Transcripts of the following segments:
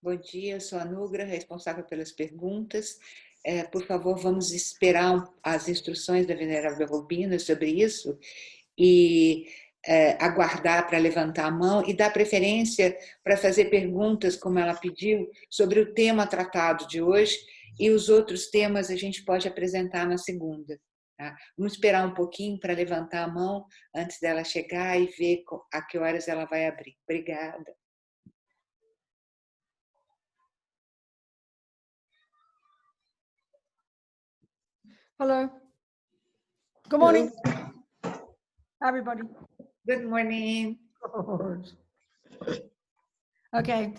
Bom dia, eu sou a Nugra, responsável pelas perguntas. Por favor, vamos esperar as instruções da venerável Robina sobre isso e aguardar para levantar a mão e dar preferência para fazer perguntas, como ela pediu, sobre o tema tratado de hoje, e os outros temas a gente pode apresentar na segunda. Tá? Vamos esperar um pouquinho para levantar a mão antes dela chegar e ver a que horas ela vai abrir. Obrigada. Hello. Good morning, everybody. Good morning. Okay.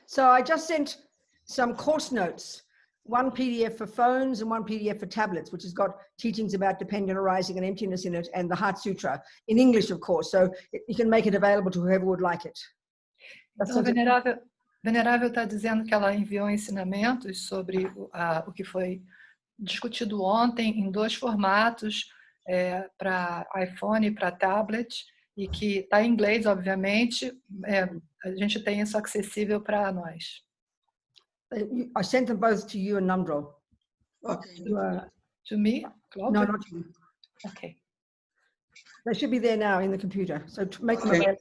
So I just sent some course notes, one PDF for phones and one PDF for tablets, which has got teachings about dependent arising and emptiness in it, and the Heart Sutra, in English, of course, so you can make it available to whoever would like it. Então, Venerável está dizendo que ela enviou ensinamentos sobre o que foi discutido ontem em 2 formatos, para iPhone e para tablet, e que está em inglês, obviamente, a gente tem isso acessível para nós. I sent them both to you and Namdro. Okay. To me? No, not to you. Okay. They should be there now in the computer. So to make them available.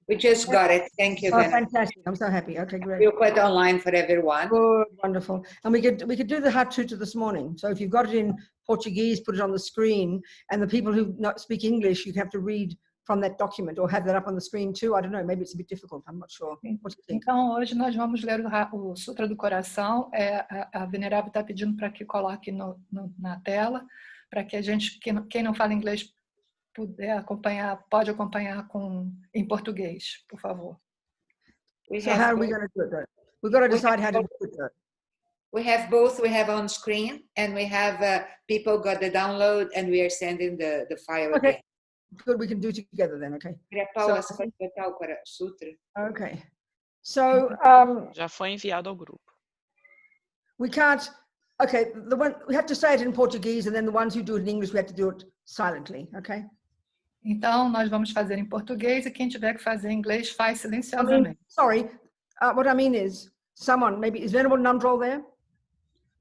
We just got it. Thank you. Oh, fantastic. I'm so happy. Okay, great. We'll put it online for everyone. Good, wonderful. And we could do the Heart Sutra this morning. So if you've got it in Portuguese, put it on the screen. And the people who not speak English, you have to read from that document or have that up on the screen too. I don't know. Maybe it's a bit difficult. I'm not sure. What do you think? Então, hoje nós vamos ler o Sutra do Coração. A Venerável está pedindo para que coloque na tela, para que a gente, quem não fala inglês, puder acompanhar, pode acompanhar em português, por favor. So how are we going to do it though? We've got to decide how to do it though. We have both. We have on screen and we have people got the download and we are sending the file Okay. again. Good, we can do it together then, okay. Paula, você pode botar o Sutra? Okay. So já foi enviado ao grupo. We can't, okay, we have to say it in Portuguese and then the ones who do it in English, we have to do it silently, okay? Então, nós vamos fazer em português e quem tiver que fazer em inglês faz silenciosamente. Sorry, what I mean is, someone, maybe, is Venerable Namdrol there?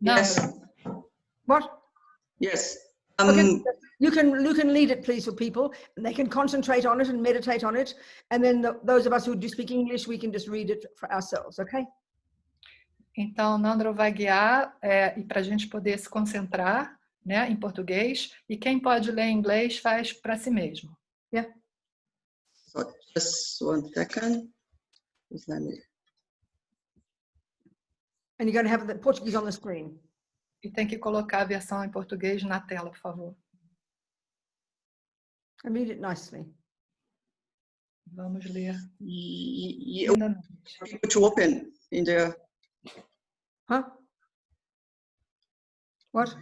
No. Yes. What? Yes. Okay, you can lead it, please, for people, and they can concentrate on it and meditate on it, and then those of us who do speak English, we can just read it for ourselves, okay? Então, Nandro vai guiar e para a gente poder se concentrar, né, em português, e quem pode ler em inglês faz para si mesmo. Yeah. So just 1 second. And you're going to have the Portuguese on the screen. E tem que colocar a versão em português na tela, por favor. And read it nicely. Vamos ler. To open in the... Huh? What?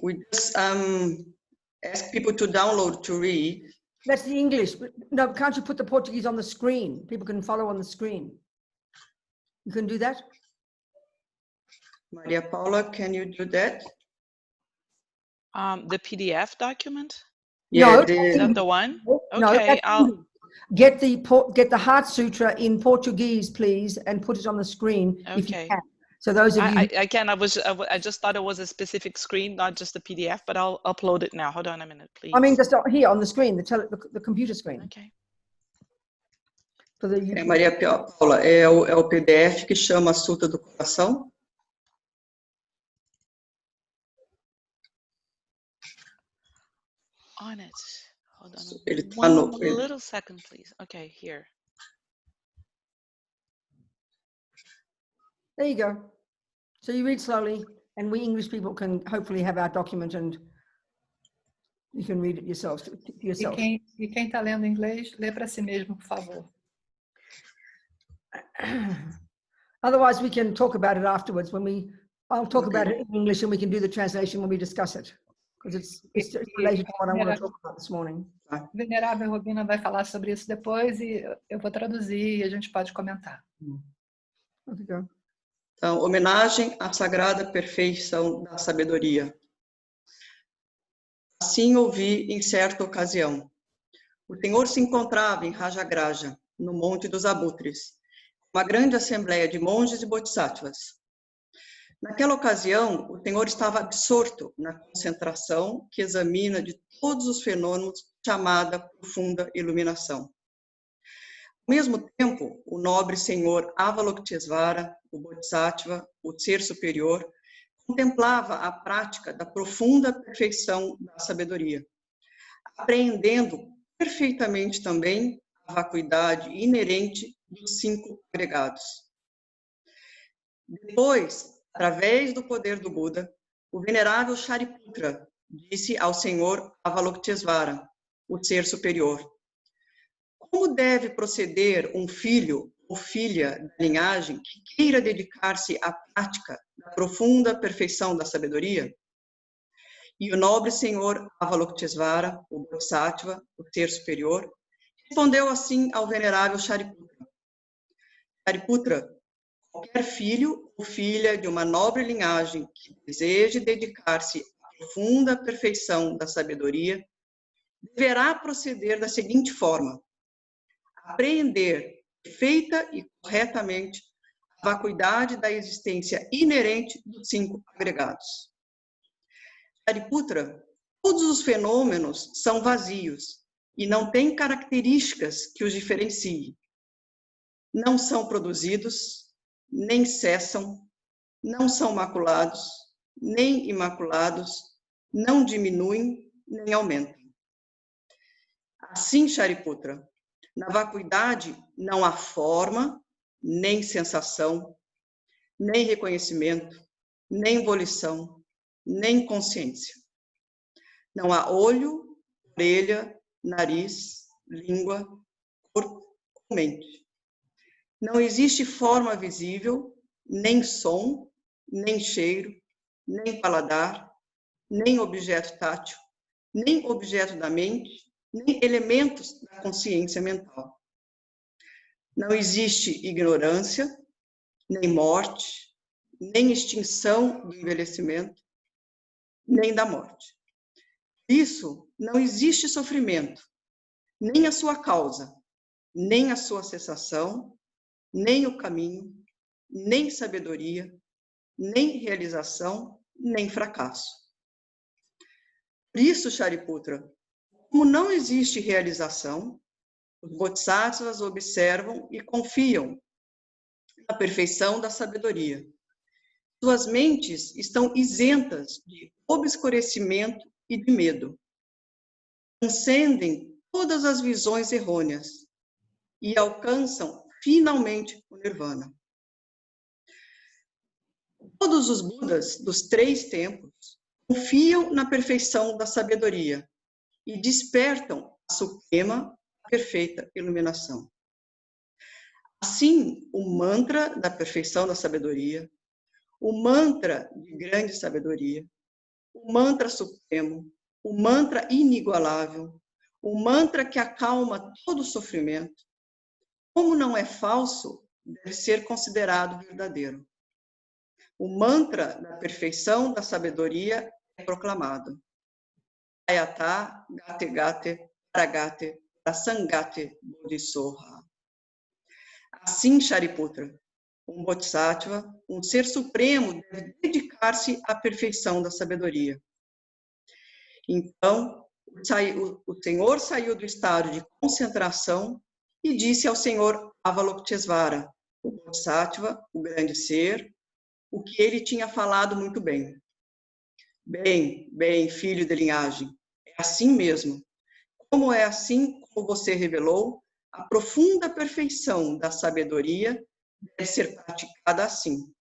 We just ask people to download to read. That's the English. No, can't you put the Portuguese on the screen? People can follow on the screen. You can do that? Maria Paula, can you do that? The PDF document? Yeah, No, Is that the one? No, Okay, I'll get the Heart Sutra in Portuguese, please, and put it on the screen if you okay. can. So those of you, I can. I just thought it was a specific screen, not just a PDF, but I'll upload it now. Hold on a minute, please. I mean, just here on the screen, the computer screen. Okay. For the YouTube. Maria Paula, é o PDF que chama Sutra do Coração. On it. Hold on. Ele tá One little second, please. Okay, here. There you go. So you read slowly, and we English people can hopefully have our document, and you can read it yourself. E quem está lendo inglês, lê para si mesmo, por favor. Otherwise, we can talk about it afterwards I'll talk about it in English and we can do the translation when we discuss it. Because it's related to what I want to talk about this morning. Venerável Robina vai falar sobre isso depois e eu vou traduzir e a gente pode comentar. Okay, go. Então, homenagem à sagrada perfeição da sabedoria. Assim ouvi em certa ocasião. O Senhor se encontrava em Rajagraja, no Monte dos Abutres, uma grande assembleia de monges e bodhisattvas. Naquela ocasião, o Senhor estava absorto na concentração que examina de todos os fenômenos chamada profunda iluminação. Ao mesmo tempo, o nobre senhor Avalokitesvara, o Bodhisattva, o ser superior, contemplava a prática da profunda perfeição da sabedoria, apreendendo perfeitamente também a vacuidade inerente dos 5 agregados. Depois, através do poder do Buda, o venerável Shariputra disse ao senhor Avalokitesvara, o ser superior: como deve proceder um filho ou filha da linhagem que queira dedicar-se à prática da profunda perfeição da sabedoria? E o nobre senhor Avalokitesvara, o Bodhisattva, o ser superior, respondeu assim ao venerável Shariputra: Shariputra, qualquer filho ou filha de uma nobre linhagem que deseje dedicar-se à profunda perfeição da sabedoria deverá proceder da seguinte forma: apreender perfeita e corretamente a vacuidade da existência inerente dos 5 agregados. Shariputra, todos os fenômenos são vazios e não têm características que os diferenciem. Não são produzidos, nem cessam, não são maculados, nem imaculados, não diminuem, nem aumentam. Assim, Shariputra, na vacuidade não há forma, nem sensação, nem reconhecimento, nem volição, nem consciência. Não há olho, orelha, nariz, língua, corpo ou mente. Não existe forma visível, nem som, nem cheiro, nem paladar, nem objeto tátil, nem objeto da mente, nem elementos da consciência mental. Não existe ignorância, nem morte, nem extinção do envelhecimento, nem da morte. Isso não existe sofrimento, nem a sua causa, nem a sua cessação, nem o caminho, nem sabedoria, nem realização, nem fracasso. Por isso, Shariputra, como não existe realização, os bodhisattvas observam e confiam na perfeição da sabedoria. Suas mentes estão isentas de obscurecimento e de medo. Transcendem todas as visões errôneas e alcançam finalmente o nirvana. Todos os Budas dos 3 tempos confiam na perfeição da sabedoria e despertam a suprema, perfeita iluminação. Assim, o mantra da perfeição da sabedoria, o mantra de grande sabedoria, o mantra supremo, o mantra inigualável, o mantra que acalma todo sofrimento, como não é falso, deve ser considerado verdadeiro. O mantra da perfeição da sabedoria é proclamado. Ayata gate gate paragate prasangate bodhisoha. Assim, Shariputra, um bodhisattva, um ser supremo, deve dedicar-se à perfeição da sabedoria. Então, o Senhor saiu do estado de concentração e disse ao Senhor Avalokitesvara, o bodhisattva, o grande ser, o que ele tinha falado muito bem. Bem, filho de linhagem, é assim mesmo. Como é assim como você revelou, a profunda perfeição da sabedoria deve ser praticada assim.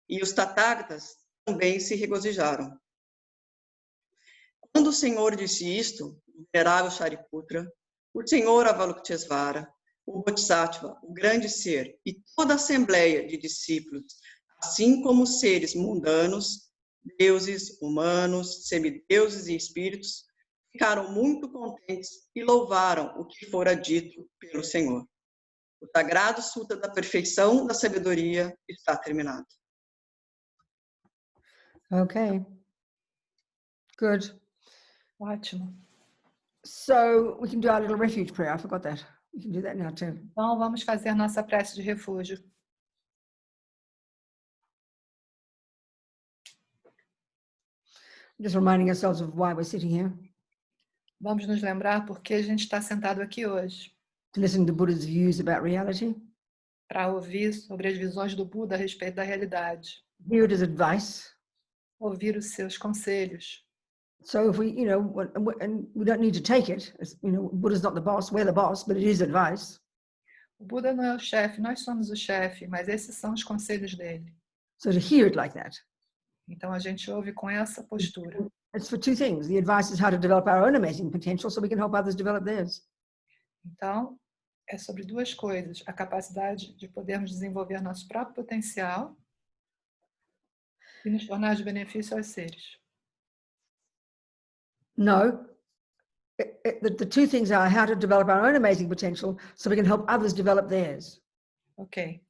E os Tathagatas também se regozijaram. Quando o Senhor disse isto, o venerável Shariputra, o Senhor Avalokitesvara, o Bodhisattva, o grande ser, e toda a assembleia de discípulos, assim como os seres mundanos, deuses, humanos, semideuses e espíritos, ficaram muito contentes e louvaram o que fora dito pelo Senhor. O sagrado Sutra da perfeição da sabedoria está terminado. Okay. Good. Ótimo. So we can do our little refuge prayer. I forgot that. We can do that now too. Então, vamos fazer nossa prece de refúgio. Just reminding ourselves of why we're sitting here. Vamos nos lembrar por que a gente está sentado aqui hoje. To listen to Buddha's views about reality. Para ouvir sobre as visões do Buda a respeito da realidade. Hear it as advice. Ouvir os seus conselhos. So if we, and we don't need to take it, Buddha's not the boss, we're the boss, but it is advice. O Buda não é o chefe, nós somos o chefe, mas esses são os conselhos dele. So to hear it like that. Então a gente ouve com essa postura. It's for two things. The advice is how to develop our own amazing potential so we can help others develop theirs. Então, é sobre duas coisas: a capacidade de podermos desenvolver nosso próprio potencial e nos tornar de benefício aos seres. No, the two things are how to develop our own amazing potential so we can help others develop theirs. Ok.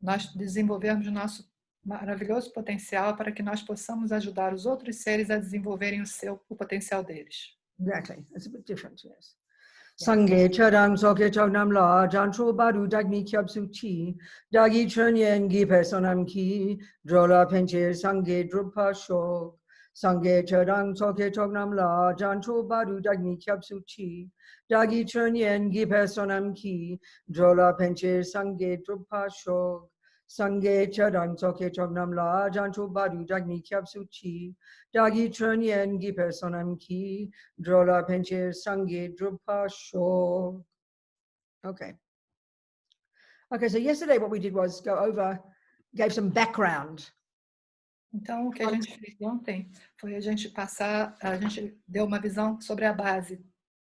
Nós desenvolvermos o nosso maravilhoso potencial para que nós possamos ajudar os outros seres a desenvolverem o potencial deles. Exactly. It's a bit different, yes. Sangye charang soke chognam la jancho baru dagni kyabsu chi dagi chunyen gi personam ki drola penche sangye drupa shok Sangye charang soke chognam la jancho baru dagni kyabsu chi dagi chunyen gi personam ki drola penche sangye drupa shok Sangye charang soke chognam la jancho baru dagni kyabsu chi dagi chunyen gi personam ki drola penche sangye drupa shok. Okay. Okay, so yesterday what we did was gave some background. Então, o que a gente fez ontem foi a gente deu uma visão sobre a base.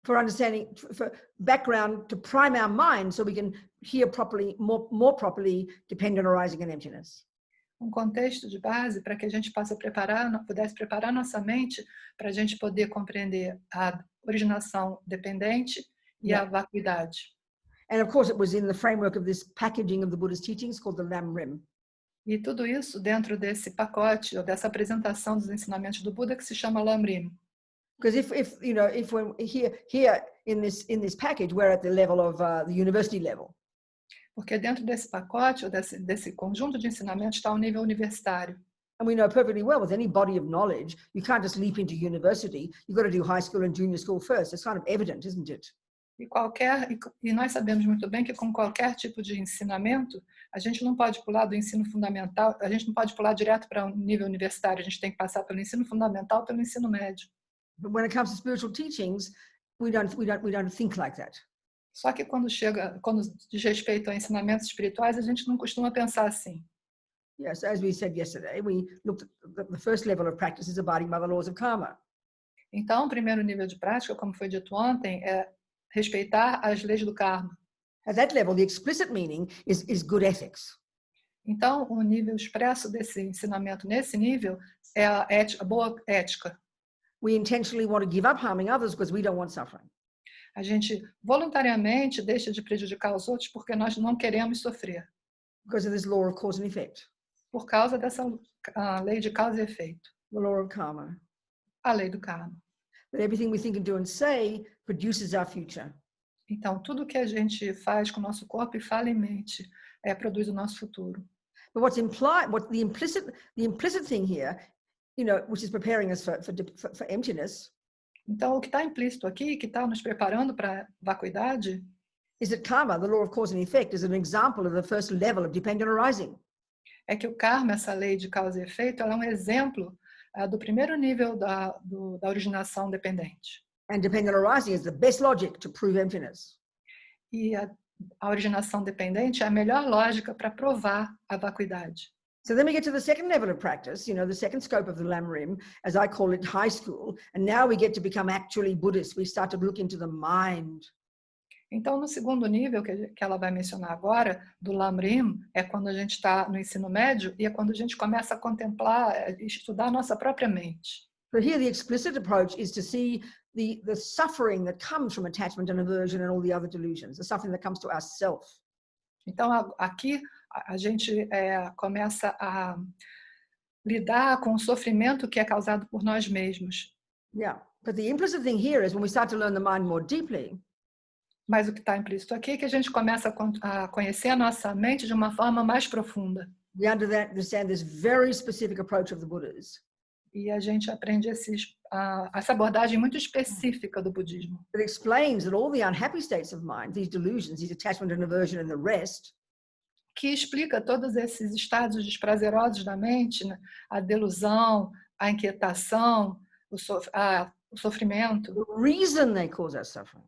For understanding, for background to prime our mind so we can hear properly, more properly, dependent arising and emptiness. Contexto de base para que a gente pudesse preparar nossa mente para a gente poder compreender a originação dependente e a vacuidade. And of course it was in the framework of this packaging of the Buddha's teachings called the Lam Rim. E tudo isso dentro desse pacote ou dessa apresentação dos ensinamentos do Buda que se chama Lam Rim. Because if we're here in this package, we're at the level of the university level. Porque dentro desse pacote ou desse conjunto de ensinamentos está o nível universitário. And we know perfectly well with any body of knowledge, you can't just leap into university. You've got to do high school and junior school first. It's kind of evident, isn't it? E nós sabemos muito bem que com qualquer tipo de ensinamento, a gente não pode pular do ensino fundamental, a gente não pode pular direto para o nível universitário, a gente tem que passar pelo ensino fundamental, pelo ensino médio. But when it comes to spiritual teachings, we don't think like that. Só que quando diz respeito a ensinamentos espirituais, a gente não costuma pensar assim. Yes, as we said yesterday, we looked at the first level of practice is abiding by the laws of karma. Então, o primeiro nível de prática, como foi dito ontem, é respeitar as leis do karma. At that level, the explicit meaning is good ethics. Então, o nível expresso desse ensinamento nesse nível é a boa ética. We intentionally want to give up harming others because we don't want suffering. A gente voluntariamente deixa de prejudicar os outros porque nós não queremos sofrer. Because of this law of cause and effect. Por causa dessa lei de causa e efeito. The law of karma. A lei do karma. That everything we think and do and say produces our future. Então, tudo que a gente faz com o nosso corpo e fala e mente produz o nosso futuro. But what's implied, the implicit thing here, which is preparing us for emptiness. Então, o que está implícito aqui, que está nos preparando para a vacuidade, is that karma, the law of cause and effect, is an example of the first level of dependent arising. É que o karma, essa lei de causa e efeito, ela é um exemplo do primeiro nível da originação dependente. And dependent arising is the best logic to prove emptiness. E a originação dependente é a melhor lógica para provar a vacuidade. So then we get to the second level of practice, the second scope of the Lam Rim, as I call it, high school. And now we get to become actually Buddhists. We start to look into the mind. Então, no segundo nível que ela vai mencionar agora, do Lam Rim, é quando a gente está no ensino médio e é quando a gente começa a contemplar, estudar a nossa própria mente. So here the explicit approach is to see the suffering that comes from attachment and aversion and all the other delusions, the suffering that comes to ourself. Então, aqui a gente começa a lidar com o sofrimento que é causado por nós mesmos. Yeah. But the implicit thing here is when we start to learn the mind more deeply, Mas o que está implícito aqui é que a gente começa a conhecer a nossa mente de uma forma mais profunda. we understand this very specific approach of the Buddhas E a gente aprende essa abordagem muito específica do budismo, that explains that all the unhappy states of mind, these delusions, these attachment and aversion and the rest, que explica todos esses estados desprazerosos da mente, né? A delusão, a inquietação, o sofrimento, the reason they cause us suffering,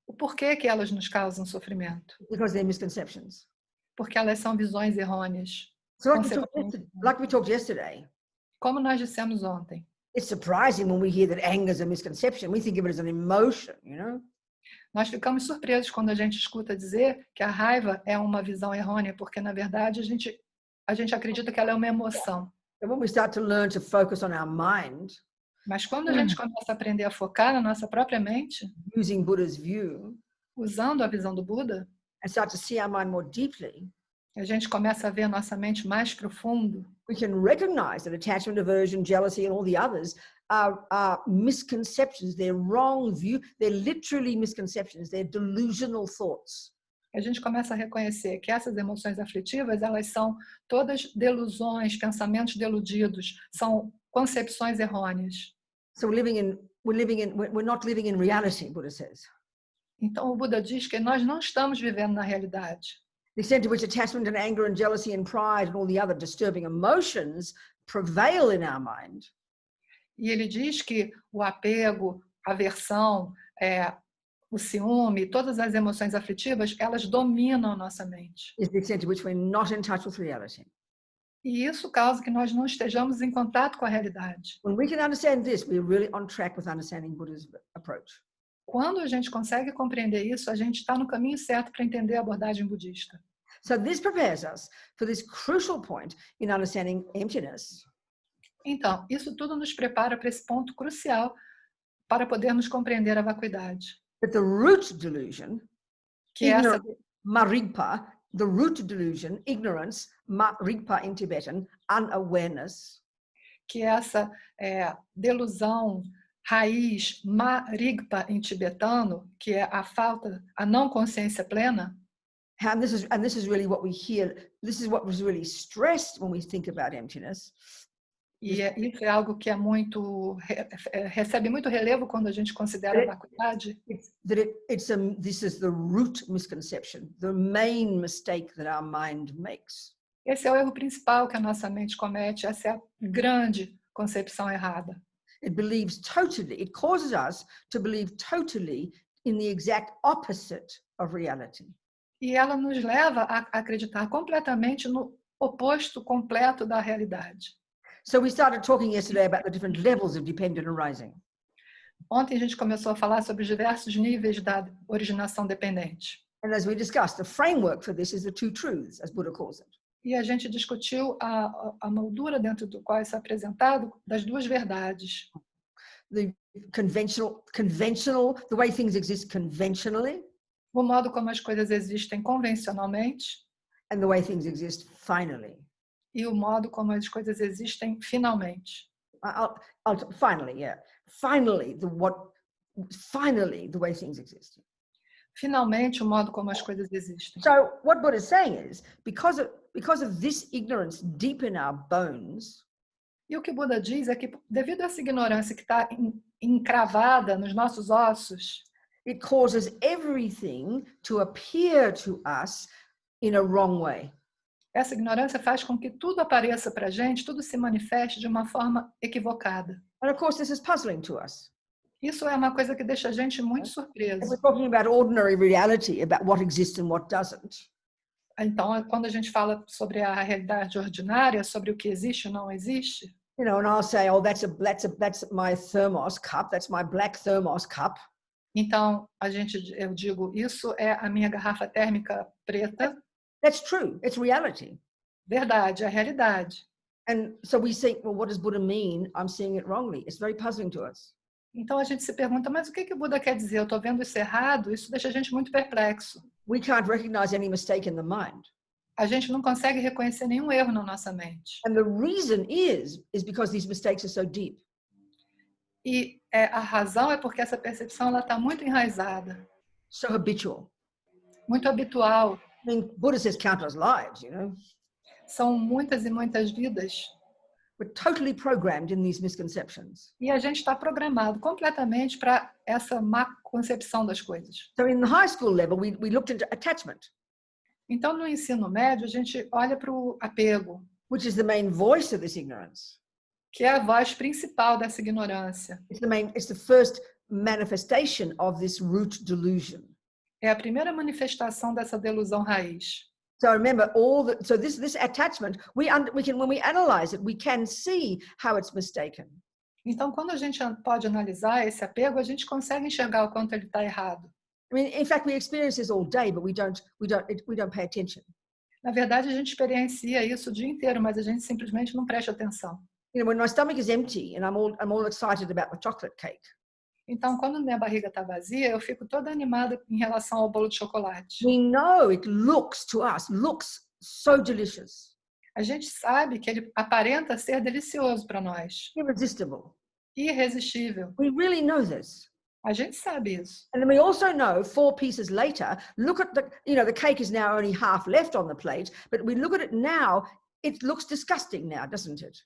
o porquê que elas nos causam sofrimento, because they're misconceptions. porque elas são visões errôneas. So like we talked yesterday, Como nós dissemos ontem, it's surprising when we hear that anger is a misconception. We think of it as an emotion, you know? nós ficamos surpresos quando a gente escuta dizer que a raiva é uma visão errônea, porque na verdade a gente acredita que ela é uma emoção. And when we start to learn to focus on our mind, Mas quando a gente começa a aprender a focar na nossa própria mente, using Buddha's view, usando a visão do Buda, and start to see our mind more deeply, a gente começa a ver a nossa mente mais profundo, we can recognize that attachment, aversion, jealousy, and all the others are misconceptions. They're wrong view. They're literally misconceptions. They're delusional thoughts. a gente começa a reconhecer que essas emoções aflitivas, elas são todas delusões, pensamentos deludidos, são concepções errôneas. So we're not living in reality, Buddha says. Então o Buda diz que nós não estamos vivendo na realidade. The extent to which attachment and anger and jealousy and pride and all the other disturbing emotions prevail in our mind E ele diz que o apego, a aversão, o ciúme, todas as emoções aflitivas, elas dominam a nossa mente. is the extent to which we're not in touch with reality. E isso causa que nós não estejamos em contato com a realidade. When we can understand this, we're really on track with understanding Buddha's approach. Quando a gente consegue compreender isso, a gente está no caminho certo para entender a abordagem budista. So this prepares us for this crucial point in understanding emptiness. Então, isso tudo nos prepara para esse ponto crucial para podermos compreender a vacuidade. That the root delusion, Que é essa, marigpa, the root delusion, ignorance, marigpa in Tibetan, unawareness, que essa delusão raiz, marigpa em tibetano, que é a falta, a não consciência plena. and this is really what we hear. This is what was really stressed when we think about emptiness. E isso é algo que é recebe muito relevo quando a gente considera a vacuidade. This is the root misconception, the main mistake that our mind makes. Esse é o erro principal que a nossa mente comete, essa é a grande concepção errada. It causes us to believe totally in the exact opposite of reality. E ela nos leva a acreditar completamente no oposto completo da realidade. So we started talking yesterday about the different levels of dependent arising. Ontem a gente começou a falar sobre os diversos níveis da originação dependente. And as we discussed, the framework for this is the two truths, as Buddha calls it. E a gente discutiu a moldura dentro do qual isso é apresentado das duas verdades. The conventional, the way things exist conventionally, O modo como as coisas existem convencionalmente and the way things exist finally. e o modo como as coisas existem finalmente. Finally, the way things exist. Finalmente, o modo como as coisas existem. So what Buddha is saying is, because of this ignorance deep in our bones, E o que o Buda diz é que, devido a essa ignorância que está encravada nos nossos ossos, it causes everything to appear to us in a wrong way. essa ignorância faz com que tudo apareça para a gente, tudo se manifeste de uma forma equivocada. And of course, this is puzzling to us. Isso é uma coisa que deixa a gente muito surpreso. And we're talking about ordinary reality, about what exists and what doesn't. Então, quando a gente fala sobre a realidade ordinária, sobre o que existe ou não existe, You know, and I'll say, oh, that's my thermos cup. That's my black thermos cup. então eu digo, isso é a minha garrafa térmica preta. That's true. It's reality. Verdade, é a realidade. And so we think, well, what does Buddha mean? I'm seeing it wrongly. It's very puzzling to us. Então a gente se pergunta, mas o que o Buda quer dizer? Eu estou vendo isso errado? Isso deixa a gente muito perplexo. We can't recognize any mistake in the mind. a gente não consegue reconhecer nenhum erro na nossa mente. And the reason is because these mistakes are so deep. E a razão é porque essa percepção ela está muito enraizada, So habitual. muito habitual. I mean, Buddha says countless lives, you know. São muitas e muitas vidas. We're totally programmed in these misconceptions. E a gente está programado completamente para essa má concepção das coisas. So in the high school level, we looked into attachment, Então, no ensino médio, a gente olha para o apego, which is the main voice of this ignorance. que é a voz principal dessa ignorância. It's the first manifestation of this root delusion. É a primeira manifestação dessa delusão raiz. So remember this attachment, when we analyze it, we can see how it's mistaken. Então, quando a gente pode analisar esse apego, a gente consegue enxergar o quanto ele está errado. I mean, in fact, we experience this all day, but we don't pay attention. Na verdade, a gente experiencia isso o dia inteiro, mas a gente simplesmente não presta atenção. You know, when my stomach is empty and I'm all excited about the chocolate cake. Então, quando minha barriga está vazia, eu fico toda animada em relação ao bolo de chocolate. We know it looks so delicious. A gente sabe que ele aparenta ser delicioso para nós, Irresistible. irresistível. We really know this. A gente sabe isso. And then we also know 4 pieces later, look at the cake is now only half left on the plate, but we look at it now, it looks disgusting now, doesn't it?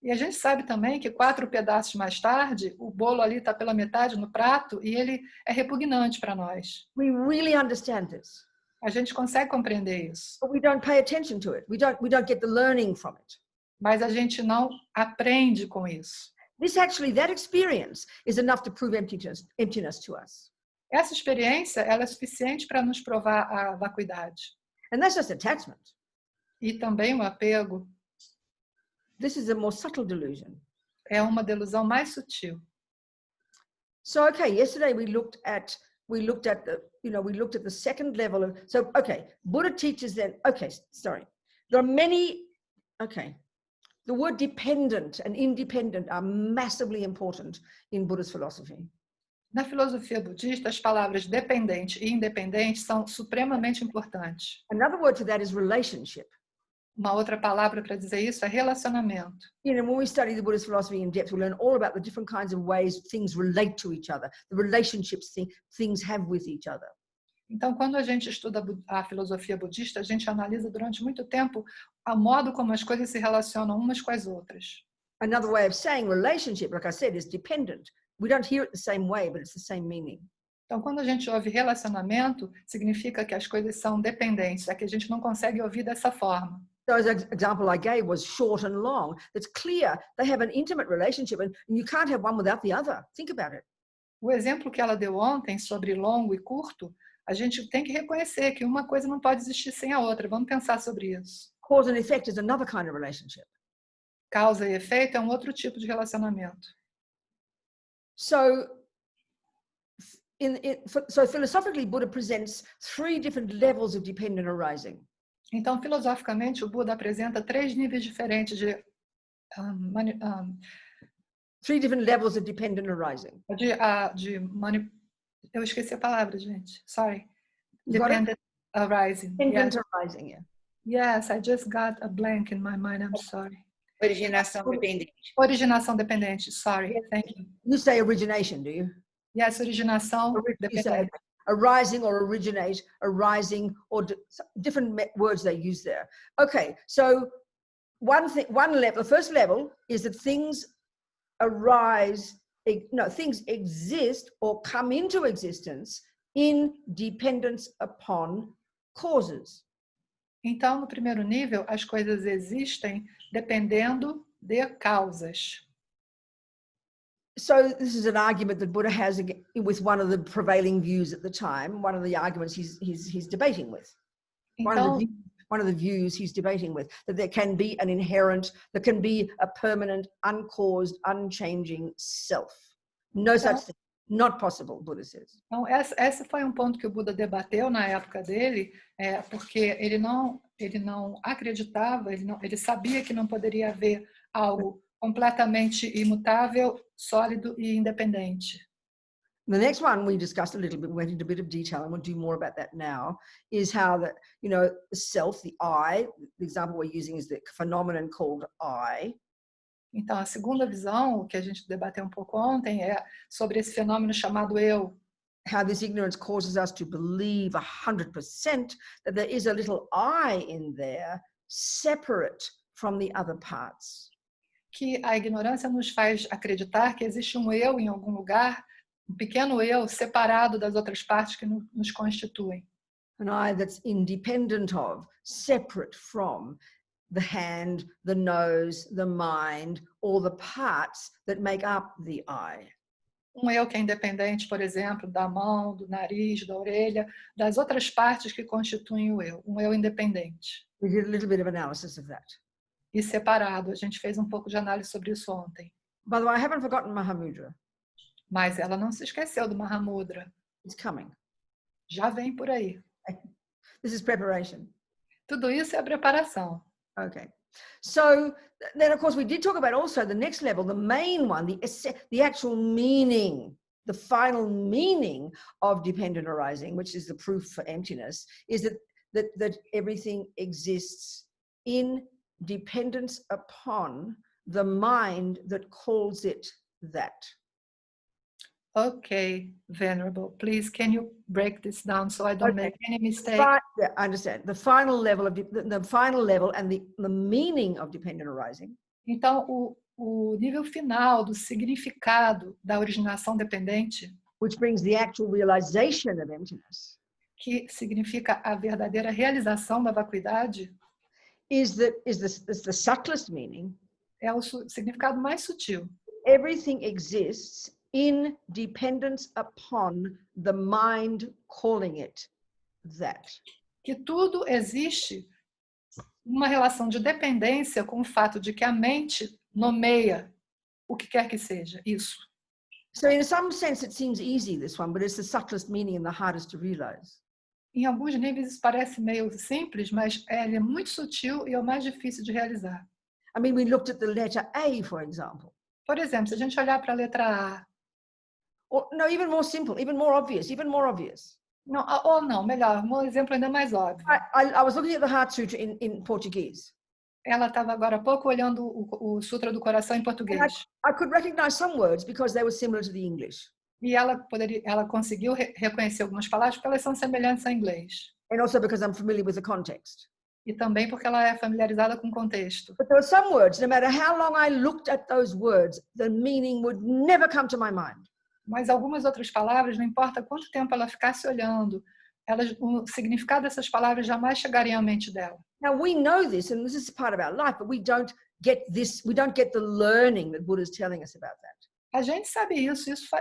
E a gente sabe também que 4 pedaços mais tarde, o bolo ali está pela metade no prato e ele é repugnante para nós. We really understand this. A gente consegue compreender isso. But we don't pay attention to it. We don't get the learning from it. Mas a gente não aprende com isso. That experience is enough to prove emptiness to us. Essa experiência, ela é suficiente para nos provar a vacuidade. And that's just attachment. E também o apego. This is a more subtle delusion. É uma delusão mais sutil. So, okay, yesterday we looked at the second level of, so, okay, Buddha teaches then, okay, sorry. There are many, okay. The word dependent and independent are massively important in Buddha's philosophy. Na filosofia budista, as palavras dependente e independente são supremamente importantes. Another word for that is relationship. Uma outra palavra para dizer isso é relacionamento. You know, when we study the Buddhist philosophy in depth, we learn all about the different kinds of ways things relate to each other, the relationships things have with each other. Então, quando a gente estuda a filosofia budista, a gente analisa durante muito tempo o modo como as coisas se relacionam umas com as outras. Another way of saying relationship, like I said, is dependent. We don't hear it the same way, but it's the same meaning. Então, quando a gente ouve relacionamento, significa que as coisas são dependentes, é que a gente não consegue ouvir dessa forma. So as an example I gave was short and long. It's clear they have an intimate relationship and you can't have one without the other. Think about it. O exemplo que ela deu ontem sobre longo e curto, a gente tem que reconhecer que uma coisa não pode existir sem a outra. Vamos pensar sobre isso. Cause and effect is another kind of relationship. Causa e efeito é um outro tipo de relacionamento. So philosophically, Buddha presents 3 different levels of dependent arising. Então, filosoficamente, o Buda apresenta 3 níveis diferentes de 3 different levels of dependent arising. Eu esqueci a palavra, gente. Sorry. You got it? Dependent arising. Dependent Yes. arising, yeah. Yes, I just got a blank in my mind. I'm sorry. Originação dependente. Originação dependente. Sorry. Thank you. You say origination, do you? Yes, originação You say dependente. arising or originate, arising, or different words they use there. Okay, so the first level is that things arise, things exist or come into existence in dependence upon causes. Então, no primeiro nível, as coisas existem dependendo de causas. So this is an argument that Buddha has with one of the prevailing views at the time, one of the arguments he's debating with. Então, One of the views he's debating with, that there can be there can be a permanent, uncaused, unchanging self. No such thing. Not possible, Buddha says. Então, esse foi um ponto que o Buda debateu na época dele, porque ele não acreditava, ele sabia que não poderia haver algo completamente imutável, sólido e independente. The next one we discussed a little bit, we went into a bit of detail, and we'll do more about that now, is how that, the self, the I, the example we're using is the phenomenon called I. Então, a segunda visão, o que a gente debateu um pouco ontem, é sobre esse fenômeno chamado eu. How this ignorance causes us to believe 100% that there is a little I in there, separate from the other parts. Que a ignorância nos faz acreditar que existe um eu em algum lugar, um pequeno eu separado das outras partes que nos constituem. An I that's independent of, separate from the hand, the nose, the mind, all the parts that make up the I. Um eu que é independente, por exemplo, da mão, do nariz, da orelha, das outras partes que constituem o eu. Um eu independente. We did a little bit of analysis of that. E separado. A gente fez um pouco de análise sobre isso ontem. By the way, I haven't forgotten Mahamudra. Mas ela não se esqueceu do Mahamudra. It's coming. Já vem por aí. This is preparation. Tudo isso é a preparação. Okay. So then, of course, we did talk about also the next level, the main one, the actual meaning, the final meaning of dependent arising, which is the proof for emptiness, is that everything exists in dependence upon the mind that calls it that. Okay, Venerable, please, can you break this down so I don't make any mistake? Yeah, I understand. The final level of the final level and the meaning of dependent arising. Então, o nível final do significado da originação dependente, which brings the actual realization of emptiness, que significa a verdadeira realização da vacuidade, is the subtlest meaning. É o significado mais sutil. Everything exists in dependence upon the mind calling it that. Que tudo existe uma relação de dependência com o fato de que a mente nomeia o que quer que seja isso. So in some sense it seems easy, this one, but it's the subtlest meaning and the hardest to realize. Em alguns níveis isso parece meio simples, mas ele é muito sutil e é o mais difícil de realizar. I mean, we looked at the letter A, for example. Por exemplo, se a gente olhar para a letra A, Or no, even more simple, even more obvious. não, ou não, melhor, um exemplo ainda mais óbvio. I was looking at the Heart Sutra in Portuguese. Ela estava agora há pouco olhando o Sutra do Coração em português. I could recognize some words because they were similar to the English. E ela conseguiu reconhecer algumas palavras porque elas são semelhantes ao inglês. And also because I'm familiar with the context. E também porque ela é familiarizada com o contexto. But there were some words, no matter how long I looked at those words, the meaning would never come to my mind. Mas algumas outras palavras, não importa quanto tempo ela ficasse olhando, o significado dessas palavras jamais chegaria à mente dela. Now we know this, and this is part of our life, but we don't get this, we don't get the learning that Buddha is telling us about that. A gente sabe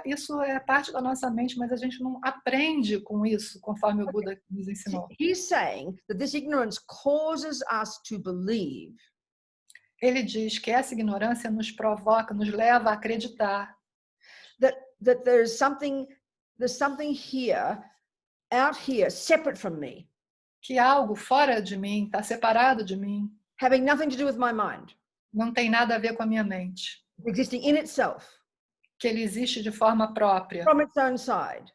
isso é parte da nossa mente, mas a gente não aprende com isso, conforme o Buda nos ensinou. He's saying that this ignorance causes us to believe. Ele diz que essa ignorância nos provoca, nos leva a acreditar that there's something here, out here, separate from me. Que algo fora de mim, está separado de mim. Having nothing to do with my mind. Não tem nada a ver com a minha mente. Existing in itself. Que ele existe de forma própria. From its own side.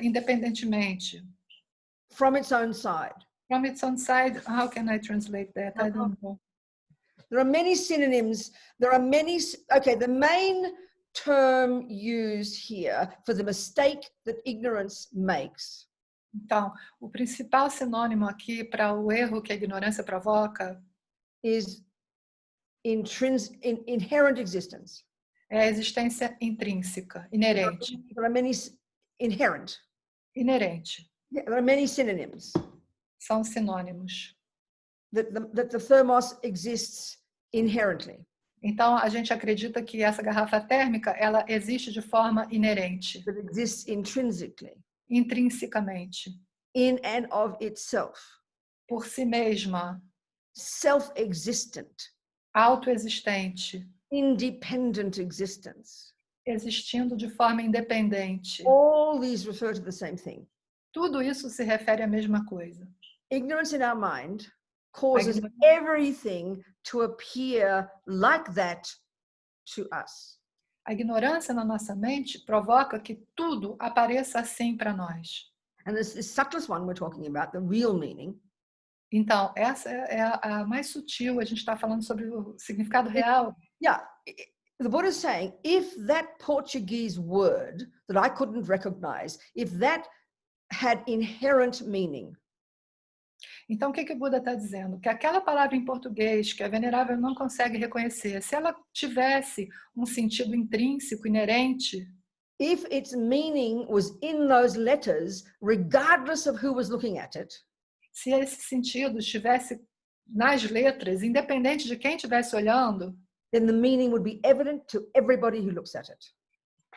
Independentemente. From its own side. From its own side, how can I translate that? I don't know. There are many synonyms. Okay, the main term used here for the mistake that ignorance makes. Então, o principal sinônimo aqui para o erro que a ignorância provoca is inherent existence. É a existência intrínseca, inerente. There are many inherent. Inerente. Yeah, there are many synonyms. São sinônimos. That the thermos exists inherently. Então, a gente acredita que essa garrafa térmica, ela existe de forma inerente. That exists intrinsically. Intrinsecamente. In and of itself. Por si mesma. Self-existent. Autoexistente. Independent existence. Existindo de forma independente. All these refer to the same thing. Tudo isso se refere à mesma coisa. Ignorance in our mind causes everything to appear like that to us. A ignorância na nossa mente provoca que tudo apareça assim para nós. And this subtlest one we're talking about, the real meaning, Então, essa é a mais sutil, a gente está falando sobre o significado real. yeah, the Buddha is saying, if that Portuguese word that I couldn't recognize, if that had inherent meaning, Então, o que o Buda está dizendo? Que aquela palavra em português que a venerável não consegue reconhecer, se ela tivesse um sentido intrínseco, inerente, if its meaning was in those letters, regardless of who was looking at it, se esse sentido estivesse nas letras, independente de quem estivesse olhando, then the meaning would be evident to everybody who looks at it.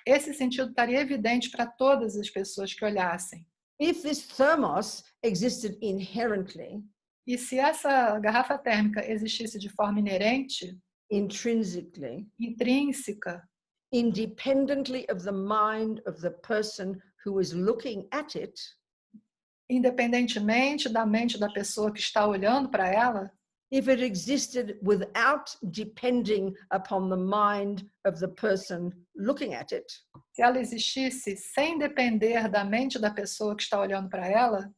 esse sentido estaria evidente para todas as pessoas que olhassem. If this thermos existed inherently, E se essa garrafa térmica existisse de forma inerente, intrinsically, intrínseca, independently of the mind of the person who is looking at it, independentemente da mente da pessoa que está olhando para ela, if it existed without depending upon the mind of the person looking at it, se ela existisse sem depender da mente da pessoa que está olhando para ela,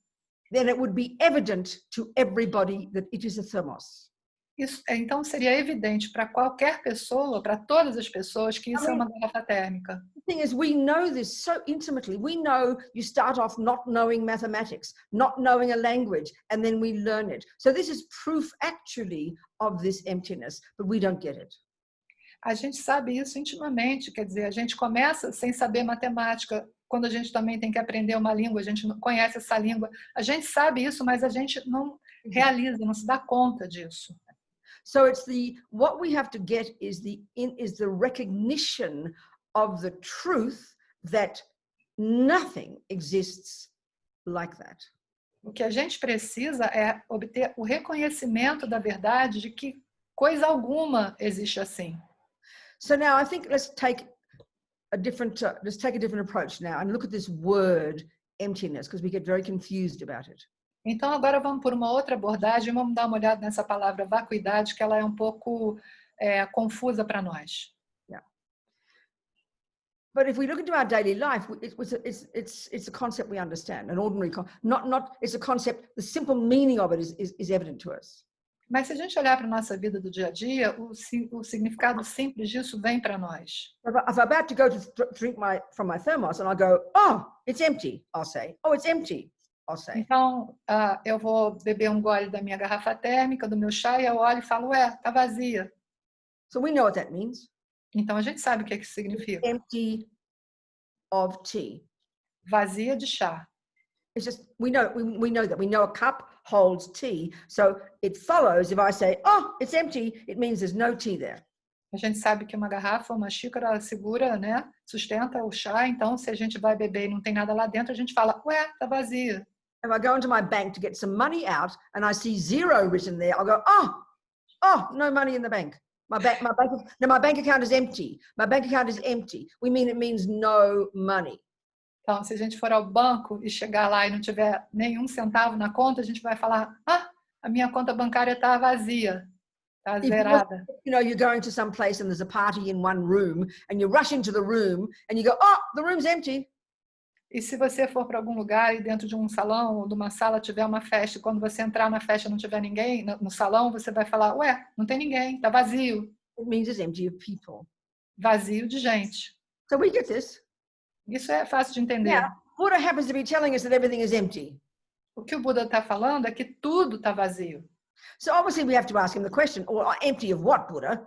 then it would be evident to everybody that it is a thermos. isso, então seria evidente para qualquer pessoa, para todas as pessoas, que isso é uma garrafa térmica. The thing is, we know this so intimately. We know you start off not knowing mathematics, not knowing a language, and then we learn it. So this is proof actually of this emptiness, but we don't get it. A gente sabe isso intimamente, quer dizer, a gente começa sem saber matemática, quando a gente também tem que aprender uma língua, a gente não conhece essa língua. A gente sabe isso, mas a gente não realiza, não se dá conta disso. So it's what we have to get is the recognition of the truth that nothing exists like that. O que a gente precisa é obter o reconhecimento da verdade de que coisa alguma existe assim. So now I think let's take a different approach now and look at this word emptiness, because we get very confused about it. Então agora vamos por uma outra abordagem, vamos dar uma olhada nessa palavra vacuidade, que ela é um pouco confusa para nós. Yeah. But if we look into our daily life, it's a concept we understand, an ordinary it's a concept. The simple meaning of it is evident to us. Mas se a gente olhar para a nossa vida do dia a dia, o significado simples disso vem para nós. If I'm about to go to drink from my thermos and I go, oh, it's empty, I'll say. Oh, it's empty, I'll say. Então, eu vou beber um gole da minha garrafa térmica, do meu chá, e eu olho e falo, tá vazia. So we know what that means. Então a gente sabe o que isso significa. Empty of tea. Vazia de chá. It's just, we know that. We know a cup holds tea. So it follows if I say, oh, it's empty, it means there's no tea there. A gente sabe que uma garrafa, uma xícara, ela segura, né? Sustenta o chá. Então, se a gente vai beber e não tem nada lá dentro, a gente fala, tá vazia. If I go into my bank to get some money out and I see zero written there, I'll go, oh, no money in the bank. My bank account is empty. My bank account is empty. It means no money. Então, se a gente for ao banco e chegar lá e não tiver nenhum centavo na conta, a gente vai falar, a minha conta bancária está vazia, está zerada. You're going to some place and there's a party in one room and you rush into the room and you go, oh, the room's empty. E se você for para algum lugar e dentro de um salão ou de uma sala tiver uma festa, e quando você entrar na festa não tiver ninguém no salão, você vai falar, não tem ninguém, está vazio. It means it's empty of people. Vazio de gente. So we get this. Isso é fácil de entender. Yeah, Buddha happens to be telling us that everything is empty. O que o Buda está falando é que tudo está vazio. So obviously we have to ask him the question, empty of what, Buddha?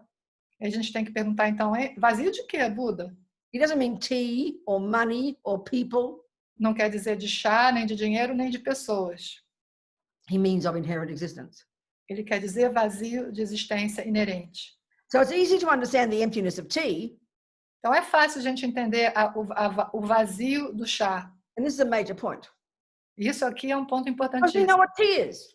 E a gente tem que perguntar então, vazio de quê, Buda? He doesn't mean tea or money or people. Não quer dizer de chá, nem de dinheiro, nem de pessoas. He means of inherent existence. Ele quer dizer vazio de existência inerente. So it's easy to understand the emptiness of tea. Então é fácil a gente entender o vazio do chá. And this is a major point. Isso aqui é um ponto Because we importantíssimo. know what tea is.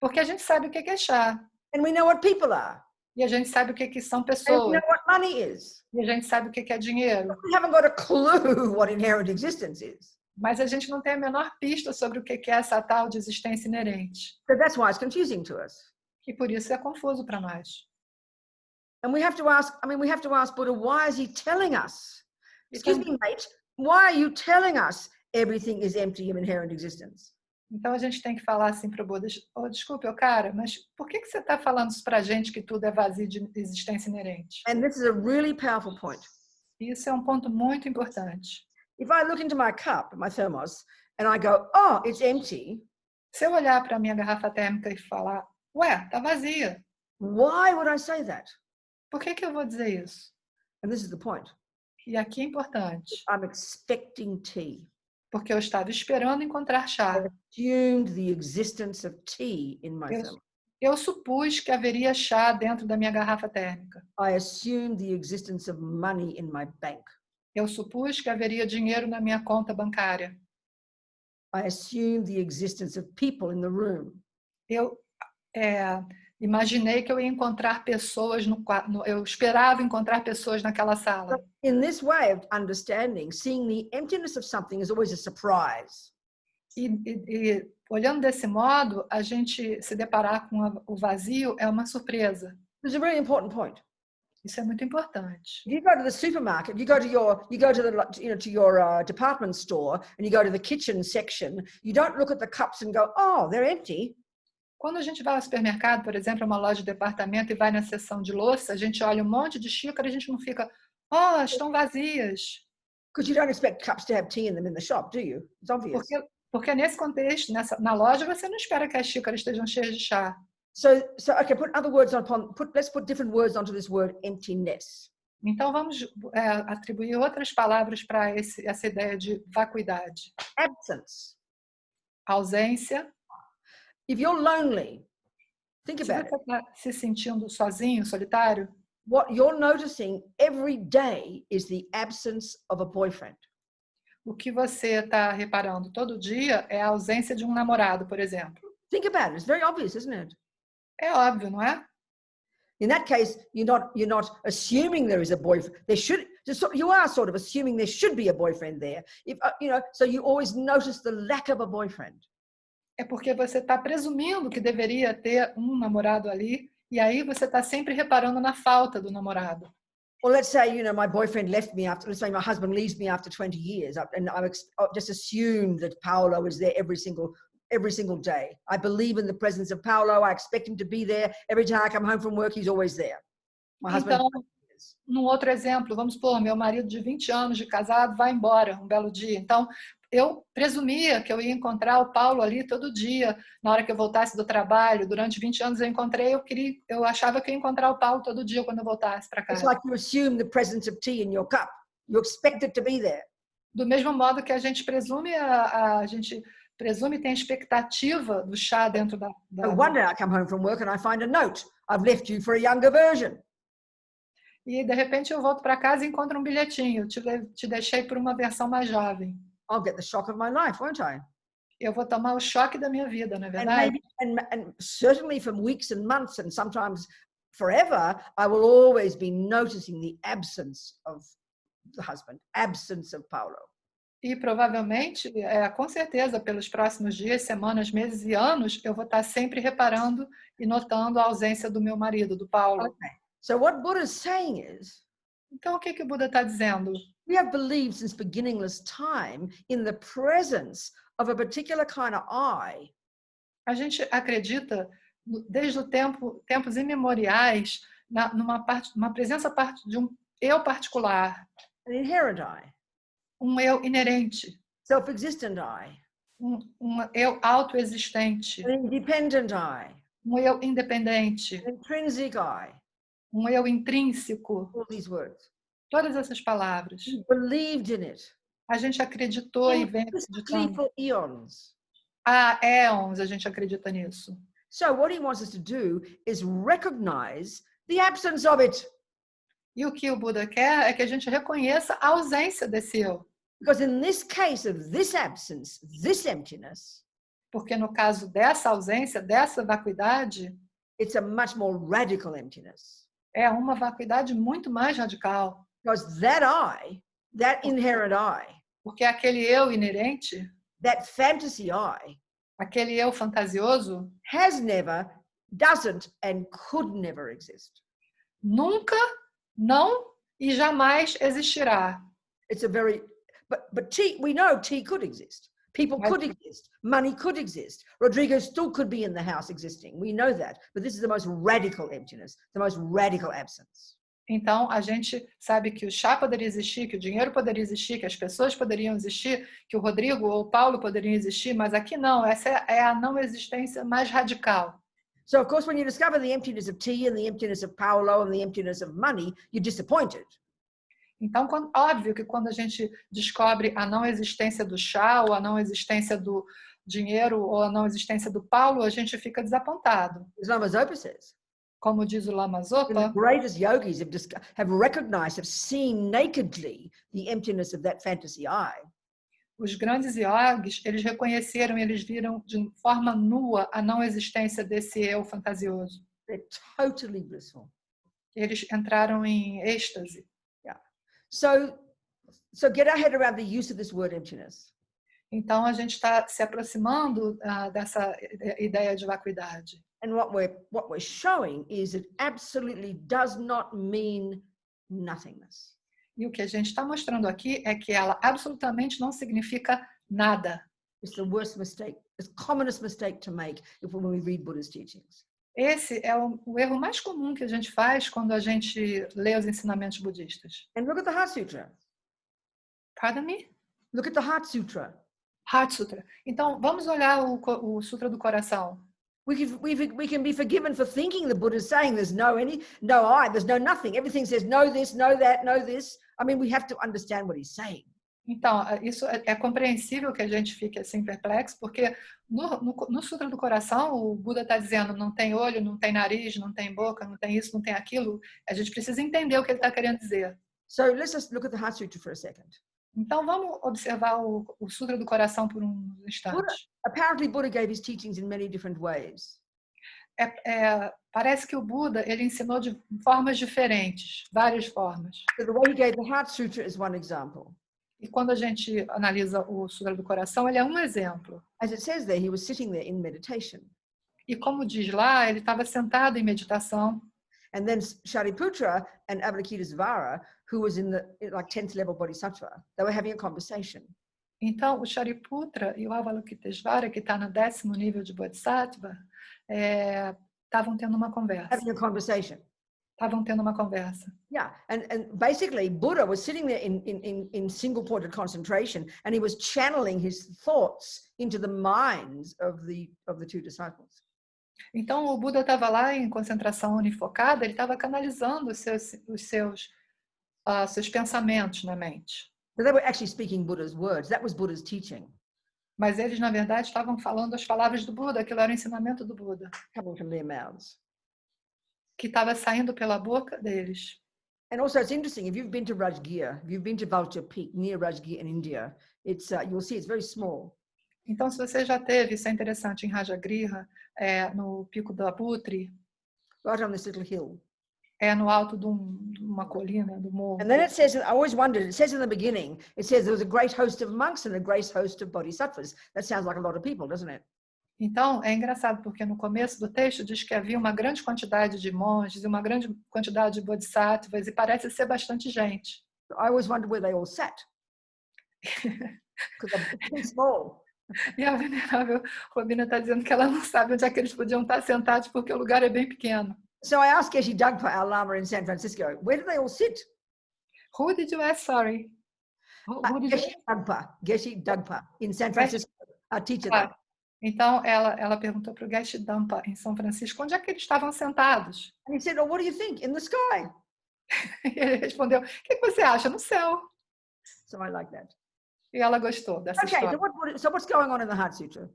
Porque a gente sabe o que é chá. And we know what people are. E a gente sabe o que são And we pessoas. know what money is. E a gente sabe o que é dinheiro. We haven't got a clue what inherent existence is. Mas a gente não tem a menor pista sobre o que é essa tal de existência inerente. So that's why it's confusing to us. E por isso é confuso para nós. And we have to ask, we have to ask Buddha, why is he telling us? Excuse Então, me, mate, why are you telling us everything is empty of inherent existence? então a gente tem que falar assim para o Buda, oh, desculpe, cara, mas por que você está falando isso para a gente que tudo é vazio de existência inerente? And this is a really powerful point. Isso é um ponto muito importante. If I look into my cup, my thermos, and I go, oh, it's empty, Se eu olhar para a minha garrafa térmica e falar, ué, tá vazia, why would I say that? por que eu vou dizer isso? And this is the point. E aqui é importante, I'm expecting tea. porque eu estava esperando encontrar I chá. assumed the existence of tea in my thermos. Eu supus que haveria chá dentro da minha garrafa térmica. I assumed the existence of money in my bank. Eu supus que haveria dinheiro na minha conta bancária. I assumed the existence of people in the room. Eu imaginei que eu ia encontrar pessoas no quarto. Eu esperava encontrar pessoas naquela sala. In this way of understanding, seeing the emptiness of something is always a surprise. E olhando desse modo, a gente se deparar com o vazio é uma surpresa. This is a very important point. Isso é muito importante. If you go to the supermarket, you go to your department store, and you go to the kitchen section. You don't look at the cups and go, "Oh, they're empty." Quando a gente vai ao supermercado, por exemplo, uma loja de departamento e vai na seção de louça, a gente olha um monte de xícara e a gente não fica, oh, estão vazias. Because you don't expect cups to have tea in them in the shop, do you? It's obvious. Porque nesse contexto, na loja, você não espera que as xícaras estejam cheias de chá. So okay, let's put different words onto this word emptiness. Então vamos atribuir outras palavras para essa ideia de vacuidade. Absence. Ausência. If you're lonely, think Se about você está se sentindo sozinho, solitário, what you're noticing every day is the absence of a boyfriend. o que você está reparando todo dia é a ausência de um namorado, por exemplo. Think about it. It's very obvious, isn't it? É óbvio, não é? In that case, you're not assuming there is a boyfriend. You are sort of assuming there should be a boyfriend there. So you always notice the lack of a boyfriend. É porque você está presumindo que deveria ter um namorado ali, e aí você está sempre reparando na falta do namorado. Well, let's say, my boyfriend left me let's say my husband leaves me after 20 years, and I just assume that Paolo is there every single day. I believe in the presence of Paolo. I expect him to be there. Every time I come home from work, he's always there. My husband. Então, num outro exemplo, vamos supor, meu marido de 20 anos de casado vai embora um belo dia. Então, eu presumia que eu ia encontrar o Paulo ali todo dia, na hora que eu voltasse do trabalho. Durante 20 anos eu achava que eu ia encontrar o Paulo todo dia quando eu voltasse para casa. It's like you assume the presence of tea in your cup. You expect it to be there. Do mesmo modo que a gente presume, a gente presume e tem a expectativa do chá dentro da... No wonder I come home from work and I find a note. I've left you for a younger version. E de repente eu volto para casa e encontro um bilhetinho. Te deixei por uma versão mais jovem. I'll get the shock of my life, won't I? Eu vou tomar o choque da minha vida, não é verdade? And certainly from weeks and months and sometimes forever, I will always be noticing the absence of the husband, absence of Paulo. E provavelmente, com certeza, pelos próximos dias, semanas, meses e anos, eu vou estar sempre reparando e notando a ausência do meu marido, do Paulo. Okay. So what Buddha is saying is, então, o que o Buda está dizendo? We have believed since beginningless time in the presence of a particular kind of I. A gente acredita desde tempos imemoriais numa presença de um eu particular, An inherent I. Um eu inerente, Self-existent I. um eu autoexistente, An independent I. um eu independente, An intrinsic I. um eu intrínseco. All these words. Todas essas palavras. We believed in it. A gente acreditou e vem acreditando. For eons. Há éons a gente acredita nisso. So what he wants us to do is recognize the absence of it. E o que o Buda quer é que a gente reconheça a ausência desse eu. Because in this case of this absence, this emptiness, porque no caso dessa ausência, dessa vacuidade, it's a much more radical emptiness. É uma vacuidade muito mais radical. Because that I, that inherent I, porque aquele eu inerente, that fantasy I, aquele eu fantasioso, has never, doesn't, and could never exist. nunca, não e jamais existirá. It's a very, but tea, we know tea could exist. People could exist. Money could exist. Rodrigo still could be in the house existing. We know that. But this is the most radical emptiness, the most radical absence. Então, a gente sabe que o chá poderia existir, que o dinheiro poderia existir, que as pessoas poderiam existir, que o Rodrigo ou o Paulo poderiam existir, mas aqui não, essa é a não existência mais radical. So, of course, when you discover the emptiness of tea and the emptiness of Paulo and the emptiness of money, you're disappointed. Então, óbvio que quando a gente descobre a não existência do chá, ou a não existência do dinheiro, ou a não existência do Paulo, a gente fica desapontado. As Lama Zopa says. Como diz o Lama Zopa, the greatest yogis have recognized, have seen nakedly the emptiness of that fantasy eye. Os grandes yogis, eles reconheceram, eles viram de forma nua a não existência desse eu fantasioso. They're totally blissful. Eles entraram em êxtase. Yeah. So get our head around the use of this word emptiness. Então a gente está se aproximando dessa ideia de vacuidade. And what we're showing is it absolutely does not mean nothingness. E o que a gente está mostrando aqui é que ela absolutamente não significa nada. It's the worst mistake, the commonest mistake to make when we read Buddha's teachings. Esse é o erro mais comum que a gente faz quando a gente lê os ensinamentos budistas. And look at the Heart Sutra. Pardon me? Look at the Heart Sutra. Heart Sutra. Então, vamos olhar o Sutra do Coração. We can be forgiven for thinking the Buddha is saying there's no I, there's no nothing. Everything says no this, no that, no this. I mean, we have to understand what he's saying. Então, isso é compreensível que a gente fique assim perplexo, porque no Sutra do Coração, o Buda está dizendo não tem olho, não tem nariz, não tem boca, não tem isso, não tem aquilo. A gente precisa entender o que ele está querendo dizer. So let's just look at the Heart Sutra for a second. Então, vamos observar o Sutra do Coração por um instante. Apparently, Buddha gave his teachings in many different ways. Parece que o Buda ele ensinou de formas diferentes, várias formas. So the way he gave the Heart Sutra is one example. E quando a gente analisa o Sutra do Coração, ele é um exemplo. As it says there, he was sitting there in meditation. E como diz lá, ele estava sentado em meditação. And then Shariputra and Avalokitesvara, who was in the 10th level Bodhisattva, they were having a conversation. Então, o Shariputra e o Avalokitesvara, que está no 10º nível de Bodhisattva, estavam tendo uma conversa. Having a conversation. Estavam tendo uma conversa. Yeah, and basically Buddha was sitting there in single-pointed concentration, and he was channeling his thoughts into the minds of the two disciples. Então, o Buda estava lá em concentração unifocada, ele estava canalizando os seus pensamentos na mente. So they were actually speaking Buddha's words. That was Buddha's teaching. Mas eles, na verdade, estavam falando as palavras do Buda, aquilo era o ensinamento do Buda. Coming from their mouths. Que estava saindo pela boca deles. And also, it's interesting, if you've been to Rajgir, if you've been to Vulture Peak near Rajgir in India, you'll see it's very small. Então, se você já teve, isso é interessante, em Rajagriha, no pico do Abutre, Right on this little hill. No alto de uma colina, do morro. And then it says, I always wondered, it says in the beginning, it says there was a great host of monks and a great host of bodhisattvas. That sounds like a lot of people, doesn't it? Então, é engraçado, porque no começo do texto diz que havia uma grande quantidade de monges e uma grande quantidade de bodhisattvas, e parece ser bastante gente. I always wondered where they all sat. Because they're too small. E a venerável Robina está dizendo que ela não sabe onde é que eles podiam estar sentados, porque o lugar é bem pequeno. So I asked Geshe Dagpa, our Lama in San Francisco, where do they all sit? Who did you ask, sorry? Geshe Dagpa in San Francisco, our teacher there. Então, ela perguntou para o Geshe Dampa, em São Francisco, onde é que eles estavam sentados? And he said, oh, what do you think? In the sky. Ele respondeu, o que você acha? No céu. So I like that. E ela gostou dessa história. So what's going on in the Heart Sutra?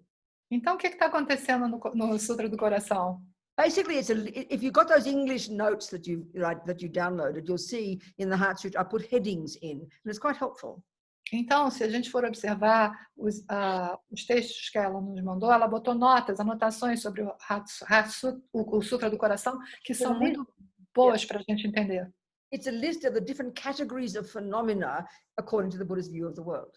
Então, o que está acontecendo no Sutra do Coração? Basically, if you've got those English notes that you downloaded, you'll see in the Heart Sutra, I put headings in, and it's quite helpful. Então, se a gente for observar os textos que ela nos mandou, ela botou anotações sobre o Sutra do Coração, que são muito boas para a gente entender. It's a list of the different categories of phenomena according to the Buddha's view of the world.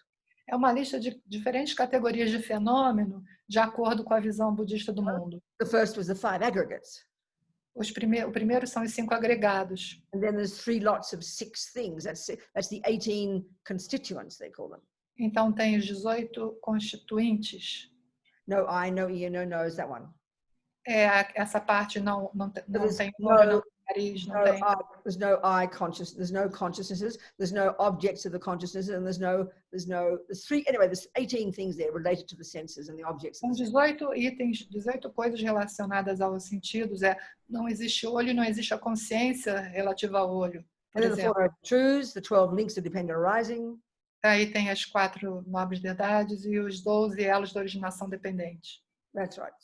É uma lista de diferentes categorias de fenômeno de acordo com a visão budista do mundo. The first was the 5 aggregates. O primeiro são os 5 agregados. And then there's 3 lots of 6 things. That's the 18 constituents, they call them. Então tem os 18 constituintes. No I, no ear, no nose, that one. Essa parte não tem There's olho, no- não tem nariz, não tem. There's no I conscious. There's no consciousnesses. There's no objects of the consciousness, and there's 3. Anyway, there's 18 things there related to the senses and the objects. São 18 itens, 18 coisas relacionadas aos sentidos. Não existe olho, não existe a consciência relativa ao olho, por And then the exemplo. 4 truths, the 12 links to dependent arising. Aí tem as 4 nobres verdades e os 12 elos de originação dependente. That's right.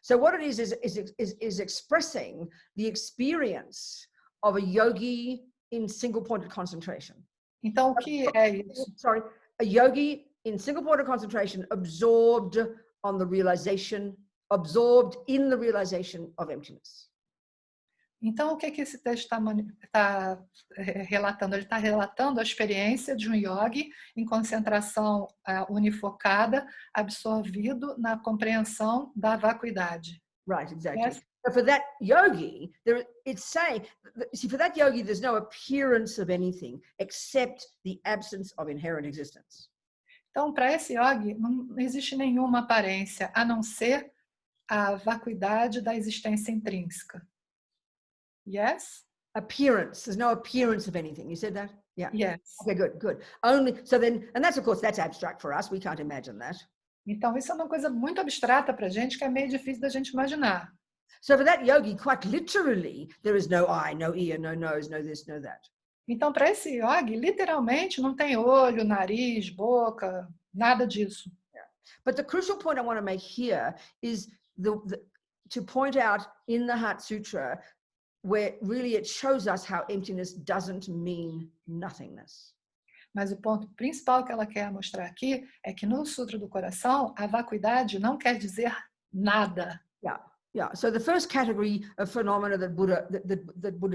So what it is expressing the experience of a yogi in single-pointed concentration. Então, o que é isso? Sorry, a yogi in single-pointed concentration absorbed in the realization of emptiness. Então, o que esse texto está relatando? Ele está relatando a experiência de um yogi em concentração unifocada, absorvido na compreensão da vacuidade. Right, exactly. Yes. So for that yogi, it's saying, see, for that yogi, there's no appearance of anything except the absence of inherent existence. Então, para esse yogi, não existe nenhuma aparência, a não ser a vacuidade da existência intrínseca. Yes? Appearance. There's no appearance of anything. You said that? Yeah. Yes. Okay, good. Only, so then, and that's, of course, that's abstract for us. We can't imagine that. Então, isso é uma coisa muito abstrata para a gente, que é meio difícil da gente imaginar. So for that yogi, quite literally, there is no eye, no ear, no nose, no this, no that. Então, para esse yogi, literalmente, não tem olho, nariz, boca, nada disso. Yeah. But the crucial point I want to make here is to point out in the Heart Sutra where really it shows us how emptiness doesn't mean nothingness. Mas o ponto principal que ela quer mostrar aqui é que no Sutra do Coração, a vacuidade não quer dizer nada. Yeah. So the first category of phenomena that Buddha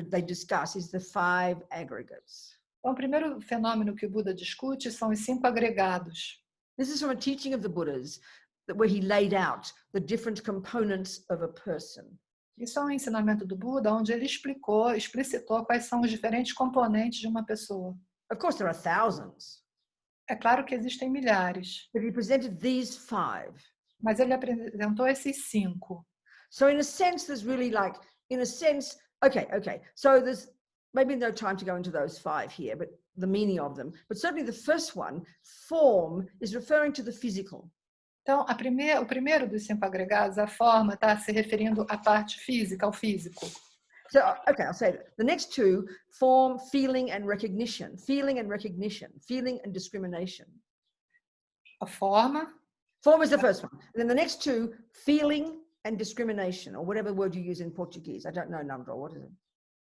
they discuss is the 5 aggregates. Então, o primeiro fenômeno que o Buda discute são os 5 agregados. This is from a teaching of the Buddhas where he laid out the different components of a person. Isso é um ensinamento do Buda, onde ele explicitou quais são os diferentes componentes de uma pessoa. Of course, there are thousands. É claro que existem milhares, But he presented these 5. mas ele apresentou esses 5. So in a sense, there's really okay. So there's maybe no time to go into those 5 here, but the meaning of them. But certainly the first one, form, is referring to the physical. Então, o primeiro dos 5 agregados, a forma, está se referindo à parte física, ao físico. So, okay, I'll say that. The next 2, form, feeling and recognition, feeling and discrimination. A forma. Form is the first one. And then the next 2, feeling and discrimination, or whatever word you use in Portuguese. I don't know, Nandro, what is it?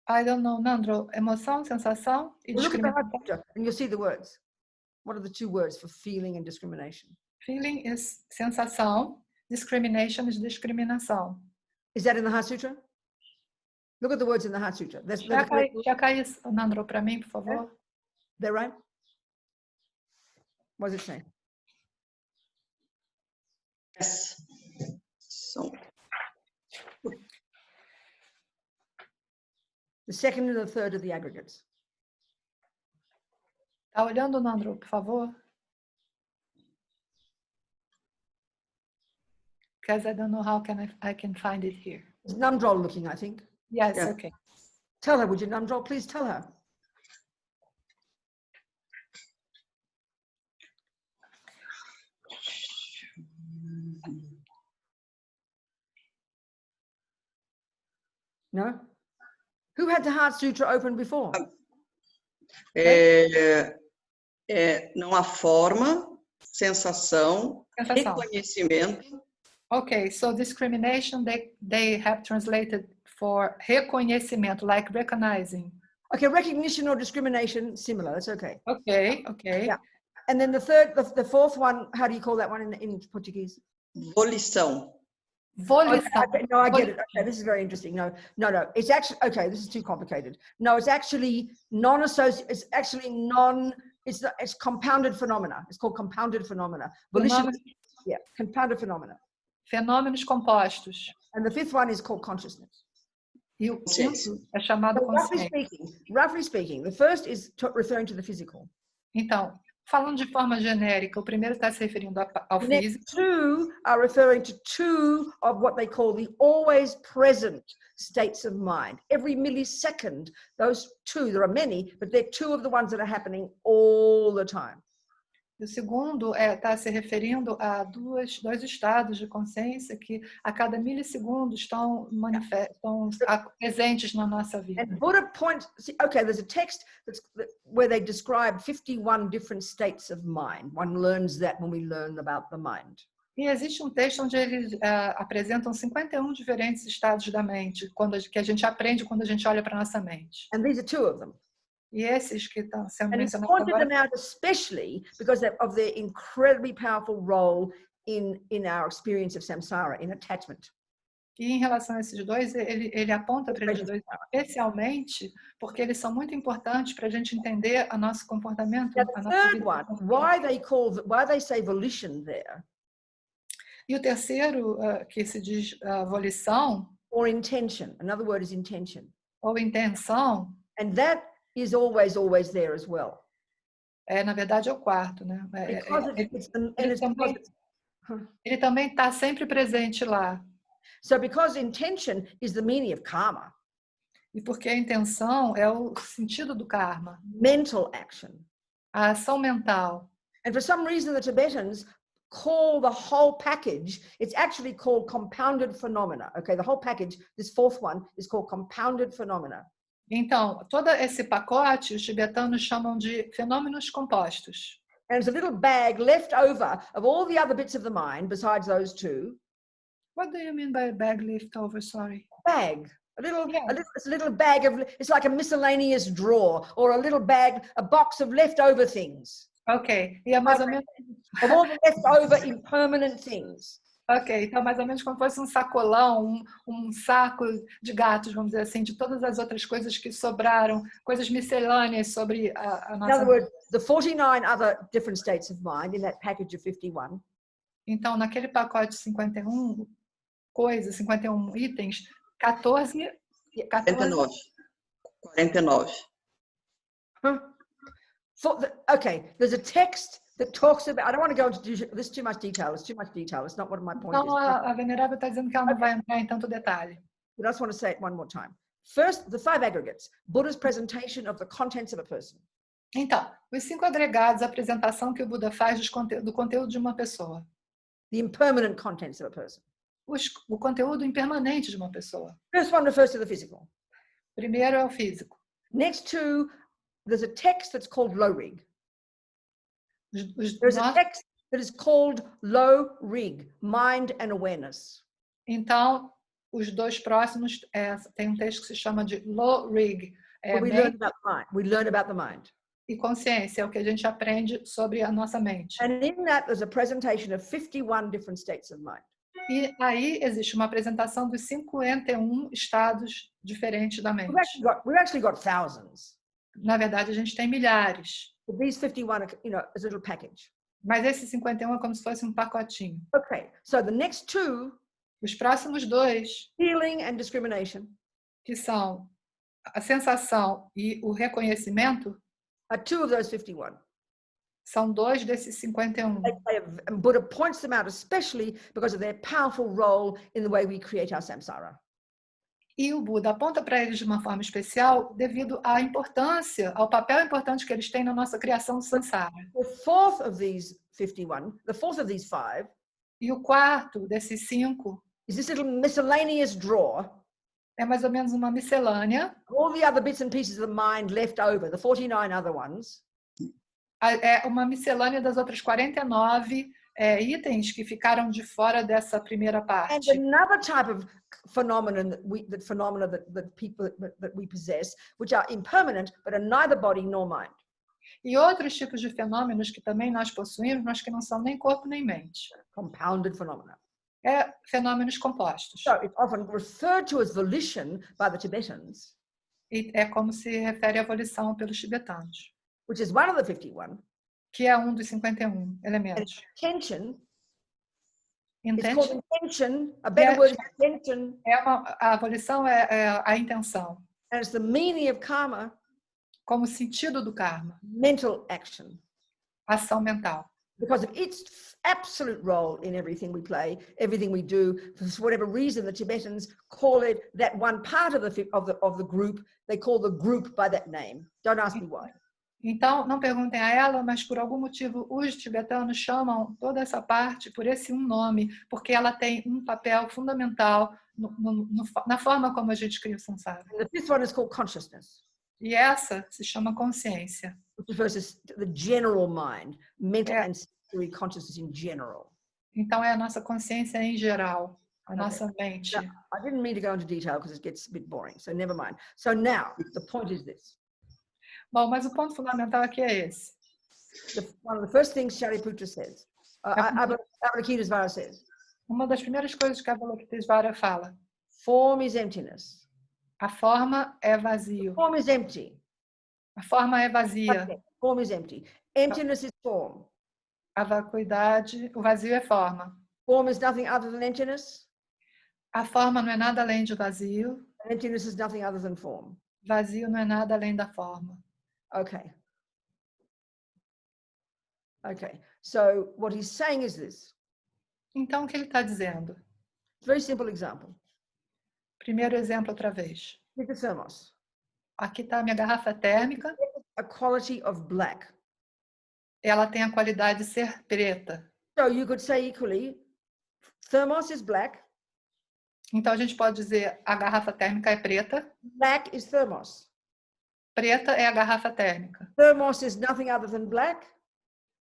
I don't know, Nandro. Emoção, sensação e discriminação. And you'll see the words. What are the 2 words for feeling and discrimination? Feeling is sensação, discrimination is discriminação. Is that in the Heart Sutra? Look at the words in the Heart Sutra. Já cai isso, Nandro, para mim, por favor. They're right? What does it say? Yes. So. The second and the third of the aggregates. Tá olhando, Nandro, por favor? Because I don't know how I can find it here. It's Namdrol looking, I think. Yes, Yeah. okay. Tell her, would you, Namdrol? Please tell her. No? Who had the Heart Sutra open before? Não há forma, sensação, Sensação. reconhecimento. Okay, so discrimination, they have translated for reconhecimento, like recognizing. Okay, recognition or discrimination, similar, that's okay. Okay. Yeah. And then the fourth one, how do you call that one in Portuguese? Volição. Volição. Okay, no, I get it. Okay, this is very interesting. No. It's actually, okay, this is too complicated. No, it's actually it's compounded phenomena. It's called compounded phenomena. Volition, yeah, compounded phenomena. Fenômenos compostos. And the fifth one is called consciousness. E o quinto é chamado So consciência. roughly speaking, the first is referring to the physical. Então, falando de forma genérica, o primeiro está se referindo ao The físico. next two are referring to two of what they call the always present states of mind. Every millisecond, those two, there are many, but they're two of the ones that are happening all the time. E o segundo está se referindo a dois estados de consciência que a cada milissegundo estão presentes na nossa vida. And Buddha points, okay, there's a text where they describe 51 different states of mind. One learns that when we learn about the mind. E existe texto onde eles apresentam 51 diferentes estados da mente, que a gente aprende quando a gente olha para a nossa mente. And these are two of them. E esses que estão sendo And he mencionados pointed agora, them out especially because of their incredibly powerful role in our experience of samsara, in attachment. e em relação a esses dois, ele aponta para eles dois especialmente porque eles são muito importantes para a gente entender o nosso comportamento. Now, the third one, why they say volition there, E o terceiro, que se diz volição, or intention. Another word is intention. ou intenção, And that is always there as well. na verdade é o quarto, né? Ele também está sempre presente lá. So because intention is the meaning of karma, E porque a intenção é o sentido do karma, mental action. a ação mental. And for some reason, the Tibetans call the whole package, it's actually called compounded phenomena. Okay, the whole package, this fourth one, is called compounded phenomena. Então, todo esse pacote, os tibetanos chamam de fenômenos compostos. And it's a little bag left over of all the other bits of the mind besides those two. What do you mean by bag leftover? Sorry. Bag. It's a little bag of, it's like a miscellaneous drawer or a little bag, a box of leftover things. Ok. E é mais ou menos... Of all the leftover impermanent things. Ok, então mais ou menos como fosse um sacolão, um saco de gatos, vamos dizer assim, de todas as outras coisas que sobraram, coisas miscelâneas sobre a nossa... In other words, the 49 other different states of mind in that package of 51. Então, naquele pacote de 51 coisas, 51 itens, 49. 49. Okay, there's a text that talks about, I don't want to go into this too much detail. It's too much detail. It's not what my point Então, is. a venerável está dizendo que ela não vai entrar em tanto detalhe. But I just want to say it one more time. First, the 5 aggregates, Buddha's presentation of the contents of a person. Então, os 5 agregados, a apresentação que o Buda faz do conteúdo de uma pessoa. The impermanent contents of a person. O conteúdo impermanente de uma pessoa. First one refers to the physical. Primeiro é o físico. Next two, there's a text that's called low rig. There's a text that is called low rig, mind and awareness. Então, os dois próximos, tem um texto que se chama de low rig. We learn about the mind. We learn about the mind. E consciência, é o que a gente aprende sobre a nossa mente. And in that, there's a presentation of 51 different states of mind. E aí existe uma apresentação dos 51 estados diferentes da mente. We've actually got thousands. Na verdade, a gente tem milhares. But these 51 are, is a little package. Mas esse 51 é como se fosse um pacotinho. Okay, so the next two, os próximos dois, feeling and discrimination, que são a sensação e o reconhecimento, are 2 of those 51. São 2 desses 51. And Buddha points them out especially because of their powerful role in the way we create our samsara. E o Buda aponta para eles de uma forma especial devido à importância, ao papel importante que eles têm na nossa criação do samsara. The fourth of these 51, the fourth of these 5, e o quarto desses 5 is this little miscellaneous drawer. É mais ou menos uma miscelânea. All the other bits and pieces of the mind left over, the 49 other ones. É uma miscelânea das outras 49 itens que ficaram de fora dessa primeira parte. And another type of phenomenon that we possess, which are impermanent, but are neither body nor mind. E outros tipos de fenômenos que também nós possuímos, mas que não são nem corpo nem mente. Compounded phenomena. Fenômenos compostos. So it's often referred to as volition by the Tibetans. E é como se refere à volição pelos tibetanos. Which is one of the 51. Que é um dos 51 elementos. Attention It's called Intention intention. A better word is intention. a volição é a intenção, And it's the meaning of karma, como sentido do karma, mental action. ação mental. Because of its absolute role in everything we play, everything we do, for whatever reason, the Tibetans call it that one part of the group. They call the group by that name. Don't ask me why. Então, não perguntem a ela, mas por algum motivo os tibetanos chamam toda essa parte por esse nome, porque ela tem um papel fundamental na forma como a gente cria o samsara. And the fifth one is called consciousness, E essa se chama consciência. which refers to the general mind, mental and sensory consciousness in general. Então, é a nossa consciência em geral, a nossa mente. Now, I didn't mean to go into detail because it gets a bit boring, so never mind. So now, the point is this. Bom, mas o ponto fundamental aqui é esse. One of the first things Shariputra says, Avalokitesvara says, Uma das primeiras coisas que a Avalokitesvara fala, form is emptiness. a forma é vazio. Form is empty. A forma é vazia. Okay. Form is empty. Emptiness is form. A vacuidade, o vazio é forma. Form is nothing other than emptiness. A forma não é nada além de vazio. And emptiness is nothing other than form. Vazio não é nada além da forma. Okay. Okay. So what he's saying is this. Então, o que ele está dizendo? Very simple example. Primeiro exemplo outra vez. Take a thermos. Aqui está a minha garrafa térmica. A quality of black. Ela tem a qualidade de ser preta. So you could say equally, thermos is black. Então, a gente pode dizer a garrafa térmica é preta. Black is thermos. Preta é a garrafa térmica. Thermos is nothing other than black.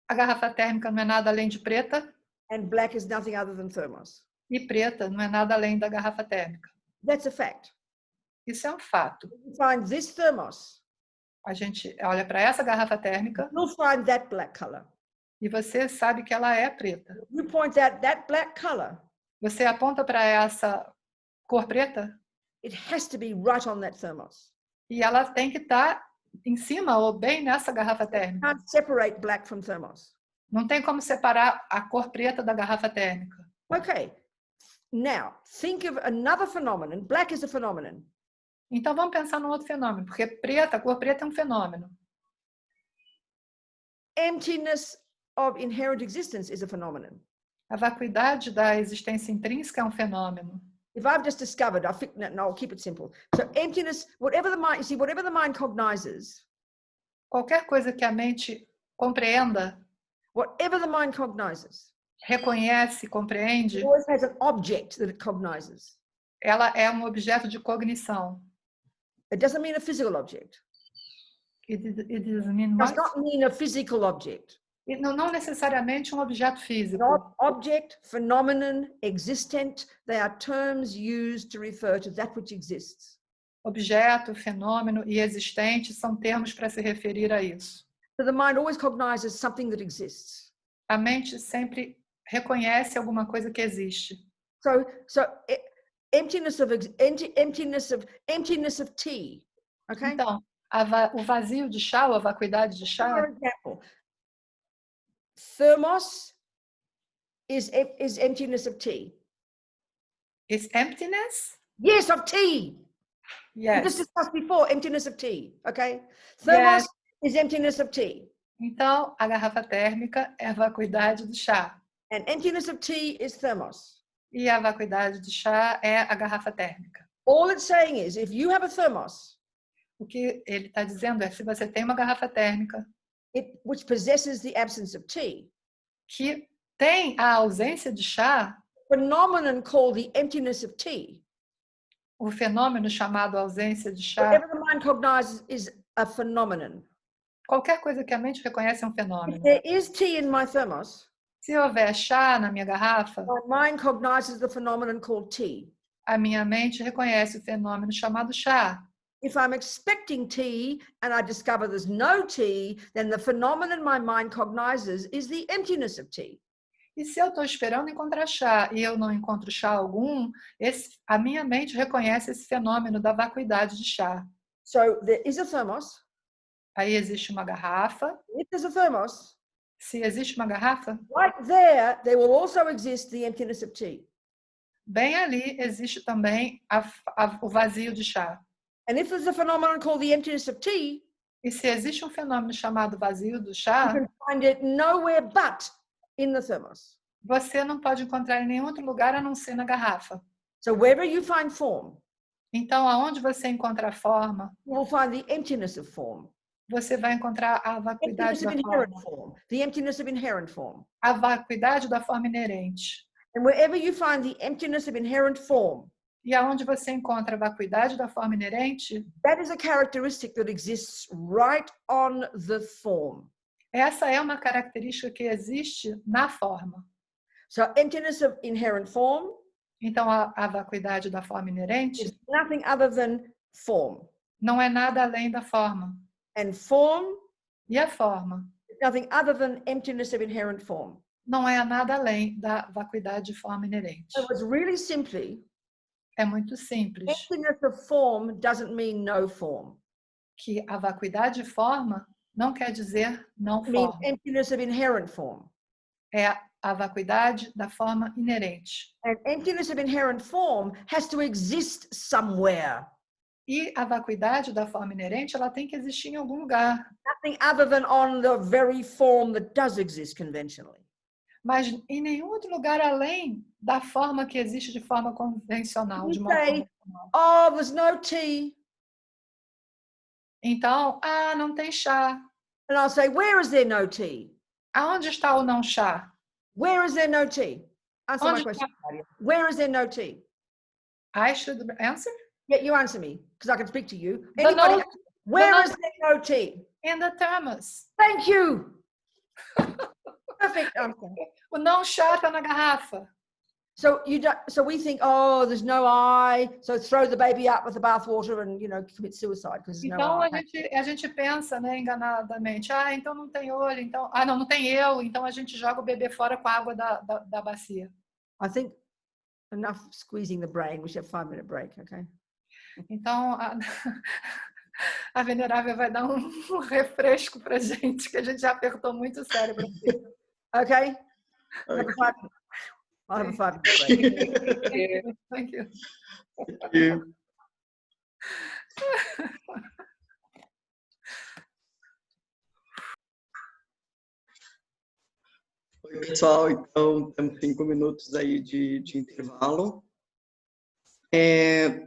A garrafa térmica não é nada além de preta. And black is nothing other than thermos. E preta não é nada além da garrafa térmica. That's a fact. Isso é um fato. You find this thermos. A gente olha para essa garrafa térmica You'll find that black color. e você sabe que ela é preta. You point out that black color. Você aponta para essa cor preta It has to be right on that thermos. e ela tem que estar em cima ou bem nessa garrafa You térmica. can't separate black from thermos. Não tem como separar a cor preta da garrafa térmica. Okay. Now, think of another phenomenon. Black is a phenomenon. Então vamos pensar num outro fenômeno, porque preta, a cor preta é um fenômeno. Emptiness of inherent existence is a phenomenon. A vacuidade da existência intrínseca é um fenômeno. If I've just discovered, I'll keep it simple. So emptiness, whatever the mind, you see, whatever the mind cognizes, Qualquer coisa que a mente compreenda, whatever the mind cognizes, reconhece, compreende, it always has an object that it cognizes. ela é um objeto de cognição. It doesn't mean a physical object. It doesn't mean It does what? not mean a physical object. E não necessariamente um objeto físico. Not object, phenomenon, existent, they are terms used to refer to that which exists. Objeto, fenômeno e existente são termos para se referir a isso. So the mind always cognizes something that exists. A mente sempre reconhece alguma coisa que existe. So emptiness of tea. Okay. Então, o vazio de chá, ou a vacuidade de chá, For example, thermos is emptiness of tea. is emptiness? Yes, of tea. We just Yes. discussed before emptiness of tea. Okay. Thermos Yes. is emptiness of tea. Então, a garrafa térmica é a vacuidade do chá. And emptiness of tea is thermos. E a vacuidade do chá é a garrafa térmica. All it's saying is if you have a thermos, O que ele está dizendo é, se você tem uma garrafa térmica which possesses the absence of tea, que tem a ausência de chá, phenomenon called the emptiness of tea, o fenômeno chamado ausência de chá, whatever the mind cognizes is a phenomenon. qualquer coisa que a mente reconhece é um If fenômeno. there is tea in my thermos, Se houver chá na minha garrafa, my mind cognizes the phenomenon called tea. a minha mente reconhece o fenômeno chamado chá. If I'm expecting tea and I discover there's no tea, then the phenomenon my mind cognizes is the emptiness of tea. E se eu estou esperando encontrar chá e eu não encontro chá algum, a minha mente reconhece esse fenômeno da vacuidade de chá. So there is a thermos. Aí existe uma garrafa. If there's a thermos, Se existe uma garrafa, right there will also exist the emptiness of tea. bem ali existe também o vazio de chá. And if there's a phenomenon called the emptiness of tea, E se existe um fenômeno chamado vazio do you chá, can find it nowhere but in the thermos. você não pode encontrar em nenhum outro lugar a não ser na garrafa. So wherever you find form, Então, aonde você encontra a forma, you will find the emptiness of form. você vai encontrar a Emptiness vacuidade of da inherent forma. form. The emptiness of inherent form. A vacuidade da forma inerente. And wherever you find the emptiness of inherent form, E aonde você encontra a vacuidade da forma inerente, that is a characteristic that exists right on the form. essa é uma característica que existe na forma. So emptiness of inherent form Então, a vacuidade da forma inerente is nothing other than form. não é nada além da forma. And form E a forma is nothing other than emptiness of inherent form. não é nada além da vacuidade de forma inerente. So it's really simply, É muito simples emptiness of form doesn't mean no form. que a vacuidade de forma não quer dizer não It means forma. emptiness of inherent form. É a vacuidade da forma inerente. And emptiness of inherent form has to exist somewhere. E a vacuidade da forma inerente, ela tem que existir em algum lugar. Nothing other than on the very form that does exist conventionally. Mas em nenhum outro lugar além da forma que existe de forma convencional. De You modo say, convencional. oh, there's no tea. Então, não tem chá. And I'll say, where is there no tea? Aonde está o não chá? Where is there no tea? Answer my Onde question. está? Nadia. Where is there no tea? I should answer? Yeah, you answer me, because I can speak to you. The Anybody? no- Where no- is there no tea? In the thermos. Thank you. Perfect answer. O não chá está na garrafa. So so we think, oh, there's no I, so throw the baby out with the bathwater and commit suicide because there's no Então I. a gente pensa, né, enganadamente, então não tem olho, então, não tem eu, então a gente joga o bebê fora com a água da bacia. I think enough squeezing the brain. We should have a 5-minute break, okay? Então a venerável vai dar um refresco pra gente, que a gente já apertou muito o cérebro. Okay? Have a 5 I'll have a 5-minute break. Thank you. Oi, pessoal, então temos 5 minutos aí de intervalo.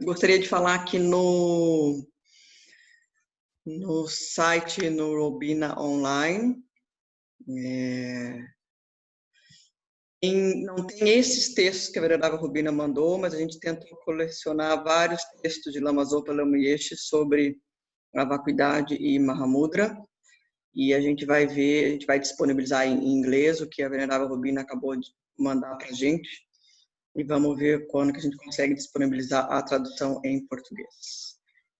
Gostaria de falar que no site, no Robina Online, não tem esses textos que a vereadora Robina mandou, mas a gente tentou colecionar vários textos de Lama Zopa Lama Yeshe sobre a Vacuidade e Mahamudra. E a gente vai disponibilizar em inglês o que a venerável Robina acabou de mandar para a gente. E vamos ver quando que a gente consegue disponibilizar a tradução em português.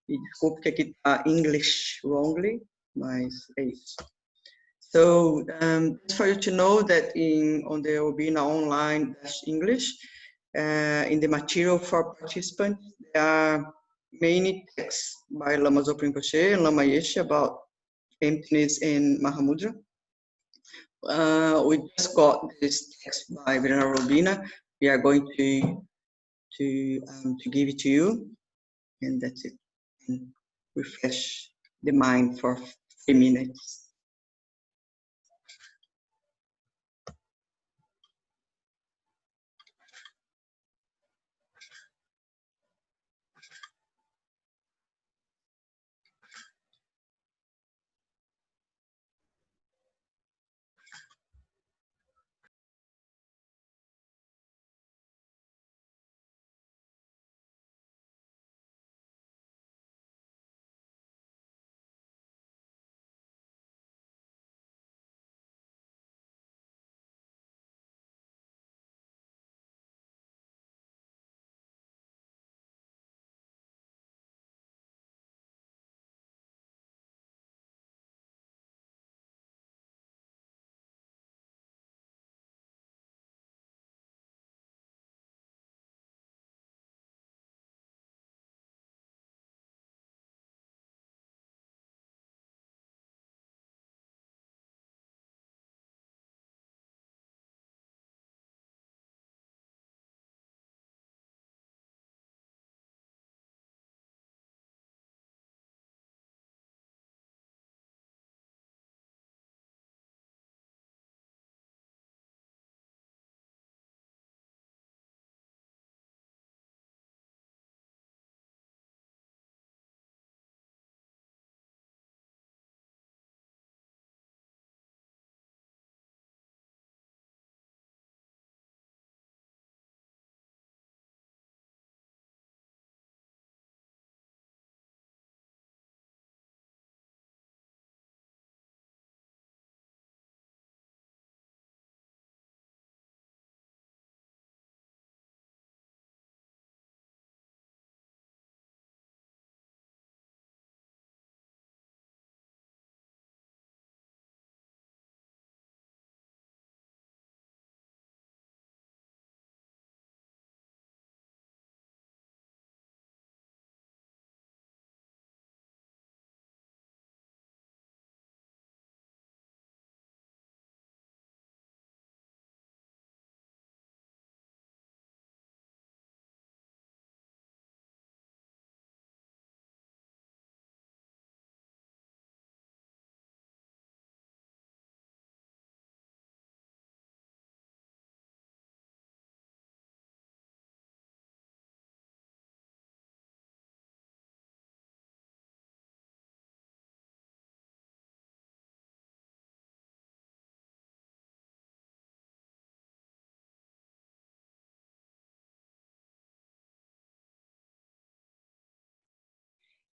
E desculpe que aqui está English wrongly, mas é isso. So, just for you to know that on the Robina Online English, in the material for participants, there are many texts by Lama Zopa Rinpoche and Lama Yeshe about emptiness in Mahamudra. We just got this text by Venerable Robina. We are going to give it to you, and that's it. And refresh the mind for 3 minutes.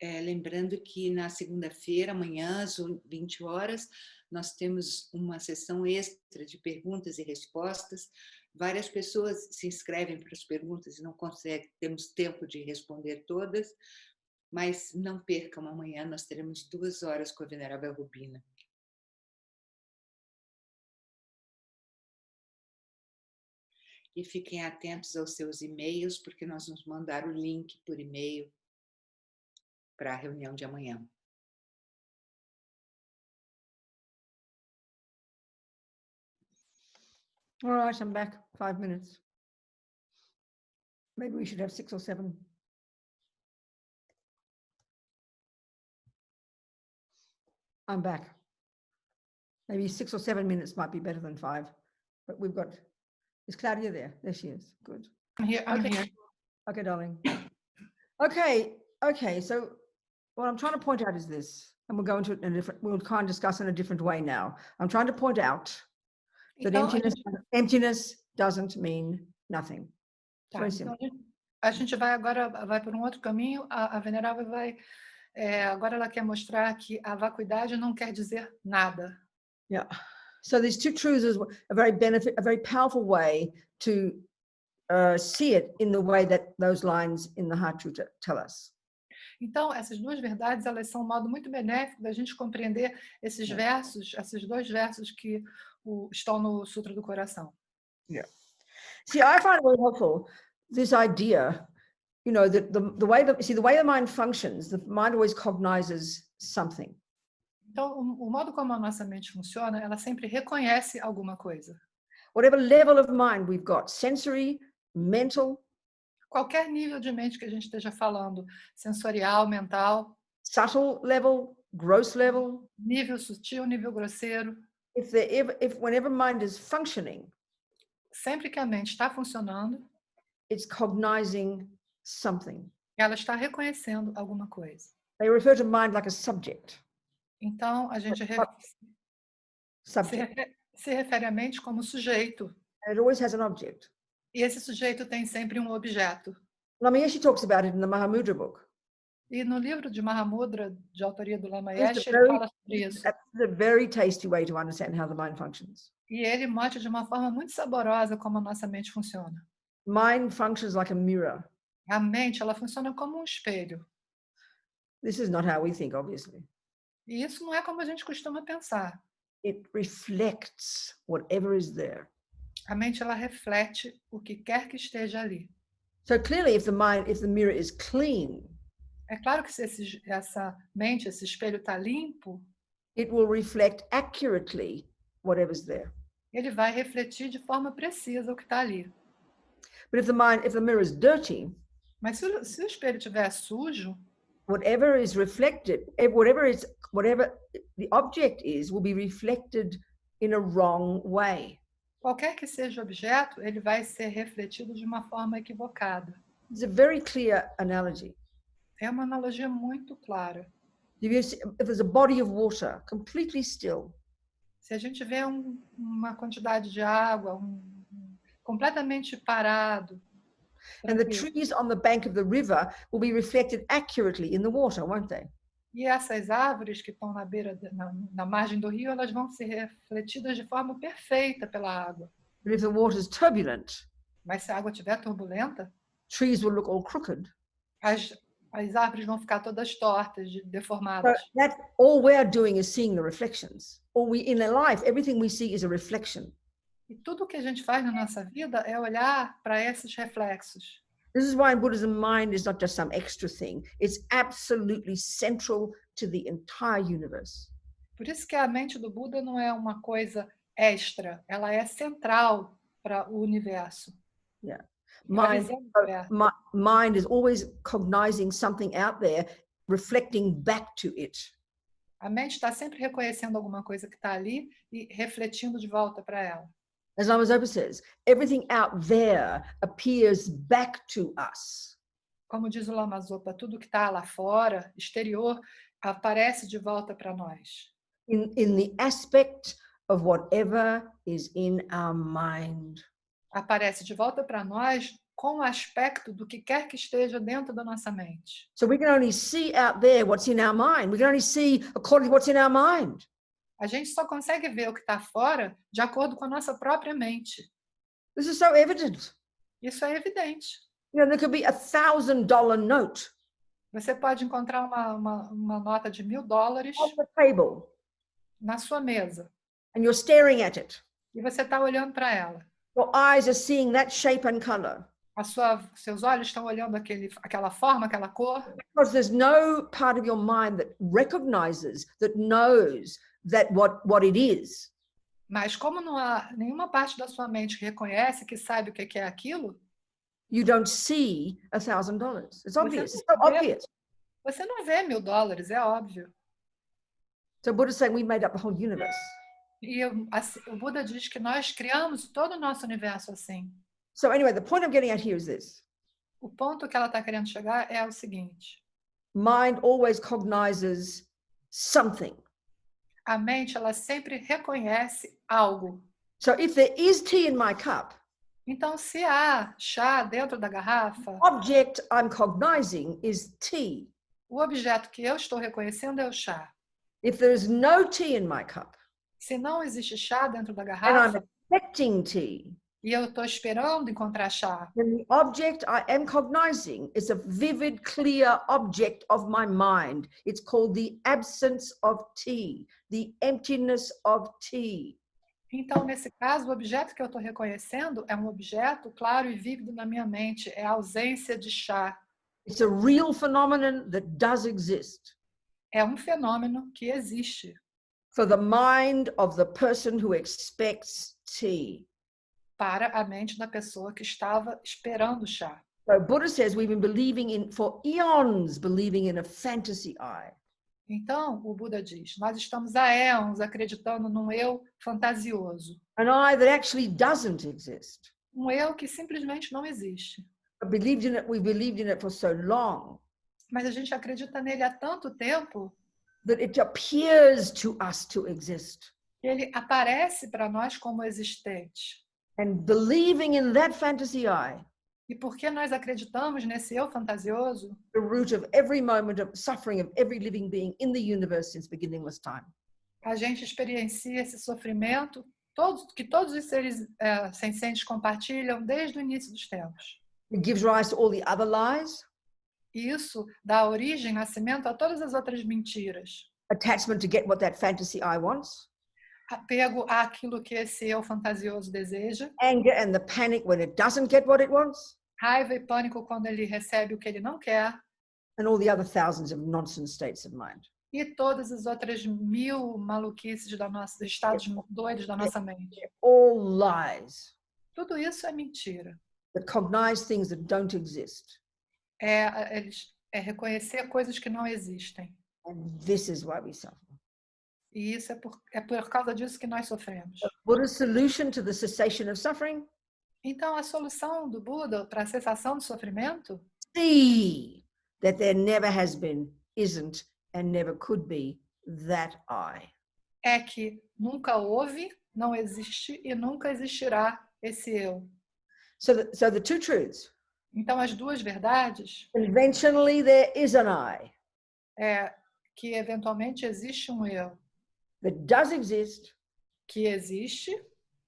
lembrando que na segunda-feira, amanhã, às 20 horas, nós temos uma sessão extra de perguntas e respostas. Várias pessoas se inscrevem para as perguntas e não conseguem, temos tempo de responder todas, mas não percam, amanhã nós teremos 2 horas com a Venerável Robina. E fiquem atentos aos seus e-mails, porque nós vamos mandar o link por e-mail para a reunião de amanhã. All right, I'm back. 5 minutes. Maybe we should have 6 or 7. I'm back. Maybe 6 or 7 minutes might be better than 5, but we've got, is Claudia there? There she is. Good. I'm here. Okay, darling. Okay, so what I'm trying to point out is this, and we'll go into it in a different, we'll kind of discuss in a different way now. I'm trying to point out that emptiness doesn't mean nothing. It's very simple. A gente vai agora por um outro caminho. A Venerável vai agora ela quer mostrar que a vacuidade não quer dizer nada. Yeah. So these two truths is a very powerful way to see it in the way that those lines in the Heart Truth tell us. Então, essas duas verdades, elas são um modo muito benéfico da gente compreender esses versos, esses 2 versos que estão no Sutra do Coração. Yeah. See, I find it very helpful, this idea, you know, that the way the mind functions, the mind always cognizes something. Então, o modo como a nossa mente funciona, ela sempre reconhece alguma coisa. Whatever level of mind we've got, sensory, mental, Qualquer nível de mente que a gente esteja falando, sensorial, mental, subtle level, gross level, nível sutil, nível grosseiro, whenever mind is functioning, sempre que a mente está funcionando, it's cognizing something. ela está reconhecendo alguma coisa. They refer to mind like a subject. Então, a gente se refere à mente como sujeito. And it always has an object. E esse sujeito tem sempre um objeto. Lama Yeshe talks about it in the Mahamudra book. E no livro de Mahamudra, de autoria do Lama Yeshe, ele fala sobre isso. That's a very tasty way to understand how the mind functions. E ele mostra de uma forma muito saborosa como a nossa mente funciona. Mind functions like a mirror. A mente, ela funciona como um espelho. This is not how we think, obviously. E isso não é como a gente costuma pensar. It reflects whatever is there. A mente, ela reflete o que quer que esteja ali. So clearly, if the mirror is clean, é claro que se essa mente, esse espelho está limpo, it will reflect accurately whatever's there. Ele vai refletir de forma precisa o que está ali. But if the mirror is dirty, mas se o espelho estiver sujo, whatever is reflected, whatever the object is, will be reflected in a wrong way. Qualquer que seja o objeto, ele vai ser refletido de uma forma equivocada. It's a very clear analogy. É uma analogia muito clara. If there's a body of water completely still, se a gente vê uma quantidade de água completamente parado, and the trees on the bank of the river will be reflected accurately in the water, won't they? E essas árvores que estão na beira, na margem do rio, elas vão ser refletidas de forma perfeita pela água. But if the water is turbulent, mas se a água estiver turbulenta, trees will look all crooked. As árvores vão ficar todas tortas, deformadas. So that all we're doing is seeing the reflections. In a life, everything we see is a reflection. E tudo o que a gente faz na nossa vida é olhar para esses reflexos. This is why in Buddhism, mind is not just some extra thing. It's absolutely central to the entire universe. Por isso que a mente do Buda não é uma coisa extra, ela é central para o universo. Yeah. Mind is always cognizing something out there, reflecting back to it. A mente está sempre reconhecendo alguma coisa que está ali e refletindo de volta para ela. As Lama Zopa says, everything out there appears back to us. Como diz o Lama Zopa, tudo que está lá fora, exterior, aparece de volta para nós. In the aspect of whatever is in our mind. Aparece de volta para nós com o aspecto do que quer que esteja dentro da nossa mente. So we can only see out there what's in our mind. We can only see according to what's in our mind. A gente só consegue ver o que está fora de acordo com a nossa própria mente. This is so evident. Isso é evidente. You know, there could be $1,000 note Você pode encontrar uma nota de $1.000 on the table, na sua mesa and you're staring at it. e você está olhando para ela. Your eyes are seeing that shape and color. Seus olhos estão olhando aquela forma, aquela cor. Because there's no part of your mind that recognizes, that knows that what it is. Mas como não há nenhuma parte da sua mente que reconhece, que sabe o que é aquilo, You don't see $1,000. It's obvious. It's so obvious. você não vê $1.000, é óbvio. So Buddha's saying we made up the whole universe. E o Buda diz que nós criamos todo o nosso universo assim. So anyway, the point I'm getting at here is this. O ponto que ela está querendo chegar é o seguinte. Mind always cognizes something. A mente, ela sempre reconhece algo. So if there is tea in my cup, Então, se há chá dentro da garrafa, object I'm cognizing is tea. o objeto que eu estou reconhecendo é o chá. If there is no tea in my cup, Se não existe chá dentro da and I'm garrafa, expecting tea, e eu estou esperando encontrar chá, then the object I am cognizing is a vivid, clear object of my mind. It's called the absence of tea, the emptiness of tea. então, nesse caso, o objeto que eu estou reconhecendo é um objeto claro e vívido na minha mente, é a ausência de chá. It's a real phenomenon that does exist. É um fenômeno que existe For the mind of the person who expects tea. para a mente da pessoa que estava esperando chá. So Buddha says we've been believing in, for eons, believing in a fantasy I. Então, o Buda diz, nós estamos há éons acreditando num eu fantasioso. An I that actually doesn't exist. Um eu que simplesmente não existe. We believed in it for so long Mas a gente acredita nele há tanto tempo that it appears to us to exist. que ele aparece para nós como existente. And believing in that fantasy I, E porque nós acreditamos nesse eu fantasioso, the root of every moment of suffering of every living being in the universe since beginningless time. a gente experiencia esse sofrimento que todos os seres sencientes compartilham desde o início dos tempos. It gives rise to all the other lies, E isso dá origem, nascimento a todas as outras mentiras. attachment to get what that fantasy I wants, Apego àquilo que esse eu fantasioso deseja, anger and the panic when it doesn't get what it wants, raiva e pânico quando ele recebe o que ele não quer, and all the other thousands of nonsense states of mind. e todas as outras 1000 maluquices dos estados doidos da nossa mente. All lies Tudo isso é mentira. that cognize things that don't exist. É reconhecer coisas que não existem. And this is why we suffer. E isso é por causa disso que nós sofremos. Buddha's solution to the cessation of suffering? Então, a solução do Buda para a cessação do sofrimento See that there never has been, isn't, and never could be that I. é que nunca houve, não existe e nunca existirá esse eu. So the two truths. Então, as duas verdades Conventionally, there is an I é que eventualmente existe um eu that does exist que existe,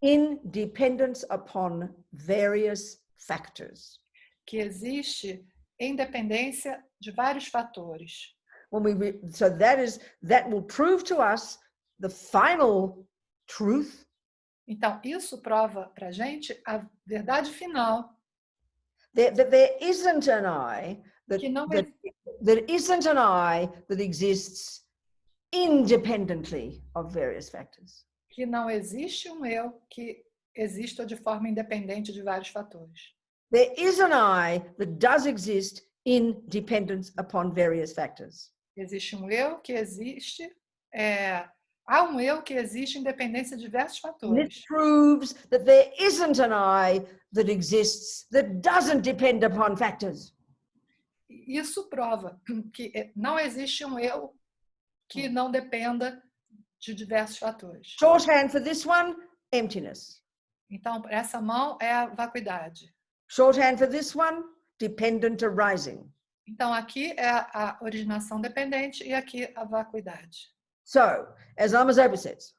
in dependence upon various factors. que existe em dependência de vários fatores. So that will prove to us the final truth. Então, isso prova para a gente a verdade final, That there isn't an I que não that isn't an I that exists independently of various factors. que não existe um eu que exista de forma independente de vários fatores. There is an I that does exist in dependence upon various factors. Existe um eu que existe, há um eu que existe em dependência de diversos This fatores. proves that there isn't an I that exists that doesn't depend upon factors. Isso prova que não existe um eu que não dependa de diversos fatores. Shorthand for this one, emptiness. Então, essa mão é a vacuidade. Shorthand for this one, dependent arising. Então, aqui é a originação dependente e aqui a vacuidade. So, as Lama Zopa says,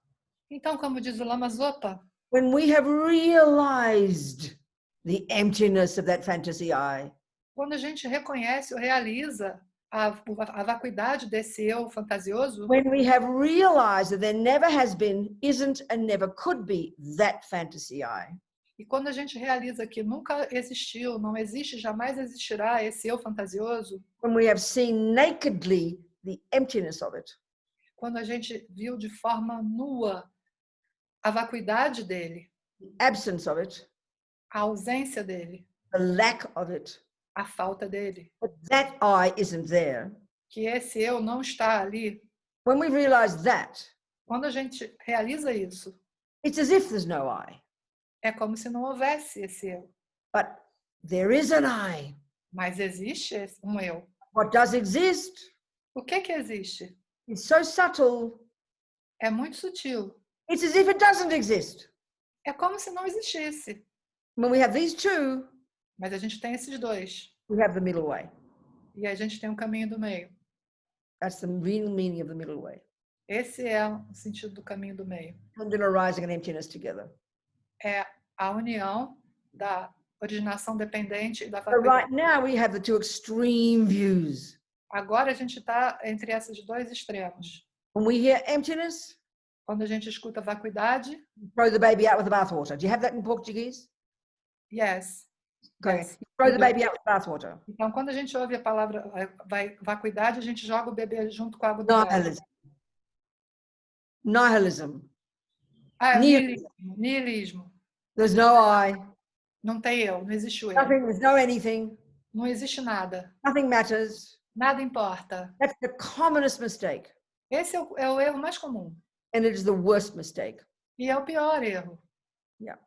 Então, como diz o Lama Zopa, when we have realized the emptiness of that fantasy I, quando a gente reconhece ou realiza a vacuidade desse eu fantasioso, when we have realized that there never has been, isn't, and never could be that fantasy I, e quando a gente realiza que nunca existiu, não existe, jamais existirá esse eu fantasioso, when we have seen nakedly the emptiness of it, quando a gente viu de forma nua a vacuidade dele, the absence of it, a ausência dele, the lack of it, a falta dele, but that I isn't there. que esse eu não está ali, When we realize that, quando a gente realiza isso, it's as if there's no I, é como se não houvesse esse eu. but there is an I. Mas existe um eu. What does exist O que existe? is so subtle, É muito sutil. it's as if it doesn't exist. É como se não existisse. When we have these two, Mas a gente tem esses dois. we have the middle way. E a gente tem um caminho do meio. That's the real meaning of the middle way. Esse é o sentido do caminho do meio. Dependent arising and emptiness together. É a união da originação dependente e da So vacuidade. right now we have the two extreme views. Agora a gente está entre esses dois extremos. When we hear emptiness, Quando a gente escuta vacuidade, throw the baby out with the bathwater. Do you have that in Portuguese? yes. Okay. Yes. Throw the baby out with the bathwater. Então, quando a gente ouve a palavra vacuidade, a gente joga o bebê junto com a água do banho. Nihilism. Nihilism. Ah, é o Nihilism. nihilismo. There's no I. Não tem eu, não existe o eu. Nothing. There's no anything. Não existe nada. Nothing matters. Nada importa. That's the commonest mistake. Esse é o erro mais comum. And it is the worst mistake. E é o pior erro. Yeah.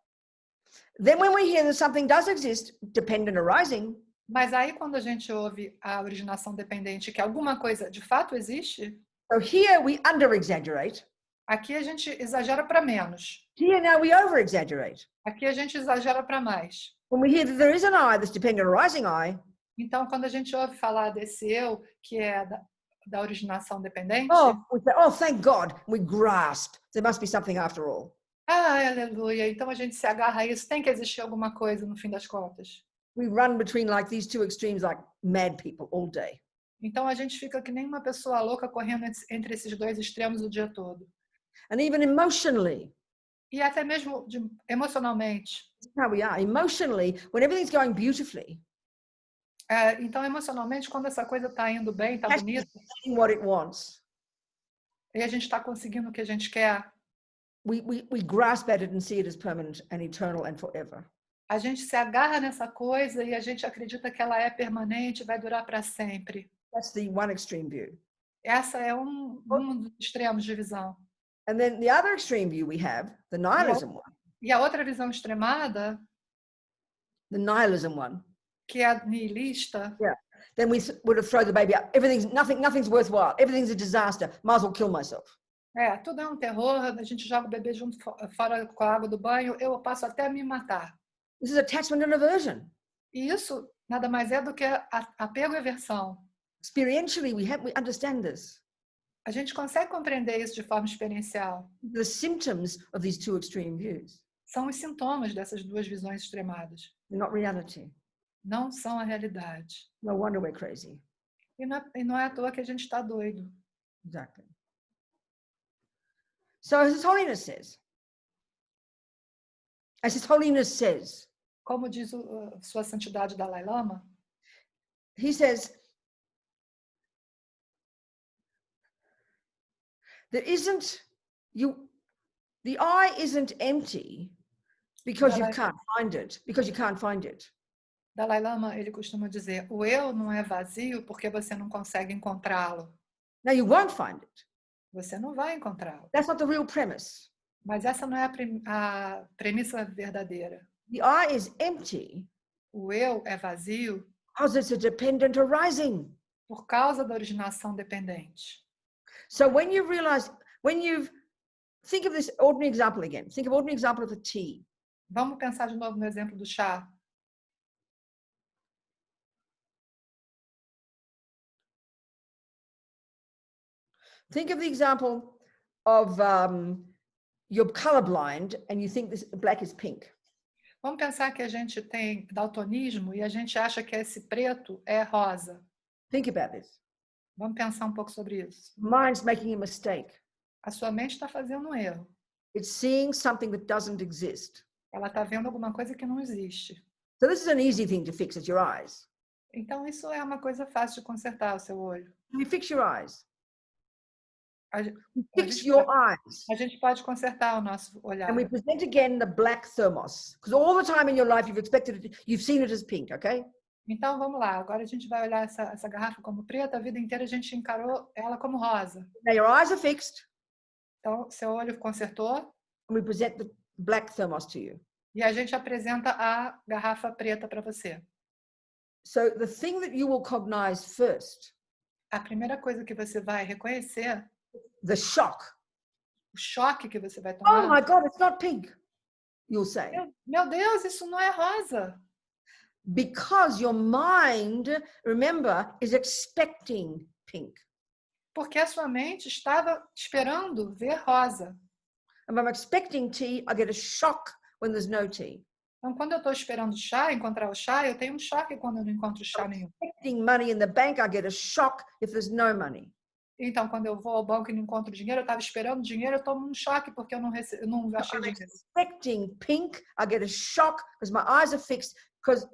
Then when we hear that something does exist, dependent arising, Mas aí, quando a gente ouve a originação dependente, que alguma coisa de fato existe, so here we under-exaggerate. aqui a gente exagera para menos. Here now we over-exaggerate. Aqui a gente exagera para mais. When we hear that there is an I, this dependent arising I, Então, quando a gente ouve falar desse eu, que é da originação dependente, we say, oh, thank God, we grasp. There must be something after all. aleluia, então a gente se agarra a isso, tem que existir alguma coisa no fim das contas. We run between like these two extremes like mad people all day. Então a gente fica que nem uma pessoa louca correndo entre esses dois extremos o dia todo. And even emotionally, E até mesmo emocionalmente. that's how we are. Emotionally, when everything's going beautifully, Então, emocionalmente, quando essa coisa está indo bem, está bonita, getting what it wants, e a gente está conseguindo o que a gente quer, we grasp at it and see it as permanent and eternal and forever. a gente se agarra nessa coisa e a gente acredita que ela é permanente, vai durar para sempre. That's the one extreme view. Essa é um dos extremos de visão. And then the other extreme view we have, the nihilism one. E a outra visão extremada, The nihilism one. que é a nihilista, Then we would have thrown the baby out. Nothing's worthwhile. Everything's a disaster. Might as well kill myself. tudo é um terror, a gente joga o bebê junto fora com a água do banho, eu passo até a me matar. This is attachment and aversion. E isso nada mais é do que apego e aversão. Experientially, we understand this. A gente consegue compreender isso de forma experiencial. The symptoms of these two extreme views. São os sintomas dessas duas visões extremadas. They're not reality. Não são a realidade. No wonder we're crazy. E não é à toa que a gente está doido. Exactly. So as His Holiness says, Como diz Sua Santidade Dalai Lama, he says, the I isn't empty because you can't find it. Dalai Lama, ele costuma dizer, o eu não é vazio porque você não consegue encontrá-lo. Now you won't find it. Você não vai encontrá-lo. That's not the real premise. Mas essa não é a premissa verdadeira. The I is empty O eu é vazio because it's a dependent arising. por causa da originação dependente. So when you think of this ordinary example again. Think of ordinary example of a tea. Vamos pensar de novo no exemplo do chá. Think of the example of you're colorblind and you think this black is pink. Vamos pensar que a gente tem daltonismo e a gente acha que esse preto é rosa. Think about this. Vamos pensar um pouco sobre isso. Mind's making a mistake. A sua mente está fazendo um erro. It's seeing something that doesn't exist. Ela está vendo alguma coisa que não existe. So this is an easy thing to fix, it's your eyes. Então, isso é uma coisa fácil de consertar, o seu olho. You fix your eyes. A Fix your eyes. gente pode consertar o nosso olhar. And we present again the black thermos. Because all the time in your life you've seen it as pink, okay? Então, vamos lá. Agora a gente vai olhar essa garrafa como preta. A vida inteira a gente encarou ela como rosa. Now your eyes are fixed. Então, seu olho consertou. And we present the black thermos to you. E a gente apresenta a garrafa preta para você. So the thing that you will cognize first, A primeira coisa que você vai reconhecer, the shock. o choque que você vai Oh tomar. my God, it's not pink. You'll say. Meu Deus, isso não é rosa. Because your mind, remember, is expecting pink. Porque a sua mente estava esperando ver rosa. And when I'm expecting tea, I get a shock when there's no tea. Então, quando eu estou esperando chá, encontrar o chá, eu tenho um choque quando eu não encontro chá nenhum. Expecting money in the bank, I get a shock if there's no money. Então, quando eu vou ao banco e não encontro dinheiro, eu estava esperando dinheiro, eu tomo um choque porque eu não achei dinheiro. Expecting pink, I get a shock because my eyes are fixed because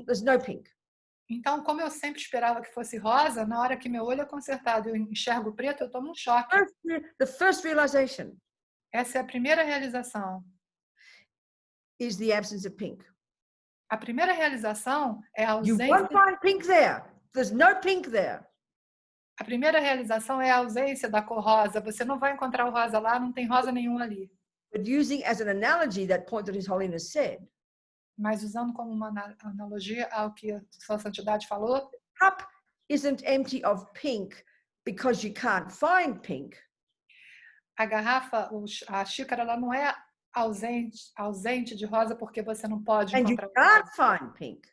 there's no pink. Então, como eu sempre esperava que fosse rosa, na hora que meu olho é consertado e eu enxergo preto, eu tomo um choque. The first realization Essa é a primeira realização. is the absence of pink. A primeira realização é a You ausência. won't find pink there. There's no pink there. A primeira realização é a ausência da cor rosa. Você não vai encontrar o rosa lá, não tem rosa nenhuma ali. But using as an analogy that point that His Holiness said, Mas usando como uma analogia ao que a Sua Santidade falou, cup isn't empty of pink because you can't find pink. a garrafa, a xícara, ela não é ausente de rosa porque você não pode And you encontrar o can't rosa. find pink.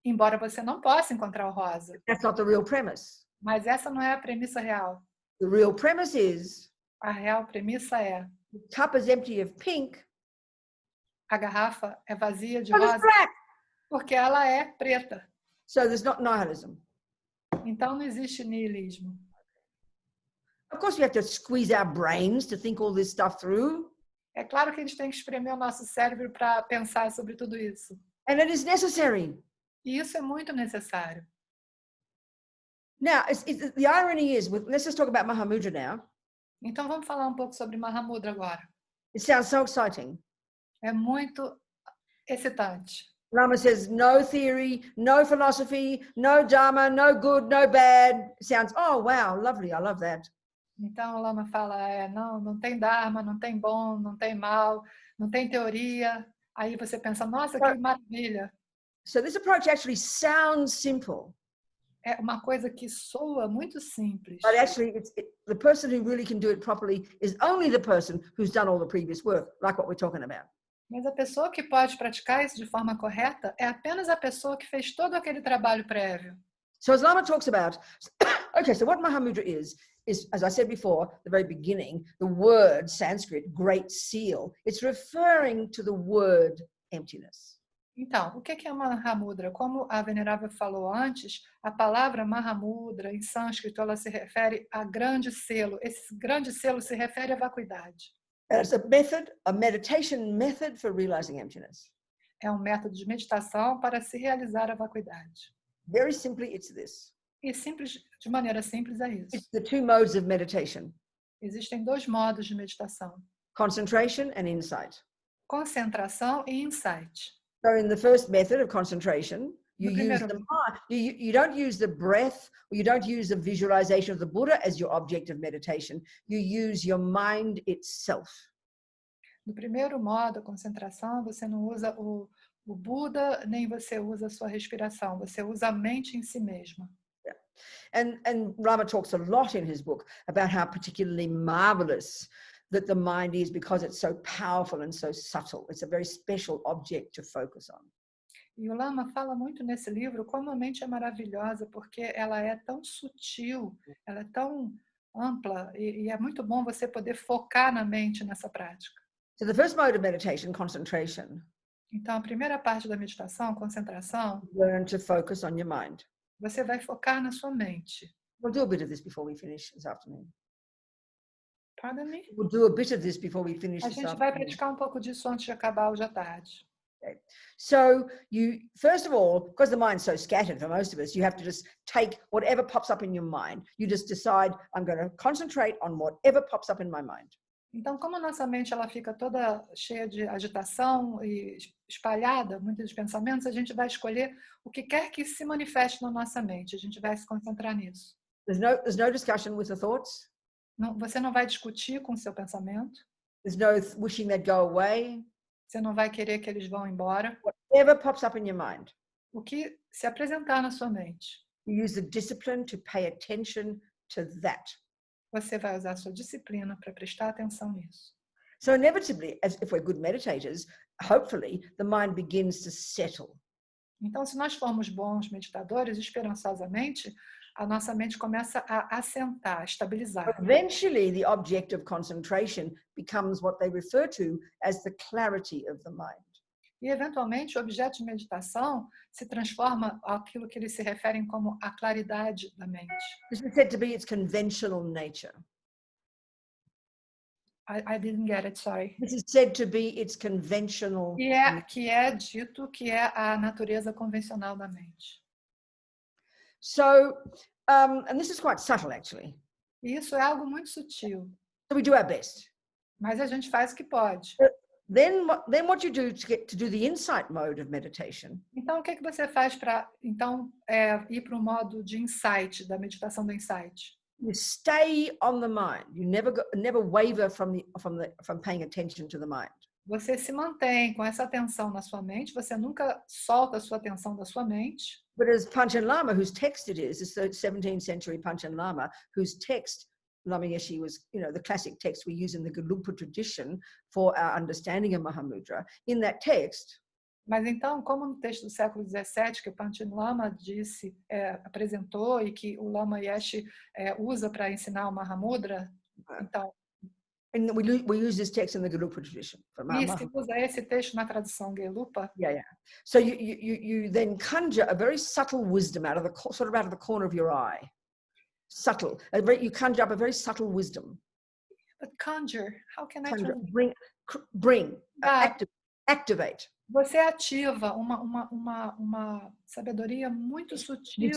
Embora você não possa encontrar o rosa. That's not the real premise. Mas essa não é a premissa real. The real premise is A real premissa é the cup is empty of pink a garrafa é vazia de because it's rosa black. porque ela é preta. So there's not nihilism. Então não existe niilismo. Of course, we have to squeeze our brains to think all this stuff through. É claro que a gente tem que espremer o nosso cérebro para pensar sobre tudo isso. And it is necessary. E isso é muito necessário. Now, the irony is, let's just talk about Mahamudra now. Então vamos falar um pouco sobre Mahamudra agora. It sounds so exciting. É muito excitante. Lama says, no theory, no philosophy, no dharma, no good, no bad. It sounds, oh, wow, lovely. I love that. Então o Lama fala, não tem dharma, não tem bom, não tem mal, não tem teoria. Aí você pensa, nossa, que maravilha. So this approach actually sounds simple. É uma coisa que soa muito simples. But actually, the person who really can do it properly is only the person who's done all the previous work, like what we're talking about. Mas a pessoa que pode praticar isso de forma correta é apenas a pessoa que fez todo aquele trabalho prévio. So as Lama talks about, okay, so what Mahamudra is, as I said before, the very beginning, the word Sanskrit, great seal, it's referring to the word emptiness. Então, o que é Mahamudra? Como a Venerável falou antes, a palavra Mahamudra, em sânscrito, ela se refere a grande selo. Esse grande selo se refere à vacuidade. And it's a meditation method for realizing emptiness. É um método de meditação para se realizar a vacuidade. Very simply, it's this. E simples, de maneira simples é isso. It's the two modes of meditation, Existem dois modos de meditação: concentration and insight. concentração e insight. So in the first method of concentration, you No use primero. the mind. You don't use the breath, or you don't use the visualization of the Buddha as your object of meditation. You use your mind itself. No primeiro modo, a concentração, você não usa o Buda, nem você usa a sua respiração. Você usa a mente em si mesma. And Rama talks a lot in his book about how particularly marvelous that the mind is because it's so powerful and so subtle. It's a very special object to focus on. E o Lama fala muito nesse livro como a mente é maravilhosa, porque ela é tão sutil, ela é tão ampla e é muito bom você poder focar na mente nessa prática. So the first mode of meditation, concentration, Então, a primeira parte da meditação, concentração, learn to focus on your mind. você vai focar na sua mente. We'll do a bit of this before we finish this afternoon. Pardon me? We'll do a bit of this before we finish A this gente vai afternoon. praticar um pouco disso antes de acabar hoje à tarde. Okay. So you, first of all, because the mind's so scattered for most of us, you have to just take whatever pops up in your mind. You just decide, I'm going to concentrate on whatever pops up in my mind. Então, como a nossa mente ela fica toda cheia de agitação e espalhada, muitos pensamentos, a gente vai escolher o que quer que se manifeste na nossa mente. A gente vai se concentrar nisso. There's no discussion with the thoughts. Não, você não vai discutir com o seu pensamento. There's no wishing they'd go away. Você não vai querer que eles vão embora. Whatever pops up in your mind, O que se apresentar na sua mente, you use the discipline to pay attention to that. você vai usar a sua disciplina para prestar atenção nisso. So inevitably, as if we're good meditators, hopefully the mind begins to settle. Então, se nós formos bons meditadores, esperançosamente, a nossa mente começa a assentar, a estabilizar. Eventually, the object of concentration becomes what they refer to as the clarity of the mind. E, eventualmente, o objeto de meditação se transforma aquilo que eles se referem como a claridade da mente. This is said to be its conventional nature. I didn't get it, sorry. This is said to be its conventional. Que é dito que é a natureza convencional da mente. So, and this is quite subtle, actually. E isso é algo muito sutil, So we do our best. mas a gente faz o que pode. Then what you do to get to do the insight mode of meditation Então, o que você faz para ir para o modo de insight, da meditação do insight? you stay on the mind. You never waver from paying attention to the mind. Você se mantém com essa atenção na sua mente, você nunca solta a sua atenção da sua mente. But as Panchen Lama, whose text it is, the 17th century Panchen Lama, whose text, Lama Yeshe was, the classic text we use in the Gelugpa tradition for our understanding of Mahamudra. In that text, Mas então, como no texto do século XVII, que o Panchen Lama apresentou e que o Lama Yeshe usa para ensinar o Mahamudra, então... and we use this text in the Gelugpa tradition. E se usa esse texto na tradução Gelugpa. Yeah. So you then conjure a very subtle wisdom out of the corner of your eye. Subtle. You conjure up a very subtle wisdom. But conjure, how can I bring, activate. Você ativa uma sabedoria muito sutil.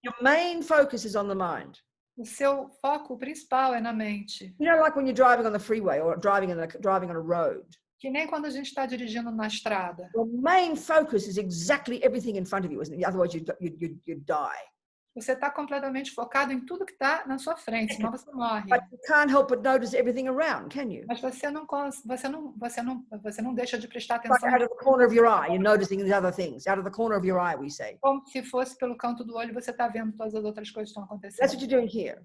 Your main focus is on the mind. O seu foco principal é na mente. Like when you're driving on the freeway or driving on a road. Que nem quando a gente está dirigindo na estrada. Your main focus is exactly everything in front of you, isn't it? Otherwise you'd die. Você está completamente focado em tudo que está na sua frente, senão você morre. But you can't help but notice everything around, can you? Mas você não deixa de prestar Like atenção. out of the corner of your eye, you're noticing the other things. Out of the corner of your eye, we say. Como se fosse pelo canto do olho, você está vendo todas as outras coisas que estão acontecendo. That's what you're doing here.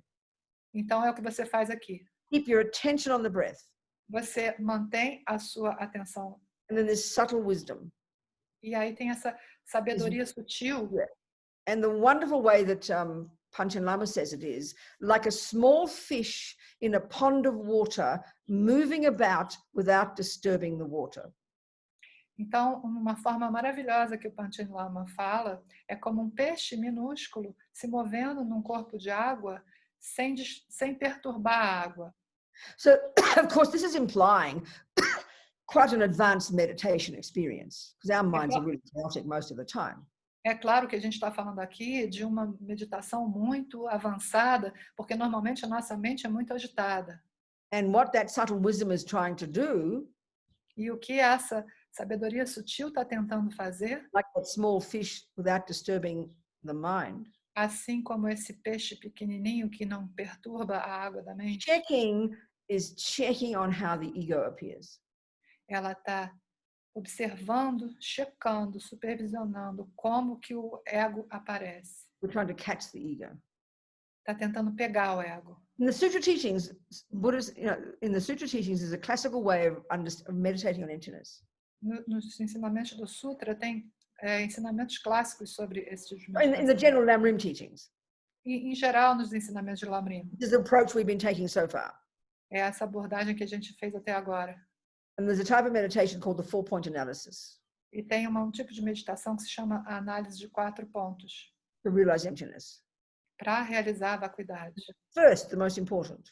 Então é o que você faz aqui. Keep your attention on the breath. Você mantém a sua atenção. And then there's subtle wisdom. E aí tem essa sabedoria sutil. Yeah. And the wonderful way that Panchen Lama says it is, like a small fish in a pond of water, moving about without disturbing the water. Então, uma forma maravilhosa que o Panchen Lama fala é como um peixe minúsculo se movendo num corpo de água sem perturbar a água. So, of course, this is implying quite an advanced meditation experience, because our minds are really chaotic most of the time. É claro que a gente está falando aqui de uma meditação muito avançada, porque normalmente a nossa mente é muito agitada. And what that subtle wisdom is trying to do, e o que essa sabedoria sutil está tentando fazer, like that small fish without disturbing the mind, assim como esse peixe pequenininho que não perturba a água da mente, checking on how the ego appears. Ela está observando, checando, supervisionando como que o ego aparece. We're trying to catch the ego. Está tentando pegar o ego. In the sutra teachings, Buddha's, in the sutra teachings is a classical way of meditating on emptiness. Nos ensinamentos do sutra tem ensinamentos clássicos sobre esse tipo de In the general Lamrim teachings. E, em geral, nos ensinamentos de Lamrim. This is the approach we've been taking so far. É essa abordagem que a gente fez até agora. And there's a type of meditation called the 4-point analysis E tem um tipo de meditação que se chama a análise de 4 pontos to realize emptiness. para realizar a vacuidade. First, the most important.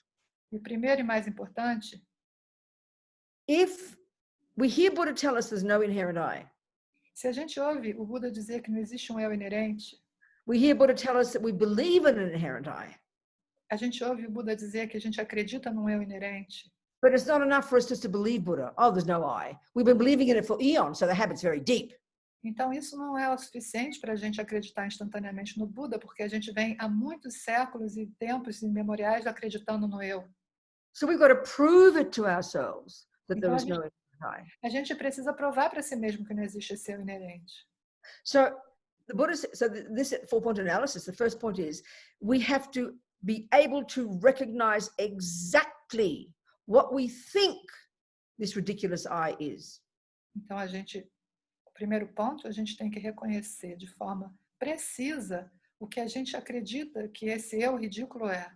E o primeiro e mais importante, If we hear Buddha tell us there's no inherent I, se a gente ouve o Buda dizer que não existe um eu inerente, we hear Buddha tell us that we believe in an inherent I, a gente ouve o Buda dizer que a gente acredita num eu inerente, but it's not enough for us just to believe Buddha. Oh, there's no I. We've been believing in it for eons, so the habit's very deep. então isso não é o suficiente para a gente acreditar instantaneamente no Buda, porque a gente vem há muitos séculos e tempos imemoriais acreditando no eu. So we've got to prove it to ourselves that there Então, is no inherent I. a gente precisa provar para si mesmo que não existe esse eu inerente. So the Buddha said, so this 4-point analysis, the first point is we have to be able to recognize exactly what we think this ridiculous I is. Então o primeiro ponto, a gente tem que reconhecer de forma precisa o que a gente acredita que esse eu ridículo é.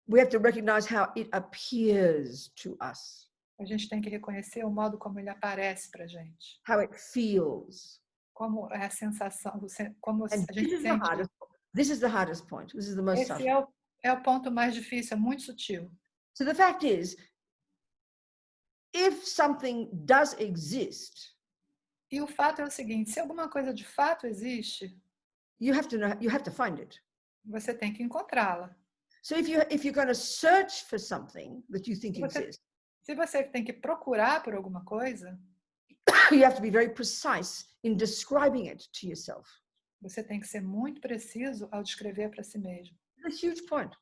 We have to recognize how it appears to us, A gente tem que reconhecer o modo como ele aparece para a gente, how it feels. como é a sensação, como a And gente sente. this is the hardest point. This is the most Esse subtle. é o ponto mais difícil, é muito sutil. So the fact is, if something does exist, E o fato é o seguinte, se alguma coisa de fato existe, you have to find it. você tem que encontrá-la. So if you're going to search for something that you think exists, Se você tem que procurar por alguma coisa, you have to be very precise in describing it to yourself. você tem que ser muito preciso ao descrever para si mesmo. It's a huge point.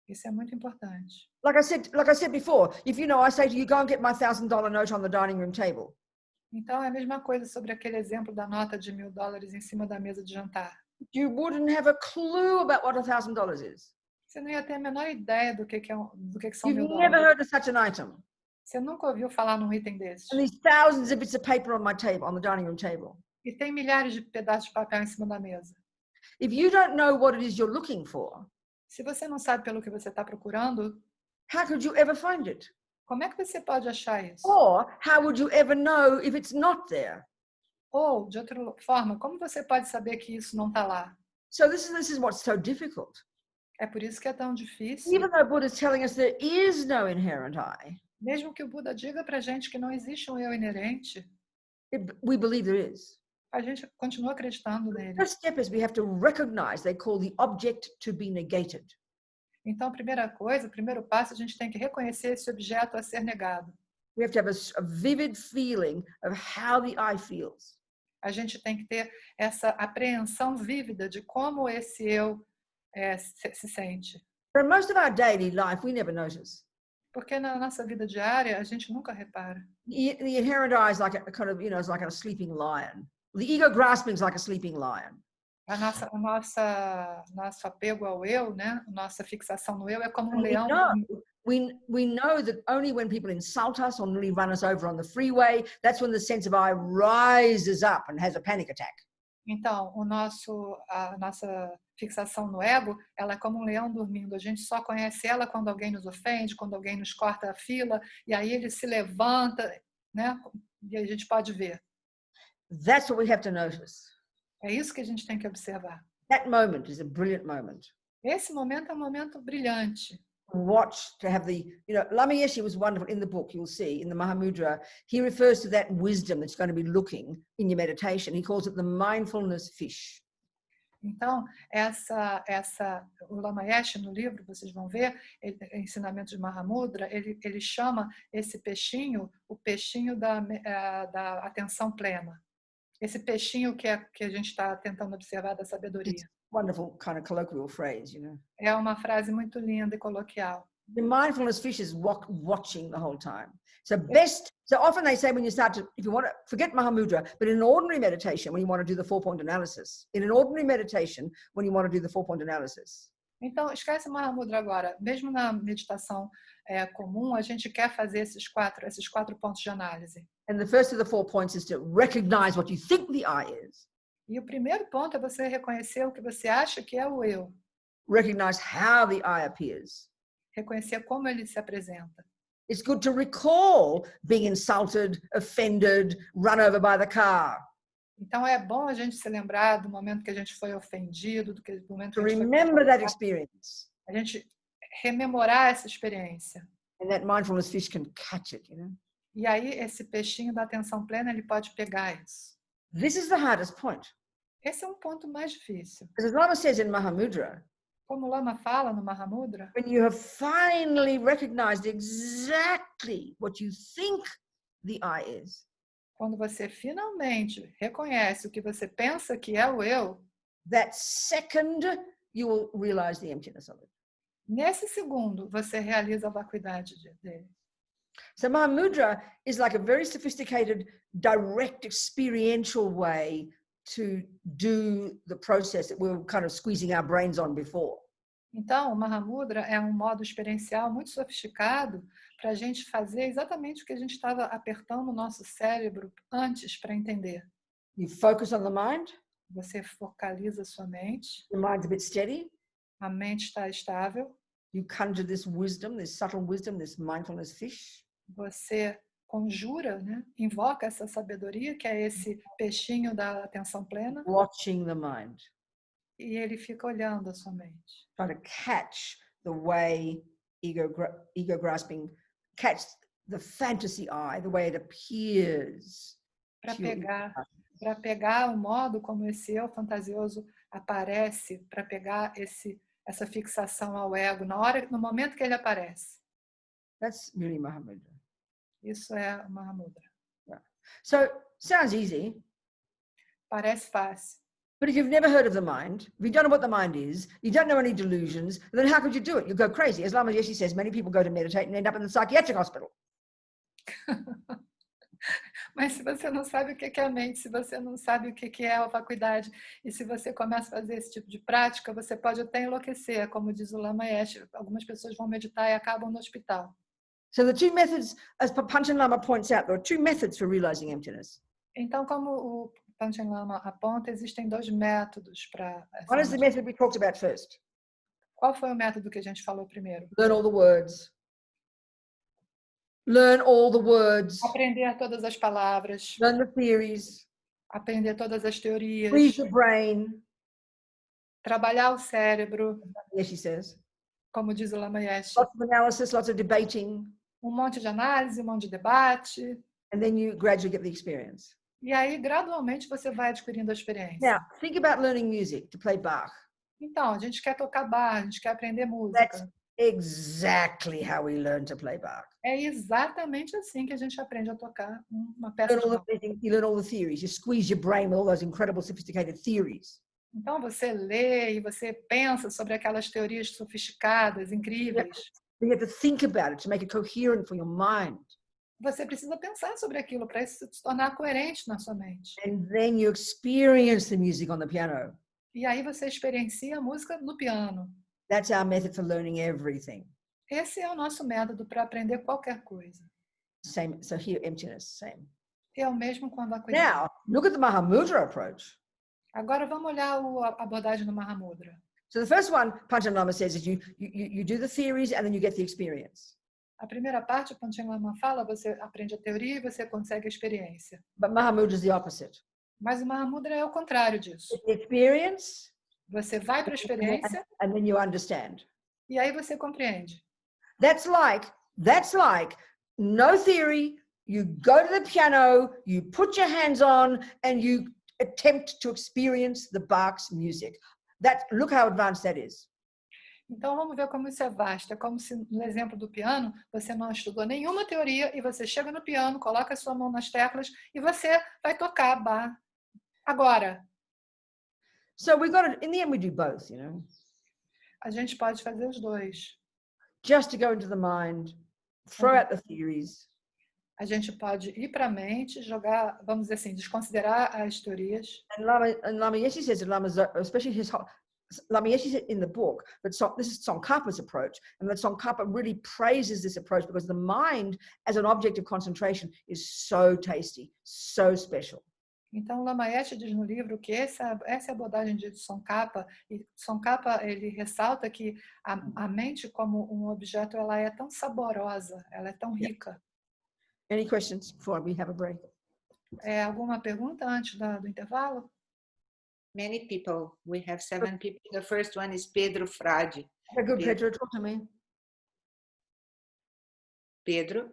Isso é muito importante. Like I said before, if I say to you, go and get my $1,000 note on the dining room table. Então, é a mesma coisa sobre aquele exemplo da nota de $1.000 em cima da mesa de jantar. You wouldn't have a clue about what $1,000 is. Você não ia ter a menor ideia do que são You've never $1.000. heard of such an item. Você nunca ouviu falar num item desses. And there's thousands of bits of paper on my table, on the dining room table. E tem milhares de pedaços de papel em cima da mesa. If you don't know what it is you're looking for, Se você não sabe pelo que você está procurando, how could you ever find it? como é que você pode achar isso? Or how would you ever know if it's not there? Ou, de outra forma, como você pode saber que isso não está lá? So this is what's so difficult. É por isso que é tão difícil. Even though Buddha is telling us there is no inherent I, Mesmo que o Buda diga para a gente que não existe um eu inerente, we believe there is. a gente continua acreditando The nele. first step is we have to recognize, they call the object to be negated. Então, a primeira coisa, o primeiro passo, a gente tem que reconhecer esse objeto a ser negado. We have to have a vivid feeling of how the I feels. A gente tem que ter essa apreensão vívida de como esse eu se sente. For most of our daily life, we never notice. Porque na nossa vida diária, a gente nunca repara. The inherent I is like a kind of, it's like a sleeping lion. The ego grasping is like a sleeping lion. Nosso apego ao eu, né? Nossa fixação no eu é como um leão. We know that only when people insult us or nearly run us over on the freeway, that's when the sense of I rises up and has a panic attack. Então, a nossa fixação no ego, ela é como um leão dormindo. A gente só conhece ela quando alguém nos ofende, quando alguém nos corta a fila, e aí ele se levanta, né? E a gente pode ver. That's what we have to notice. É isso que a gente tem que observar. That moment is a brilliant moment. Esse momento é um momento brilhante. Watch to have the, Lama Yeshe was wonderful in the book, you'll see, in the Mahamudra. He refers to that wisdom that's going to be looking in your meditation. He calls it the mindfulness fish. Então, o Lama Yeshe, no livro, vocês vão ver, ensinamento de Mahamudra, ele chama esse peixinho, o peixinho da atenção plena. Esse peixinho que a gente está tentando observar da sabedoria. Wonderful kind of colloquial phrase, É uma frase muito linda e coloquial. The mindfulness fish is watching the whole time. So often they say when you start to, if you want to, forget Mahamudra, but in an ordinary meditation, when you want to do the 4-point analysis, Então, esquece Mahamudra agora. Mesmo na meditação comum, a gente quer fazer esses quatro pontos de análise. And the first of the 4 points is to recognize what you think the I is. E o primeiro ponto é você reconhecer o que você acha que é o eu. recognize how the I appears. Reconhecer como ele se apresenta. It's good to recall being insulted, offended, run over by the car. Então é bom a gente se lembrar do momento que a gente foi ofendido, do momento To que a gente foi remember that experience. a gente rememorar essa experiência. And that mindfulness fish can catch it, you know. E aí esse peixinho da atenção plena, ele pode pegar isso. This is the hardest point. Esse é um ponto mais difícil. As Lama says in Mahamudra, Como o Lama fala no Mahamudra, when you have finally recognized exactly what you think the I is, quando você finalmente reconhece o que você pensa que é o eu, that second you will realize the emptiness of it. nesse segundo você realiza a vacuidade dele. So Mahamudra is like a very sophisticated, direct, experiential way to do the process that we were kind of squeezing our brains on before. Então, o Mahamudra é um modo experiencial muito sofisticado para a gente fazer exatamente o que a gente estava apertando o nosso cérebro antes para entender. You focus on the mind, Você focaliza sua mente, the mind's a bit steady, a mente está estável, you conjure this wisdom, this subtle wisdom, this mindfulness fish. você conjura, né? Invoca essa sabedoria, que é esse peixinho da atenção plena, Watching the mind, e ele fica olhando a sua mente, trying to catch the way ego grasping, catch the fantasy eye, the way it appears. para pegar o modo como esse eu fantasioso aparece, para pegar essa fixação ao ego no momento que ele aparece. That's really Mahamudra. Isso é o Mahamudra. Yeah. So, sounds easy, Parece fácil. but if you've never heard of the mind, if you don't know what the mind is, you don't know any delusions, then how could you do it? You go crazy. As Lama Yeshe says, many people go to meditate and end up in the psychiatric hospital. Mas se você não sabe o que é a mente, se você não sabe o que é a vacuidade, e se você começa a fazer esse tipo de prática, você pode até enlouquecer, como diz o Lama Yeshe. Algumas pessoas vão meditar e acabam no hospital. So the two methods, as Panchen Lama points out, there are two methods for realizing emptiness. Então, como o Panchen Lama aponta, existem dois métodos para essa One is the method we talked about first. Qual foi o método que a gente falou primeiro? Learn all the words. Learn all the words. Aprender todas as palavras, Learn the theories. aprender todas as teorias, Freeze the brain. trabalhar o cérebro, Yes, she says. como diz o Lama Yeshe. Lots of analysis, lots of debating. Monte de análise, monte de debate. And then you gradually get the experience. E aí, gradualmente, você vai adquirindo a experiência. Now, think about learning music to play Bach. Então, a gente quer tocar Bach, a gente quer aprender música. That's exactly how we learn to play Bach. É exatamente assim que a gente aprende a tocar uma peça de Bach. You learn all the theories. You squeeze your brain with all those incredible, sophisticated theories. Então, você lê e você pensa sobre aquelas teorias sofisticadas, incríveis. You have to think about it to make it coherent for your mind. Você precisa pensar sobre aquilo para isso se tornar coerente na sua mente. And then you experience the music on the piano. E aí você experiencia a música no piano. That's our method for learning everything. Esse é o nosso método para aprender qualquer coisa. Same. So here, emptiness, same. É o mesmo com a vacuidade. Now, look at the Mahamudra approach. Agora vamos olhar a abordagem do Mahamudra. So the first one, Panchen Lama says, is you do the theories and then you get the experience. A primeira parte, o Panchen Lama fala, você aprende a teoria e você consegue a experiência. But Mahamudra is the opposite. Mas o Mahamudra é o contrário disso. The experience, Você vai para a experiência and then you understand. e aí você compreende. That's like no theory. You go to the piano, you put your hands on, and you attempt to experience the Bach's music. Look how advanced that is. Então vamos ver como isso é vasto. É como se no exemplo do piano, você não estudou nenhuma teoria e você chega no piano, coloca a sua mão nas teclas e você vai tocar Bach. Agora. So in the end we do both, you know. A gente pode fazer os dois. Just to go into the mind, throw out the theories. A gente pode ir para a mente, jogar, vamos dizer assim, desconsiderar as teorias. And Lama Yeshe says, especially Lama Yeshe said in the book, that this is Tsongkhapa's approach, and that Tsongkhapa really praises this approach because the mind as an object of concentration is so tasty, so special. Então, Lamayesh diz no livro que essa é a abordagem de Tsongkhapa, e Tsongkhapa ele ressalta que a mente como um objeto, ela é tão saborosa, ela é tão rica. Any questions before we have a break? Alguma pergunta antes do intervalo? Many people. We have 7 people. The first one is Pedro Frade. Okay, good, Pedro, talk to me. Pedro.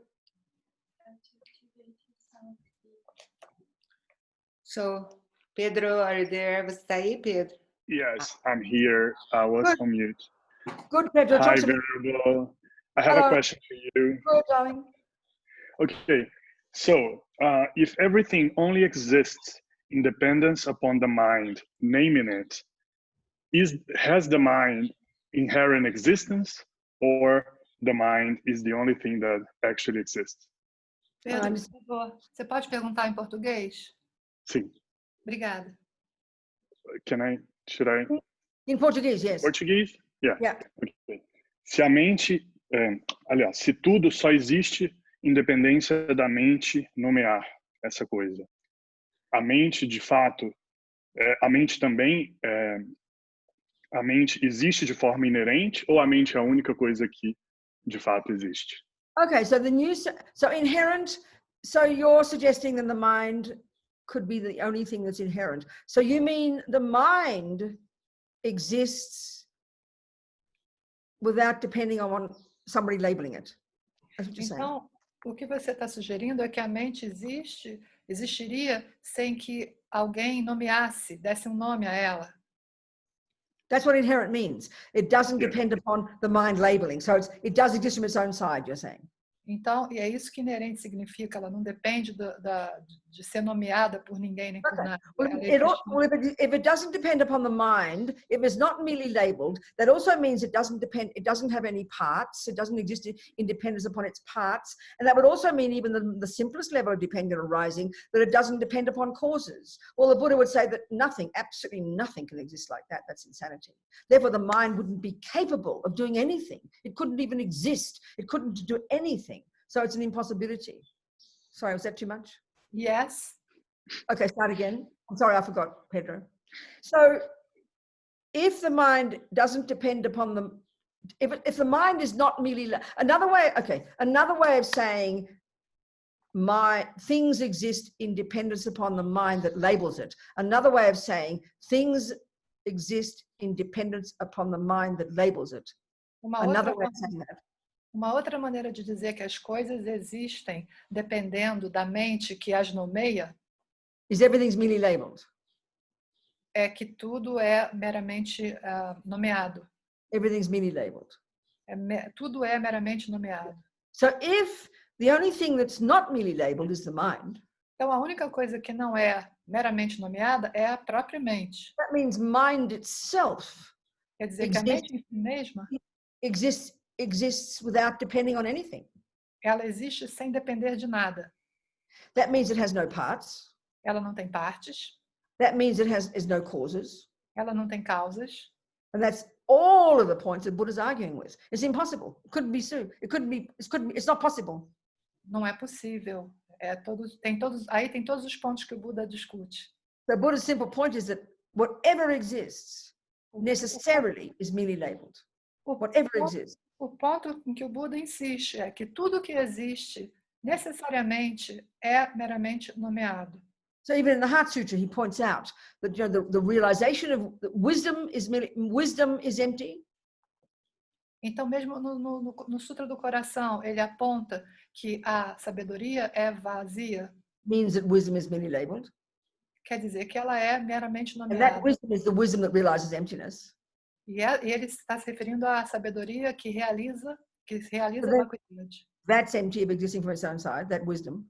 So, Pedro, are you there? Você está aí, Pedro? Yes, I'm here. I was Good. on mute. Good, Pedro, Hi, talk to me. Venerable. I have Hello. a question for you. Good, darling. Okay, so if everything only exists in dependence upon the mind, naming it, has the mind inherent existence, or the mind is the only thing that actually exists? Pedro, por favor, você pode perguntar em português? Sim. Obrigada. Should I? In Portuguese, yes. Português? Yeah. Yeah. Okay. Se a mente, aliás, se tudo só existe em dependência da mente nomear essa coisa. A mente, de fato, a mente também, a mente existe de forma inerente ou a mente é a única coisa que de fato existe? Okay, so so inherent, so you're suggesting that the mind could be the only thing that's inherent. So you mean the mind exists without depending on somebody labeling it? That's what you're saying. Então, o que você está sugerindo é que a mente existiria sem que alguém nomeasse, desse um nome a ela. That's what inherent means. It doesn't Yeah. depend upon the mind labeling. So it does exist from its own side, you're saying. Então, e é isso que inerente significa, ela não depende de ser nomeada por ninguém nem por nada. If it doesn't depend upon the mind, if it's not merely labeled, that also means it doesn't have any parts, it doesn't exist in dependence upon its parts, and that would also mean even the simplest level of dependent arising, that it doesn't depend upon causes. Well, the Buddha would say that nothing, absolutely nothing can exist like that. That's insanity. Therefore, the mind wouldn't be capable of doing anything. It couldn't even exist. It couldn't do anything. So it's an impossibility. Sorry, was that too much? Yes. Okay, start again. I'm sorry, I forgot, Pedro. So if the mind doesn't depend upon the, if the mind is not merely, another way of saying things exist in dependence upon the mind that labels it. Another way of saying things exist in dependence upon the mind that labels it. Another way of saying that. Uma outra maneira de dizer que as coisas existem dependendo da mente que as nomeia is everything's merely labeled. É que tudo é meramente nomeado. Everything's merely labeled. Tudo é meramente nomeado. So if the only thing that's not merely labeled is the mind, então a única coisa que não é meramente nomeada é a própria mente. That means mind itself. Quer dizer que a mente em si mesma exists without depending on anything. Ela existe sem depender de nada. That means it has no parts. Ela não tem partes. That means it has no causes. Ela não tem causas. And that's all of the points that Buddha's arguing with. It's impossible. It couldn't be so. It's not possible. Não é possível. Aí tem todos os pontos que o Buda discute. The Buddha's simple point is that whatever exists necessarily is merely labeled. Whatever exists. O ponto em que o Buda insiste é que tudo que existe necessariamente é meramente nomeado. So even in the Heart Sutra, he points out that the realization of wisdom is empty. Então mesmo no Sutra do Coração, ele aponta que a sabedoria é vazia. Means that wisdom is merely labeled. Quer dizer que ela é meramente nomeada. And that wisdom is the wisdom that realizes emptiness. E ele está se referindo à sabedoria que realiza a vacuidade. That's empty of existing from its own side, that wisdom.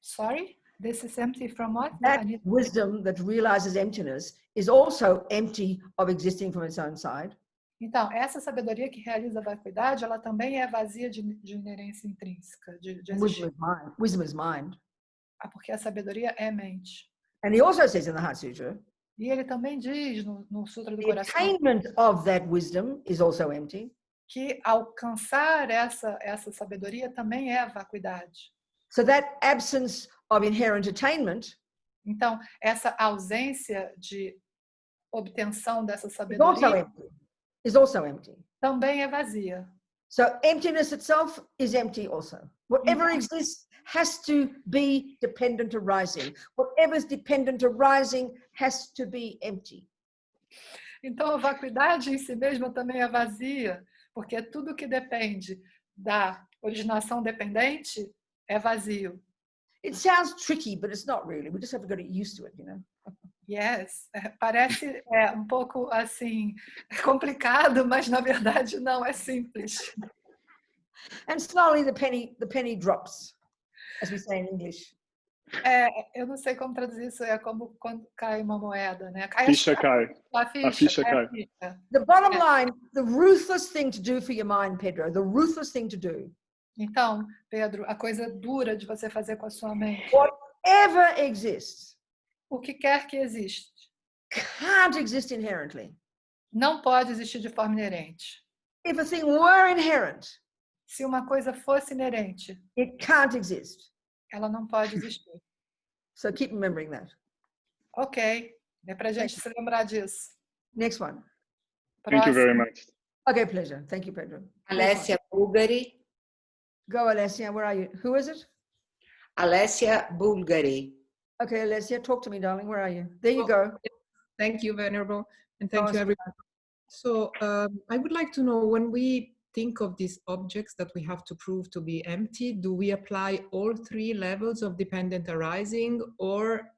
Sorry? This is empty from what? That wisdom that realizes emptiness is also empty of existing from its own side. Então, essa sabedoria que realiza a vacuidade, ela também é vazia de inerência intrínseca, de existir. Wisdom is mind. Porque a sabedoria é mente. And he also says in the Heart Sutra, e ele também diz no Sutra do the Coração, attainment of that wisdom is also empty. Que alcançar essa sabedoria também é a vacuidade. So that absence of inherent attainment Então, essa ausência de obtenção dessa is also sabedoria empty. Is also empty. também é vazia. So emptiness itself is empty also. Whatever exists has to be dependent arising. Whatever is dependent arising has to be empty. Então, a vacuidade em si mesma também é vazia, porque tudo que depende da originação dependente é vazio. It sounds tricky, but it's not really. We just have to get used to it, you know. Yes, parece um pouco assim complicado, mas na verdade não, é simples. And slowly the penny drops, as we say in English. Eu não sei como traduzir isso, é como quando cai uma moeda, né? Cai Ficha cai. a ficha cai. a ficha. The bottom line, the ruthless thing to do for your mind, Pedro, the ruthless thing to do. Então, Pedro, a coisa dura de você fazer com a sua mente, Whatever exists o que quer que existe, can't exist inherently. não pode existir de forma inerente. If a thing were inherent, Se uma coisa fosse inerente, it can't exist. ela não pode existir. So keep remembering that. Ok, é pra gente se lembrar disso. Next one. Thank you very much. Okay, pleasure. Thank you, Pedro. Alessia Bulgari. Go, Alessia. Where are you? Who is it? Alessia Bulgari. Okay, Alessia, talk to me, darling. Where are you? There you go. Thank you, Venerable, and thank Go you, on. everyone. So I would like to know, when we think of these objects that we have to prove to be empty, do we apply all three levels of dependent arising, or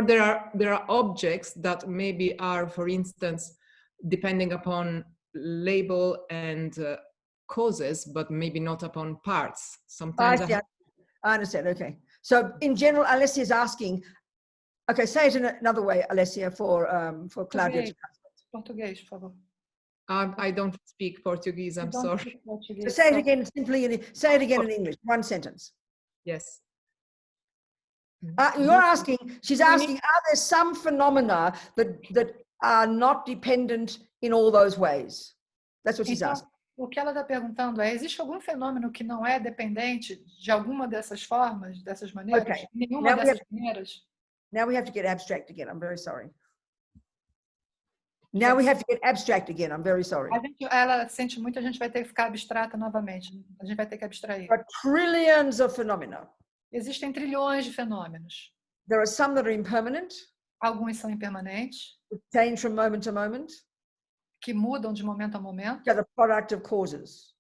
there are objects that maybe are, for instance, depending upon label and causes, but maybe not upon parts. Sometimes I understand. Okay. So in general, Alessia is asking. Okay, say it in another way, Alessia, for Claudia. Português, por favor. I don't speak Portuguese. I'm sorry. So say it again simply. Say it again in English. One sentence. Yes. You're asking. She's asking. Are there some phenomena that are not dependent in all those ways? That's what she's asking. O que ela está perguntando é: existe algum fenômeno que não é dependente de alguma dessas formas, dessas maneiras? Okay. Nenhuma dessas maneiras? Now we have to get abstract again. I'm very sorry. Now we have to get abstract again. I'm very sorry. Ela sente muito, a gente vai ter que ficar abstrata novamente. A gente vai ter que abstrair. There are trillions of phenomena. Existem trilhões de fenômenos. There are some that are impermanent. Alguns são impermanentes. Change from moment to moment. Que mudam de momento a momento. They're the product of causes.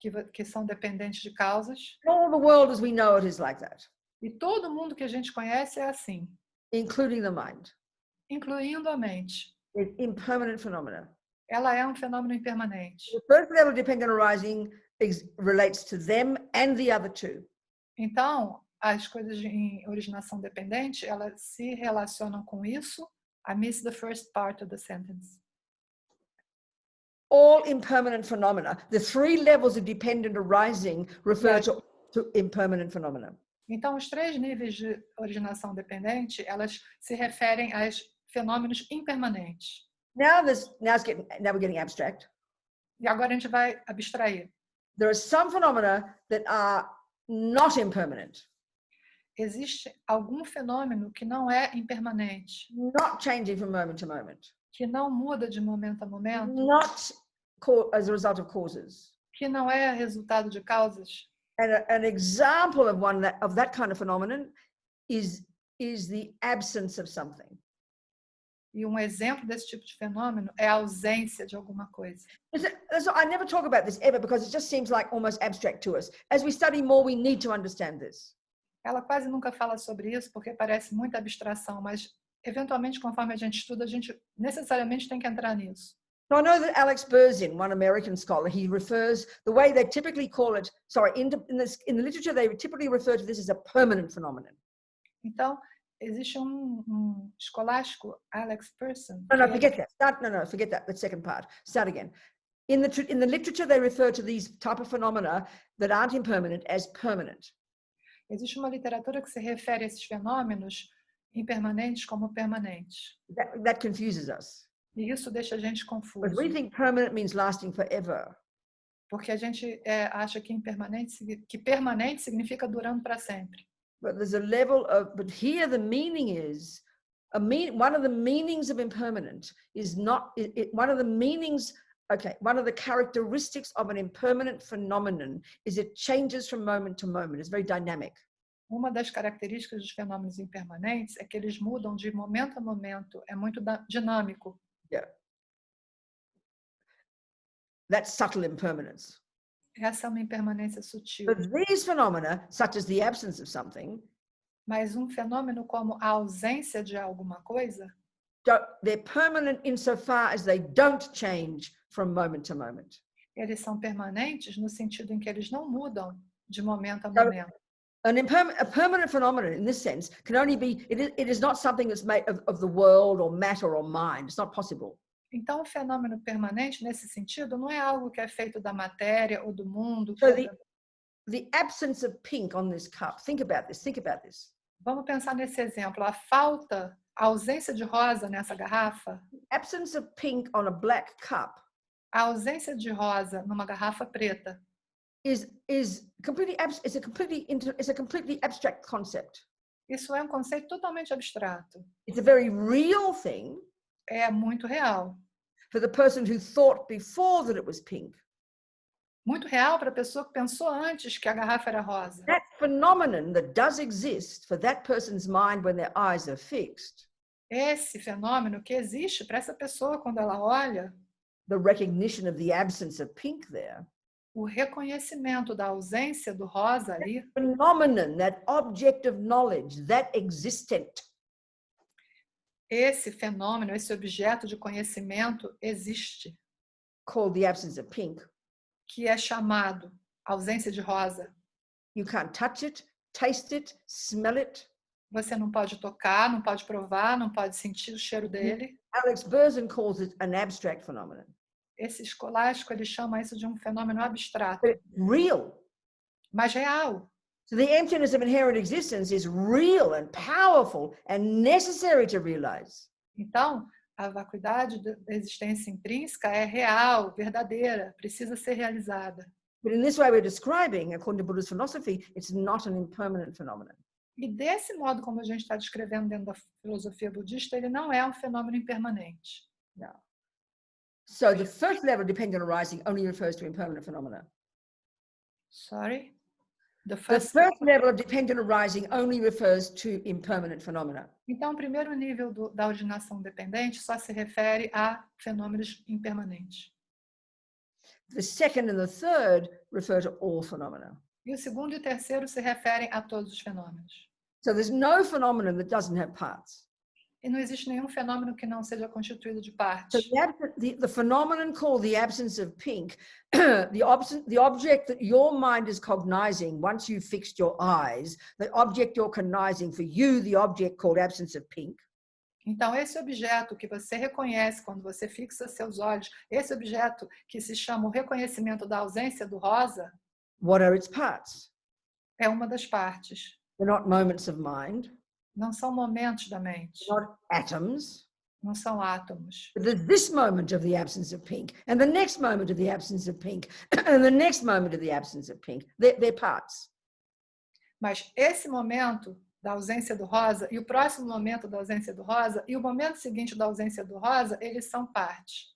Que são dependentes de causas. All the world as we know it is like that. E todo mundo que a gente conhece é assim. Including the mind. Incluindo a mente. Impermanent phenomena. Ela é fenômeno impermanente. The first level of dependent arising relates to them and the other two. Então, as coisas em originação dependente, elas se relacionam com isso. I missed the first part of the sentence. All impermanent phenomena. The three levels of dependent arising refer to impermanent phenomena. Então, os três níveis de originação dependente, elas se referem aos fenômenos impermanentes. Now we're getting abstract. E agora a gente vai abstrair. There are some phenomena that are not impermanent. Existe algum fenômeno que não é impermanente. Not changing from moment to moment. Que não muda de momento a momento. Not as a result of causes. Que não é resultado de causas. And an example of that kind of phenomenon is the absence of something. E exemplo desse tipo de fenômeno é a ausência de alguma coisa. I never talk about this ever because it just seems like almost abstract to us. As we study more, we need to understand this. Ela quase nunca fala sobre isso porque parece muita abstração, mas eventualmente, conforme a gente estuda, a gente necessariamente tem que entrar nisso. So I know that Alex Berzin, one American scholar, he refers the way they typically call it. Sorry, in the literature they typically refer to this as a permanent phenomenon. Então, existe escolástico, Alex Berzin. No, forget that. Forget that. The second part. Start again. In the literature they refer to these type of phenomena that aren't impermanent as permanent. Existe uma literatura que se refere a esses fenômenos impermanentes como permanentes. That confuses us. E isso deixa a gente confuso. But we think permanent means lasting forever. Porque a gente acha que permanente significa durando para sempre. But there's a level of, but here the meaning is, one of the meanings of impermanent is not, one of the meanings, okay, one of the characteristics of an impermanent phenomenon is it changes from moment to moment. It's very dynamic. Uma das características dos fenômenos impermanentes é que eles mudam de momento a momento, é muito dinâmico. Yeah. That's subtle impermanence. Essa é uma impermanência sutil. But these phenomena, such as the absence of something, Mas um fenômeno como a ausência de alguma coisa, they're permanent insofar as they don't change from moment to moment. eles são permanentes no sentido em que eles não mudam de momento a So, momento. a permanent phenomenon in this sense can only be, it is not something that's made of the world or matter or mind. It's not possible. Então, o fenômeno permanente, nesse sentido, não é algo que é feito da matéria ou do mundo. So the absence of pink on this cup, think about this. Vamos pensar nesse exemplo. A ausência de rosa nessa garrafa, Absence of pink on a black cup a ausência de rosa numa garrafa preta, is completely it's a completely abstract concept. isso é um conceito totalmente abstrato. It's a very real thing É muito real. for the person who thought before that it was pink. Muito real para a pessoa que pensou antes que a garrafa era rosa. That phenomenon that does exist for that person's mind when their eyes are fixed, Esse fenômeno que existe para essa pessoa quando ela olha, the recognition of the absence of pink there, o reconhecimento da ausência do rosa ali, phenomenon, that object of knowledge, that existent, esse fenômeno, esse objeto de conhecimento existe, called the absence of pink. que é chamado ausência de rosa. You can't touch it, taste it, smell it. Você não pode tocar, não pode provar, não pode sentir o cheiro dele. Alex Berzin calls it an abstract phenomenon. Esse escolástico, ele chama isso de um fenômeno abstrato, But it's real. mas real. So the emptiness of inherent existence is real and powerful and necessary to realize. Então, a vacuidade da existência intrínseca é real, verdadeira, precisa ser realizada. But in this way we're describing, according to Buddhist philosophy, it's not an impermanent phenomenon. E desse modo, como a gente está descrevendo dentro da filosofia budista, ele não é um fenômeno impermanente. No. So the first level of dependent arising only refers to impermanent phenomena. Sorry? The The first... first level of dependent arising only refers to impermanent phenomena. Então, o primeiro nível da originação dependente só se refere a fenômenos impermanentes. The second and the third refer to all phenomena. E o segundo e o terceiro se referem a todos os fenômenos. So there's no phenomenon that doesn't have parts. E não existe nenhum fenômeno que não seja constituído de So partes. the phenomenon called the absence of pink, the object that your mind is cognizing once you've fixed your eyes, the object you're cognizing for you, the object called absence of pink, Então, esse objeto que você reconhece quando você fixa seus olhos, esse objeto que se chama o reconhecimento da ausência do rosa, what are its parts? é uma das partes. They're not moments of mind, Não são momentos da mente, not atoms. não são átomos. But there's this moment of the absence of pink, and the next moment of the absence of pink, and the next moment of the absence of pink. They're parts. Mas esse momento da ausência do rosa e o próximo momento da ausência do rosa e o momento seguinte da ausência do rosa, eles são partes.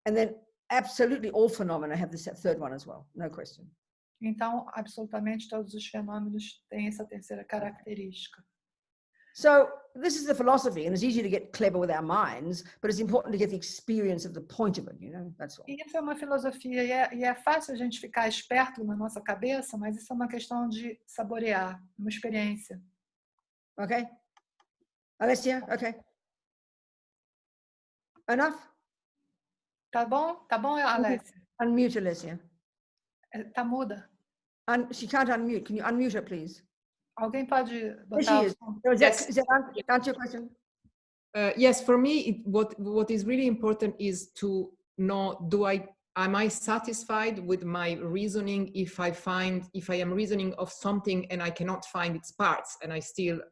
And then absolutely all phenomena have this third one as well, no question. Então, absolutamente todos os fenômenos têm essa terceira característica. So this is the philosophy, and it's easy to get clever with our minds, but it's important to get the experience of the point of it, you know, that's all. E isso é uma filosofia, e é fácil a gente ficar esperto na nossa cabeça, mas isso é uma questão de saborear, uma experiência. Okay? Alessia, okay. Enough? Tá bom, Alessia? Unmute Alessia. Tá muda. She can't unmute. Can you unmute her, please? Alguém pode There botar she o is. som? So is that answer your question? Yes, for me, what is really important is to know, am I satisfied with my reasoning if I am reasoning of something and I cannot find its parts, and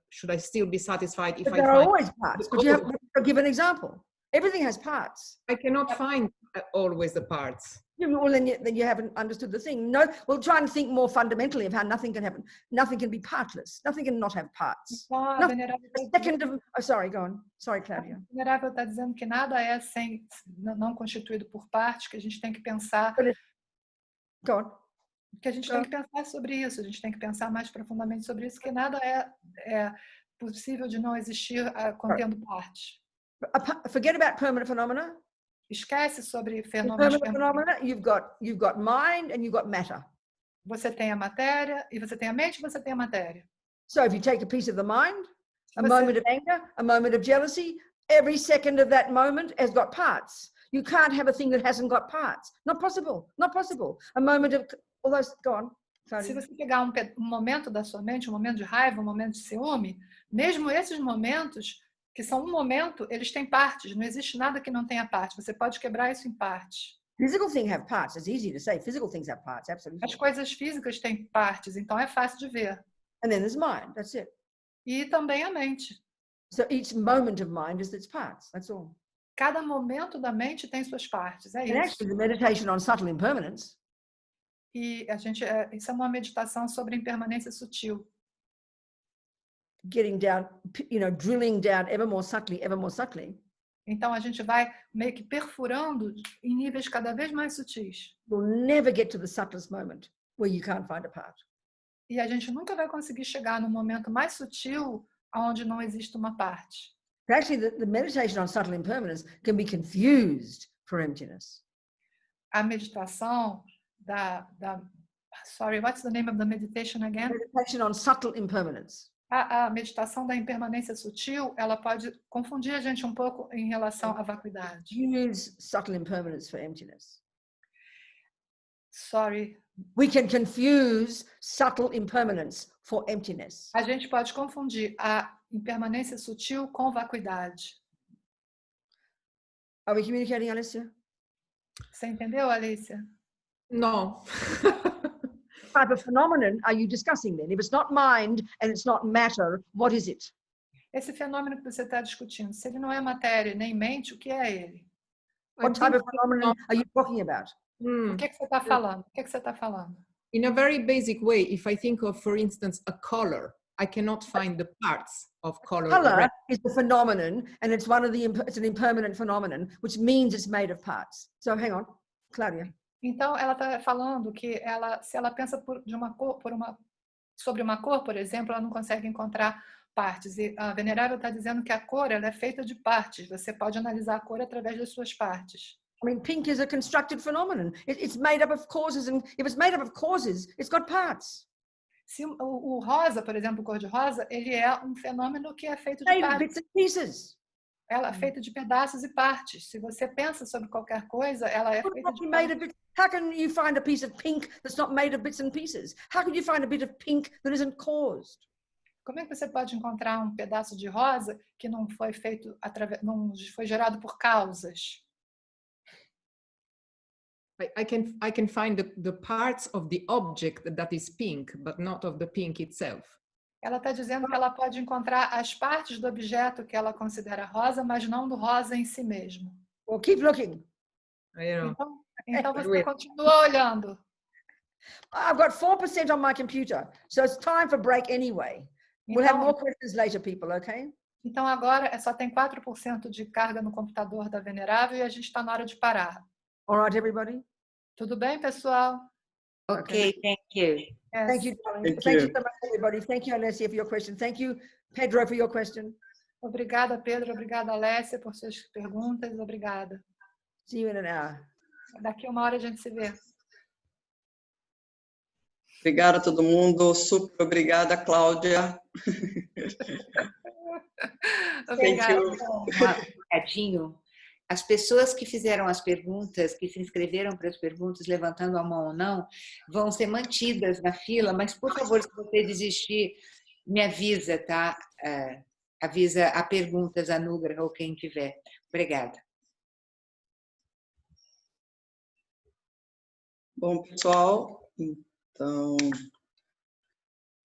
should I still be satisfied if But I there find are always parts. But you give an example. Everything has parts. I cannot find always the parts. Well, then you haven't understood the thing. No, we'll try and think more fundamentally of how nothing can happen. Nothing can be partless. Nothing can not have parts. Então, a Nothing, Venerável a second of, oh, sorry, go on. Sorry, Claudia. está dizendo que nada é não constituído por partes, que a gente tem que pensar. Go on. Que a gente tem que pensar sobre isso. A gente tem que pensar mais profundamente sobre isso, que nada é possível de não existir contendo partes. Forget about permanent phenomena. Esquece sobre fenômenos phenomena, you've got mind and you've got matter. Você tem a matéria, e você tem a mente, e você tem a matéria. So if you take a piece of the mind, a moment of anger, a moment of jealousy, every second of that moment has got parts. You can't have a thing that hasn't got parts. Not possible. Not possible. A moment of all those, go on. Sorry. Se você pegar um momento da sua mente, um momento de raiva, um momento de ciúme, mesmo esses momentos que são um momento, eles têm partes. Não existe nada que não tenha parte. Você pode quebrar isso em partes. Physical things have parts. It's easy to say. Physical things have parts. Absolutely. As coisas físicas têm partes, então é fácil de ver. And then there's mind. That's it. E também a mente. So each moment of mind is its parts. That's all. Cada momento da mente tem suas partes. É And isso. actually, the meditation on subtle impermanence. E isso é uma meditação sobre impermanência sutil. Getting down, drilling down ever more subtly. Então a gente vai meio que perfurando em níveis cada vez mais sutis. You'll never get to the subtlest moment where you can't find a part. E a gente nunca vai conseguir chegar no momento mais sutil onde não existe uma parte. Actually, the meditation on subtle impermanence can be confused for emptiness. A meditação sorry, what's the name of the meditation again? Meditation on subtle impermanence. A meditação da impermanência sutil, ela pode confundir a gente um pouco em relação à vacuidade. Use subtle impermanence for emptiness. Sorry. We can confuse subtle impermanence for emptiness. A gente pode confundir a impermanência sutil com vacuidade. Are we communicating, Alicia? Você entendeu, Alicia? No. What type of phenomenon are you discussing then? If it's not mind and it's not matter, what is it? Esse fenômeno que você está discutindo, se ele não é matéria nem mente, o que é ele? What type of phenomenon are you talking about? O que você está falando? O que você está falando? In a very basic way, if I think of, for instance, a color, I cannot find the parts of color. Color is a phenomenon, and it's it's an impermanent phenomenon, which means it's made of parts. So hang on, Claudia. Então, ela está falando que se ela pensa sobre uma cor, por exemplo, ela não consegue encontrar partes. E a Venerável está dizendo que a cor ela é feita de partes. Você pode analisar a cor através das suas partes. I mean, pink is a constructed phenomenon. It's made up of causes, and if it's made up of causes, it's got parts. Se o rosa, por exemplo, o cor-de-rosa, ele é um fenômeno que é feito de Made of partes. bits and pieces. Ela é feita de pedaços e partes. Se você pensa sobre qualquer coisa, ela é feita de partes. How can you find a piece of pink that's not made of bits and pieces? How can you find a bit of pink that isn't caused? Como é que você pode encontrar um pedaço de rosa que não foi feito não foi gerado por causas? I can find the parts of the object that is pink, but not of the pink itself. Ela está dizendo que ela pode encontrar as partes do objeto que ela considera rosa, mas não do rosa em si mesmo. Well, keep looking. Então você continua olhando. I've got 4% on my computer, so it's time for break anyway. We'll have more questions later, people, okay? Então agora só tem 4% de carga no computador da Venerável e a gente está na hora de parar. All right, everybody? Tudo bem, pessoal? Okay, thank you. Yes. Thank you, darling. Thank you so much, everybody. Thank you, Alessia, for your question. Thank you, Pedro, for your question. Obrigada, Pedro. Obrigada, Alessia, por suas perguntas. Obrigada. See you in an hour. Daqui uma hora a gente se vê. Obrigada a todo mundo. Super obrigada, Cláudia. Obrigada. Um recadinho. As pessoas que fizeram as perguntas, que se inscreveram para as perguntas, levantando a mão ou não, vão ser mantidas na fila, mas, por favor, se você desistir, me avisa, tá? Avisa a perguntas, a Nugra ou quem tiver. Obrigada. Bom, pessoal, então,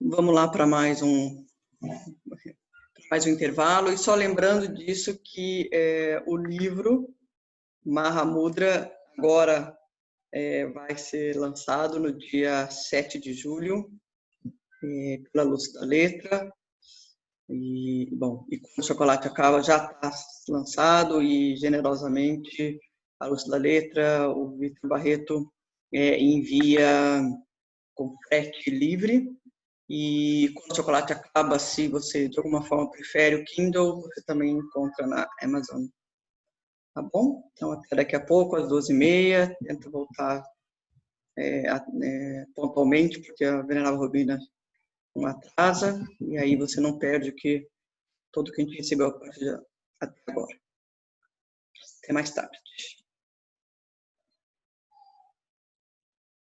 vamos lá para mais um intervalo, e só lembrando disso que o livro Mahamudra agora vai ser lançado no dia 7 de julho, pela Luz da Letra. E, bom, e quando o chocolate acaba, já está lançado e, generosamente, a Luz da Letra, o Vitor Barreto, envia com frete livre. E quando o chocolate acaba, se você, de alguma forma, prefere o Kindle, você também encontra na Amazon. Tá bom? Então, até daqui a pouco, às 12h30, tenta voltar pontualmente, porque a Venerável Robina não atrasa, e aí você não perde tudo que a gente recebeu até agora. Até mais tarde.